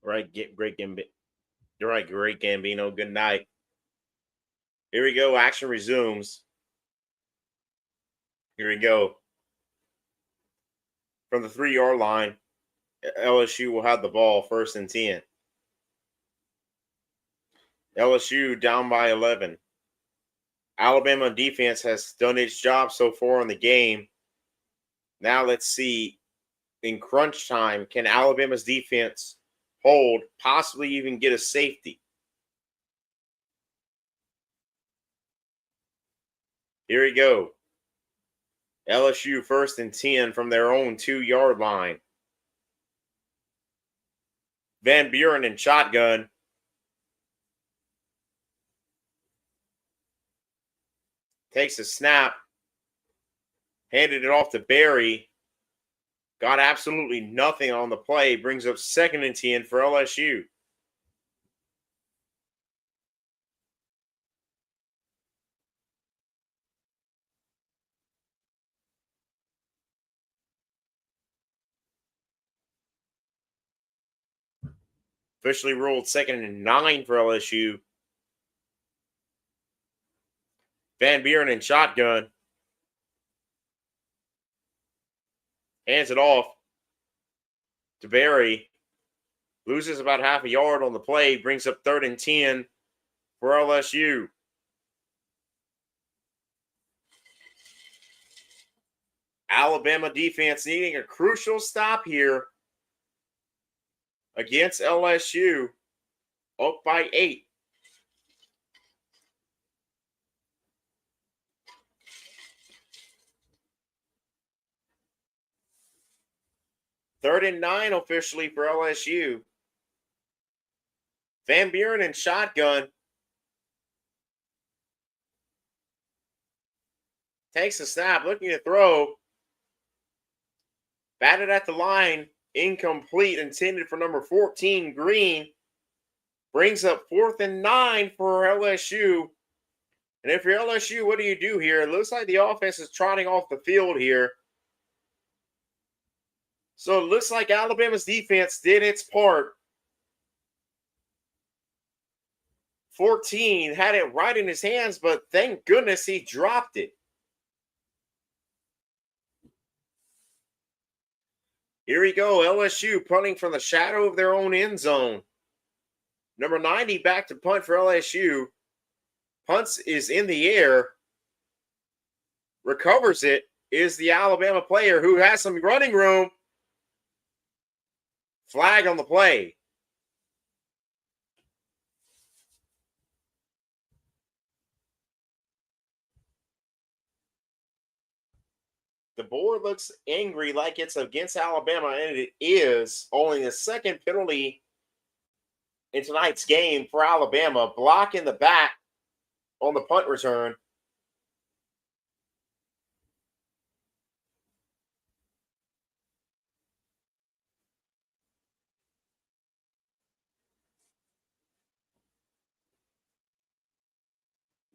Right, great Gambino. You're right, great Gambino. Good night. Here we go. Action resumes. Here we go. From the 3-yard line, LSU will have the ball 1st and 10. LSU down by 11. Alabama defense has done its job so far in the game. Now let's see, in crunch time, can Alabama's defense hold, possibly even get a safety? Here we go. LSU 1st and 10 from their own 2-yard line. Van Buren in shotgun. Takes a snap. Handed it off to Barry. Got absolutely nothing on the play. Brings up 2nd and 10 for LSU. Officially ruled 2nd and 9 for LSU. Van Buren in shotgun. Hands it off to Barry. Loses about half a yard on the play. Brings up 3rd and 10 for LSU. Alabama defense needing a crucial stop here against LSU. Up by 8. Third and 9 officially for LSU. Van Buren in shotgun. Takes a snap, looking to throw. Batted at the line, incomplete, intended for number 14, Green. Brings up 4th and 9 for LSU. And if you're LSU, what do you do here? It looks like the offense is trotting off the field here. So it looks like Alabama's defense did its part. 14 had it right in his hands, but thank goodness he dropped it. Here we go, LSU punting from the shadow of their own end zone. Number 90 back to punt for LSU. Punts is in the air. Recovers it is the Alabama player who has some running room. Flag on the play. The board looks angry like it's against Alabama, and it is. Only the 2nd penalty in tonight's game for Alabama. Block in the back on the punt return.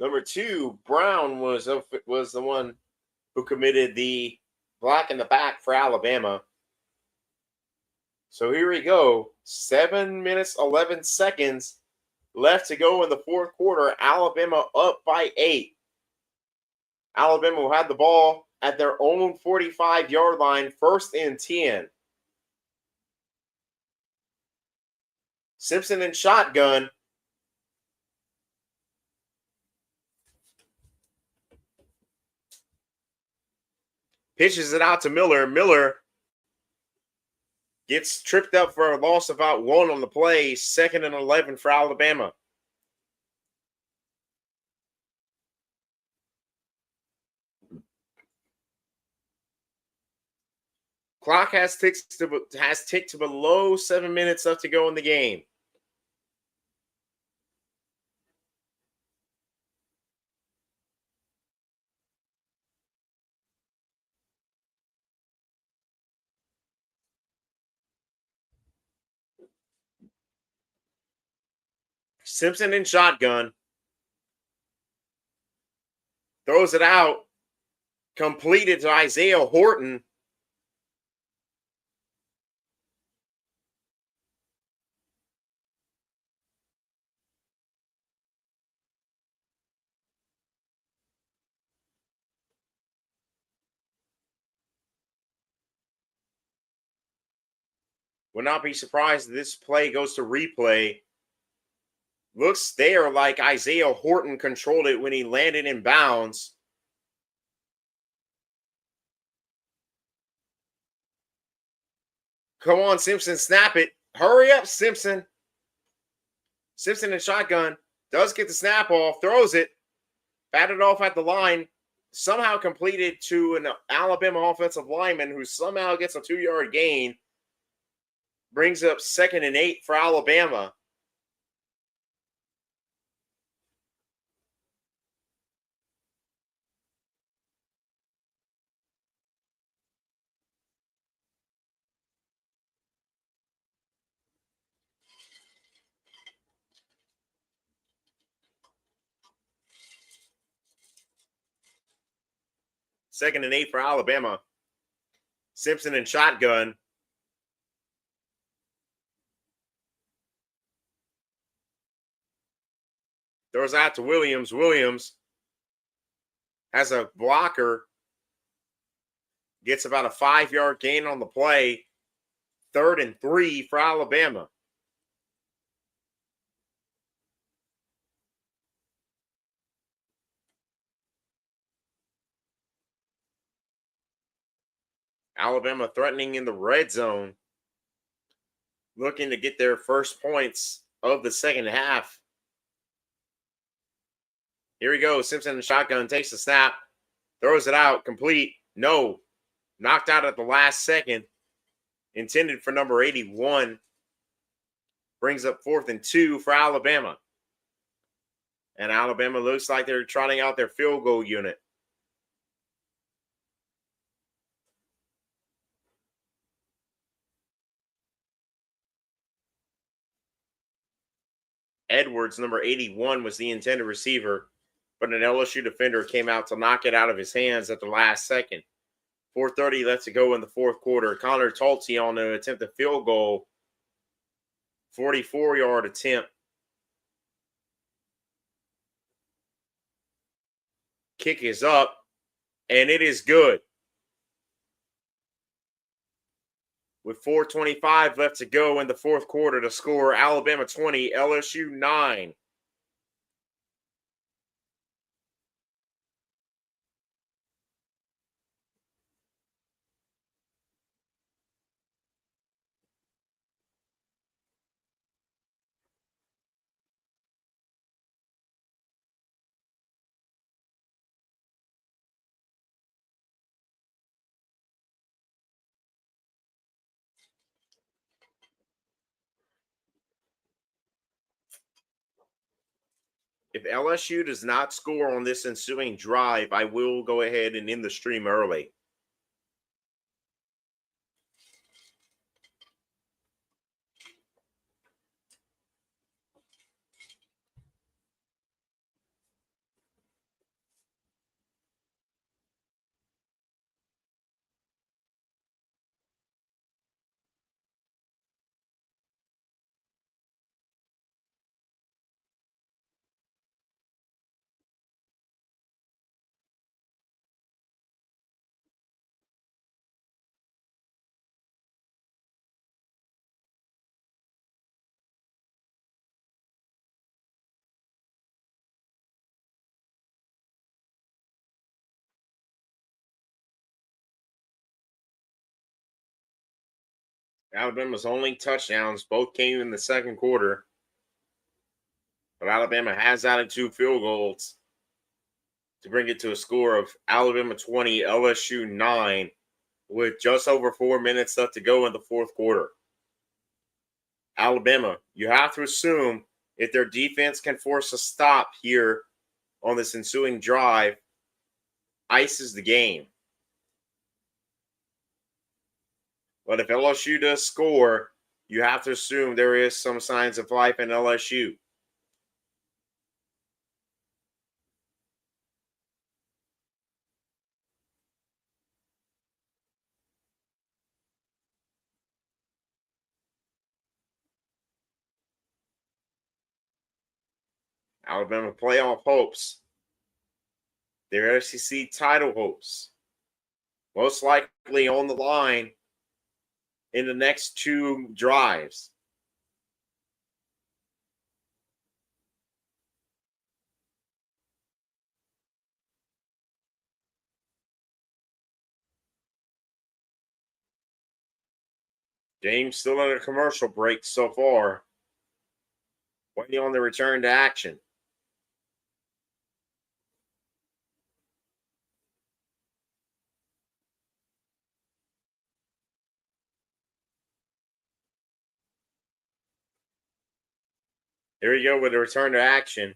Number 2, Brown was the one who committed the block in the back for Alabama. So here we go. 7 minutes, 11 seconds left to go in the 4th quarter. Alabama up by 8. Alabama will have the ball at their own 45-yard line, 1st and 10. Simpson in shotgun. Pitches it out to Miller. Miller gets tripped up for a loss of about 1 on the play. 2nd and 11 for Alabama. Clock has ticked to below 7 minutes left to go in the game. Simpson in shotgun. Throws it out. Completed to Isaiah Horton. Would not be surprised if this play goes to replay. Looks there like Isaiah Horton controlled it when he landed in bounds. Come on, Simpson, snap it. Hurry up, Simpson. Simpson in shotgun. Does get the snap off, throws it, batted off at the line, somehow completed to an Alabama offensive lineman who somehow gets a 2-yard gain. Brings up 2nd and 8 for Alabama. Second and 8 for Alabama. Simpson in shotgun. Throws out to Williams. Williams has a blocker. Gets about a 5-yard gain on the play. 3rd and 3 for Alabama. Alabama threatening in the red zone. Looking to get their first points of the second half. Here we go. Simpson in the shotgun takes the snap. Throws it out. Complete. No. Knocked out at the last second. Intended for number 81. Brings up 4th and 2 for Alabama. And Alabama looks like they're trotting out their field goal unit. Edwards, number 81, was the intended receiver, but an LSU defender came out to knock it out of his hands at the last second. 4:30 left to go in the fourth quarter. Connor Talty on an attempted field goal. 44-yard attempt. Kick is up, and it is good. With 4:25 left to go in the fourth quarter to score Alabama 20, LSU 9. If LSU does not score on this ensuing drive, I will go ahead and end the stream early. Alabama's only touchdowns both came in the second quarter. But Alabama has added 2 field goals to bring it to a score of Alabama 20, LSU 9, with just over 4 minutes left to go in the fourth quarter. Alabama, you have to assume if their defense can force a stop here on this ensuing drive, ices the game. But if LSU does score, you have to assume there is some signs of life in LSU. Alabama playoff hopes. Their SEC title hopes. Most likely on the line in the next 2 drives. Game's still under commercial break so far. Waiting on the return to action. Here we go with the return to action.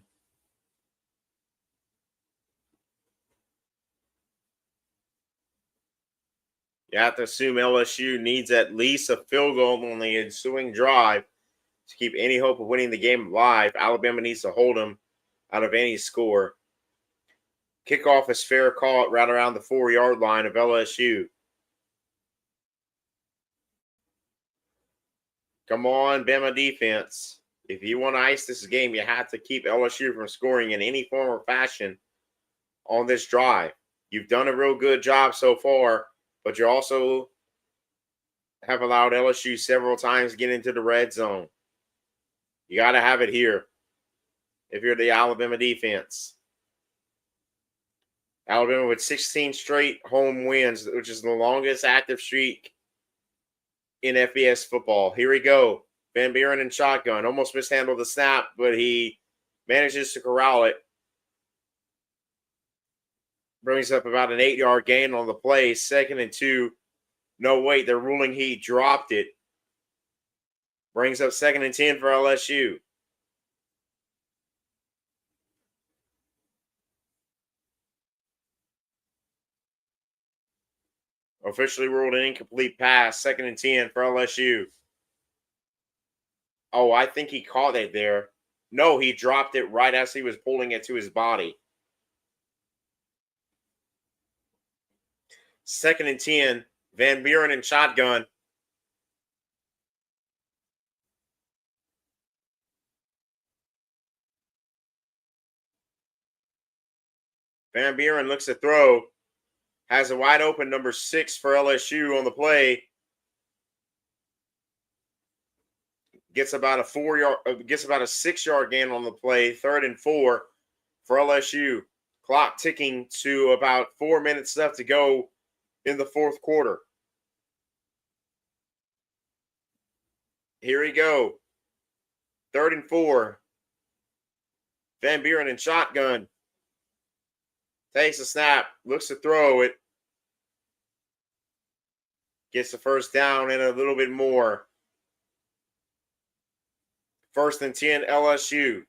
You have to assume LSU needs at least a field goal on the ensuing drive to keep any hope of winning the game alive. Alabama needs to hold them out of any score. Kickoff is fair call right around the 4-yard line of LSU. Come on, Bama defense. If you want to ice this game, you have to keep LSU from scoring in any form or fashion on this drive. You've done a real good job so far, but you also have allowed LSU several times to get into the red zone. You got to have it here if you're the Alabama defense. Alabama with 16 straight home wins, which is the longest active streak in FBS football. Here we go. Van Buren in shotgun. Almost mishandled the snap, but he manages to corral it. Brings up about an 8-yard gain on the play. 2nd and 2. No, wait, they're ruling he dropped it. Brings up 2nd and 10 for LSU. Officially ruled an incomplete pass. 2nd and 10 for LSU. Oh, I think he caught it there. No, he dropped it right as he was pulling it to his body. 2nd and 10. Van Buren in shotgun. Van Buren looks to throw. Has a wide open number 6 for LSU on the play. Gets about a 6-yard gain on the play. 3rd and 4 for LSU. Clock ticking to about 4 minutes left to go in the 4th quarter. Here we go. 3rd and 4. Van Buren in shotgun. Takes a snap. Looks to throw it. Gets the first down and a little bit more. 1st and 10 LSU.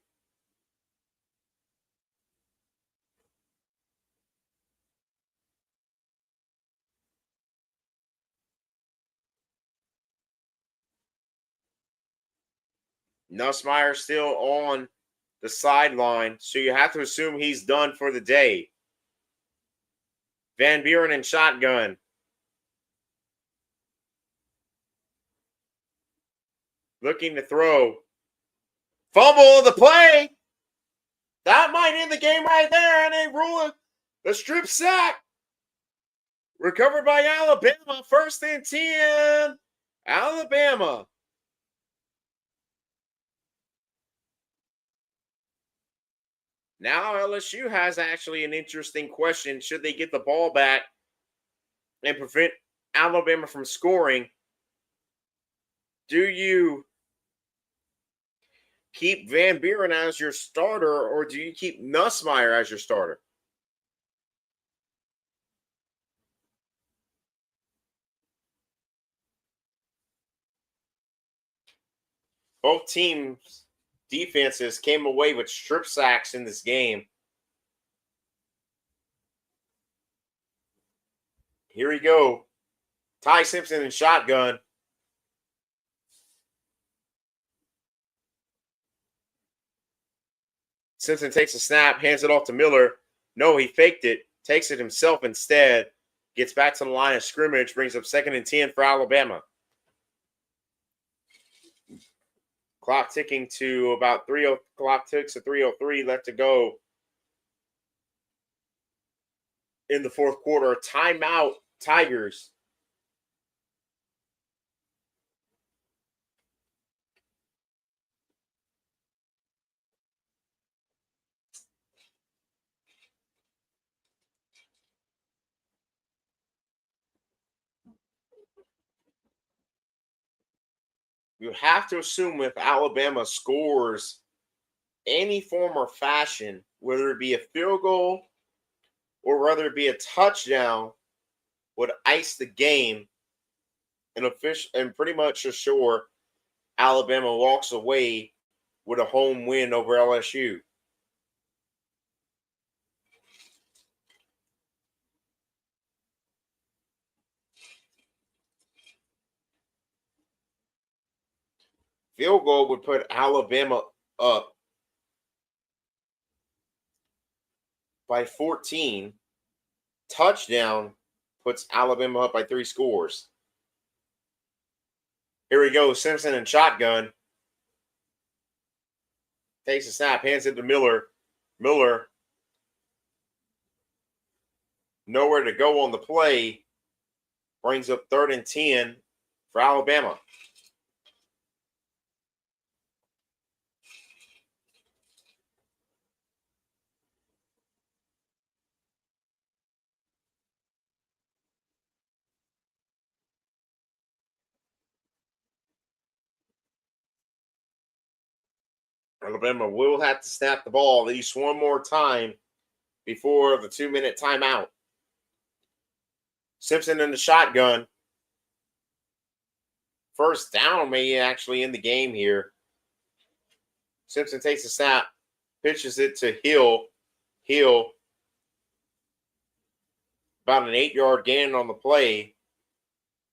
Nussmeier still on the sideline, so you have to assume he's done for the day. Van Buren in shotgun. Looking to throw. Fumble the play. That might end the game right there, and they rule the strip sack. Recovered by Alabama. 1st and 10. Alabama. Now LSU has actually an interesting question. Should they get the ball back and prevent Alabama from scoring? Do you keep Van Buren as your starter, or do you keep Nussmeier as your starter? Both teams' defenses came away with strip sacks in this game. Here we go. Ty Simpson in shotgun. Simpson takes a snap, hands it off to Miller. No, he faked it, takes it himself instead. Gets back to the line of scrimmage, brings up 2nd and 10 for Alabama. Clock ticking to about 3:00. Clock ticks to 3:03 left to go in the 4th quarter. Timeout, Tigers. you have to assume if Alabama scores any form or fashion, whether it be a field goal or whether it be a touchdown, would ice the game and pretty much assure Alabama walks away with a home win over LSU. Field goal would put Alabama up by 14. Touchdown puts Alabama up by 3 scores. Here we go. Simpson and shotgun. Takes a snap, hands it to Miller. Miller, nowhere to go on the play. Brings up 3rd and 10 for Alabama. Alabama will have to snap the ball at least one more time before the 2-minute timeout. Simpson in the shotgun. First down may actually end the game here. Simpson takes a snap, pitches it to Hill. Hill, about an 8-yard gain on the play,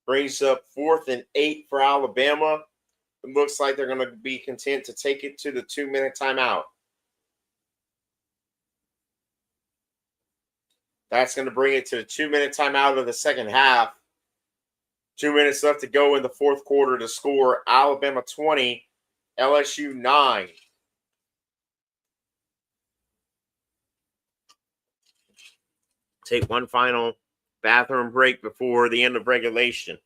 brings up 4th and 8 for Alabama. It looks like they're going to be content to take it to the 2-minute timeout. That's going to bring it to the 2-minute timeout of the second half. 2 minutes left to go in the fourth quarter to score Alabama 20, LSU 9. Take one final bathroom break before the end of regulation.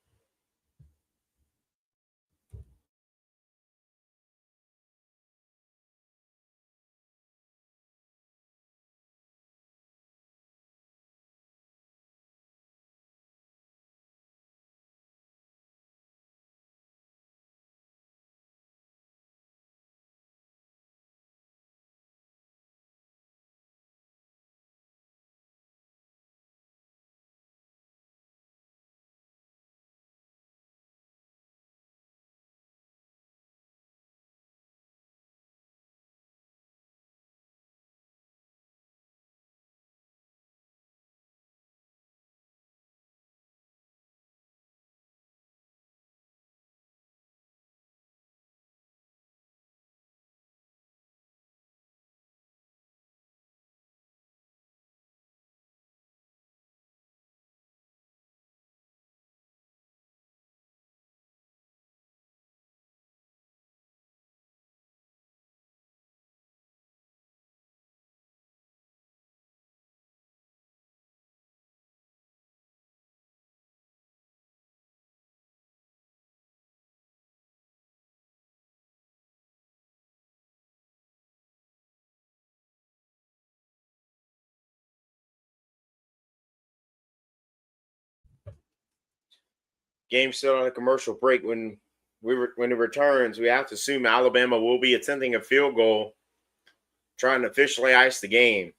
Game still on a commercial break. When it returns, we have to assume Alabama will be attempting a field goal, trying to officially ice the game.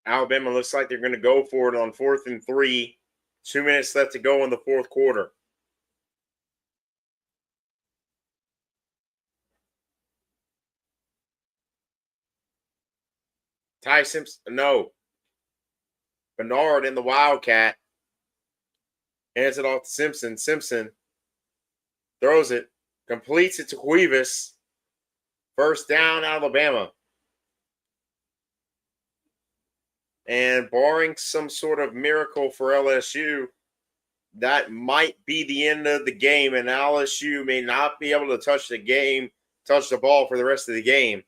Alabama looks like they're going to go for it on 4th and 3. 2 minutes left to go in the fourth quarter. Ty Simpson, no. Bernard in the Wildcat. Hands it off to Simpson. Simpson throws it, completes it to Cuevas. First down, Alabama. And barring some sort of miracle for LSU, that might be the end of the game, and LSU may not be able to touch the ball for the rest of the game.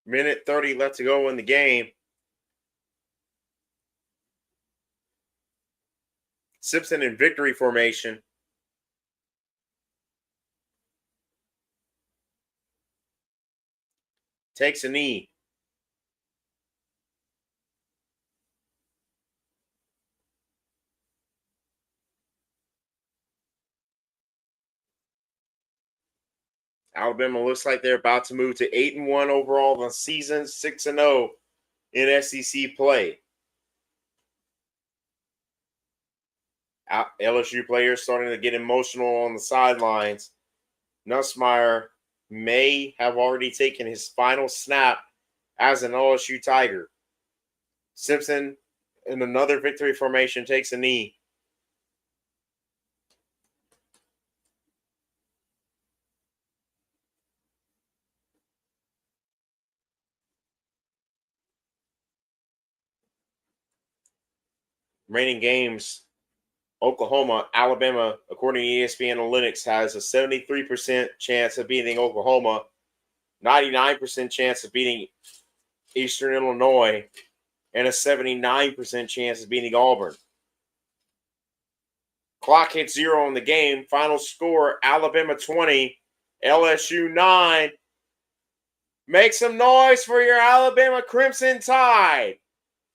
Minute 30 left to go in the game. Simpson in victory formation. Takes a knee. Alabama looks like they're about to move to 8-1 overall on the season, 6-0 in SEC play. LSU players starting to get emotional on the sidelines. Nussmeier may have already taken his final snap as an LSU Tiger. Simpson, in another victory formation, takes a knee. Remaining games, Oklahoma, Alabama, according to ESPN Analytics, has a 73% chance of beating Oklahoma, 99% chance of beating Eastern Illinois, and a 79% chance of beating Auburn. Clock hits 0 in the game. Final score, Alabama 20, LSU 9. Make some noise for your Alabama Crimson Tide,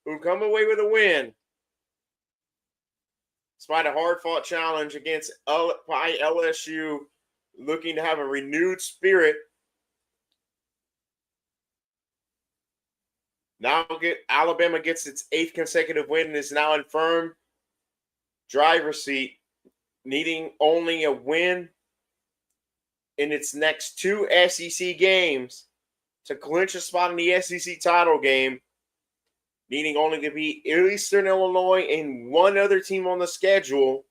who come away with a win. Despite a hard-fought challenge by LSU, looking to have a renewed spirit. Now Alabama gets its 8th consecutive win and is now in firm driver's seat, needing only a win in its next 2 SEC games to clinch a spot in the SEC title game, needing only to beat Eastern Illinois and one other team on the schedule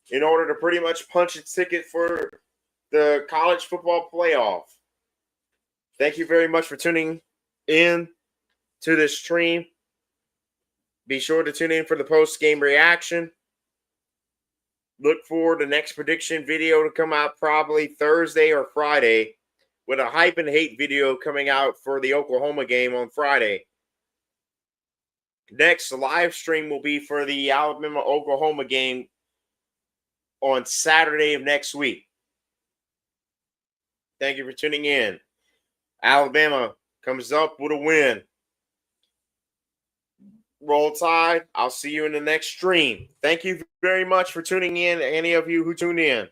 in order to pretty much punch its ticket for the college football playoff. Thank you very much for tuning in to this stream. Be sure to tune in for the post-game reaction. Look for the next prediction video to come out probably Thursday or Friday, with a hype and hate video coming out for the Oklahoma game on Friday. Next live stream will be for the Alabama-Oklahoma game on Saturday of next week. Thank you for tuning in. Alabama comes up with a win. Roll Tide. I'll see you in the next stream. Thank you very much for tuning in, any of you who tuned in.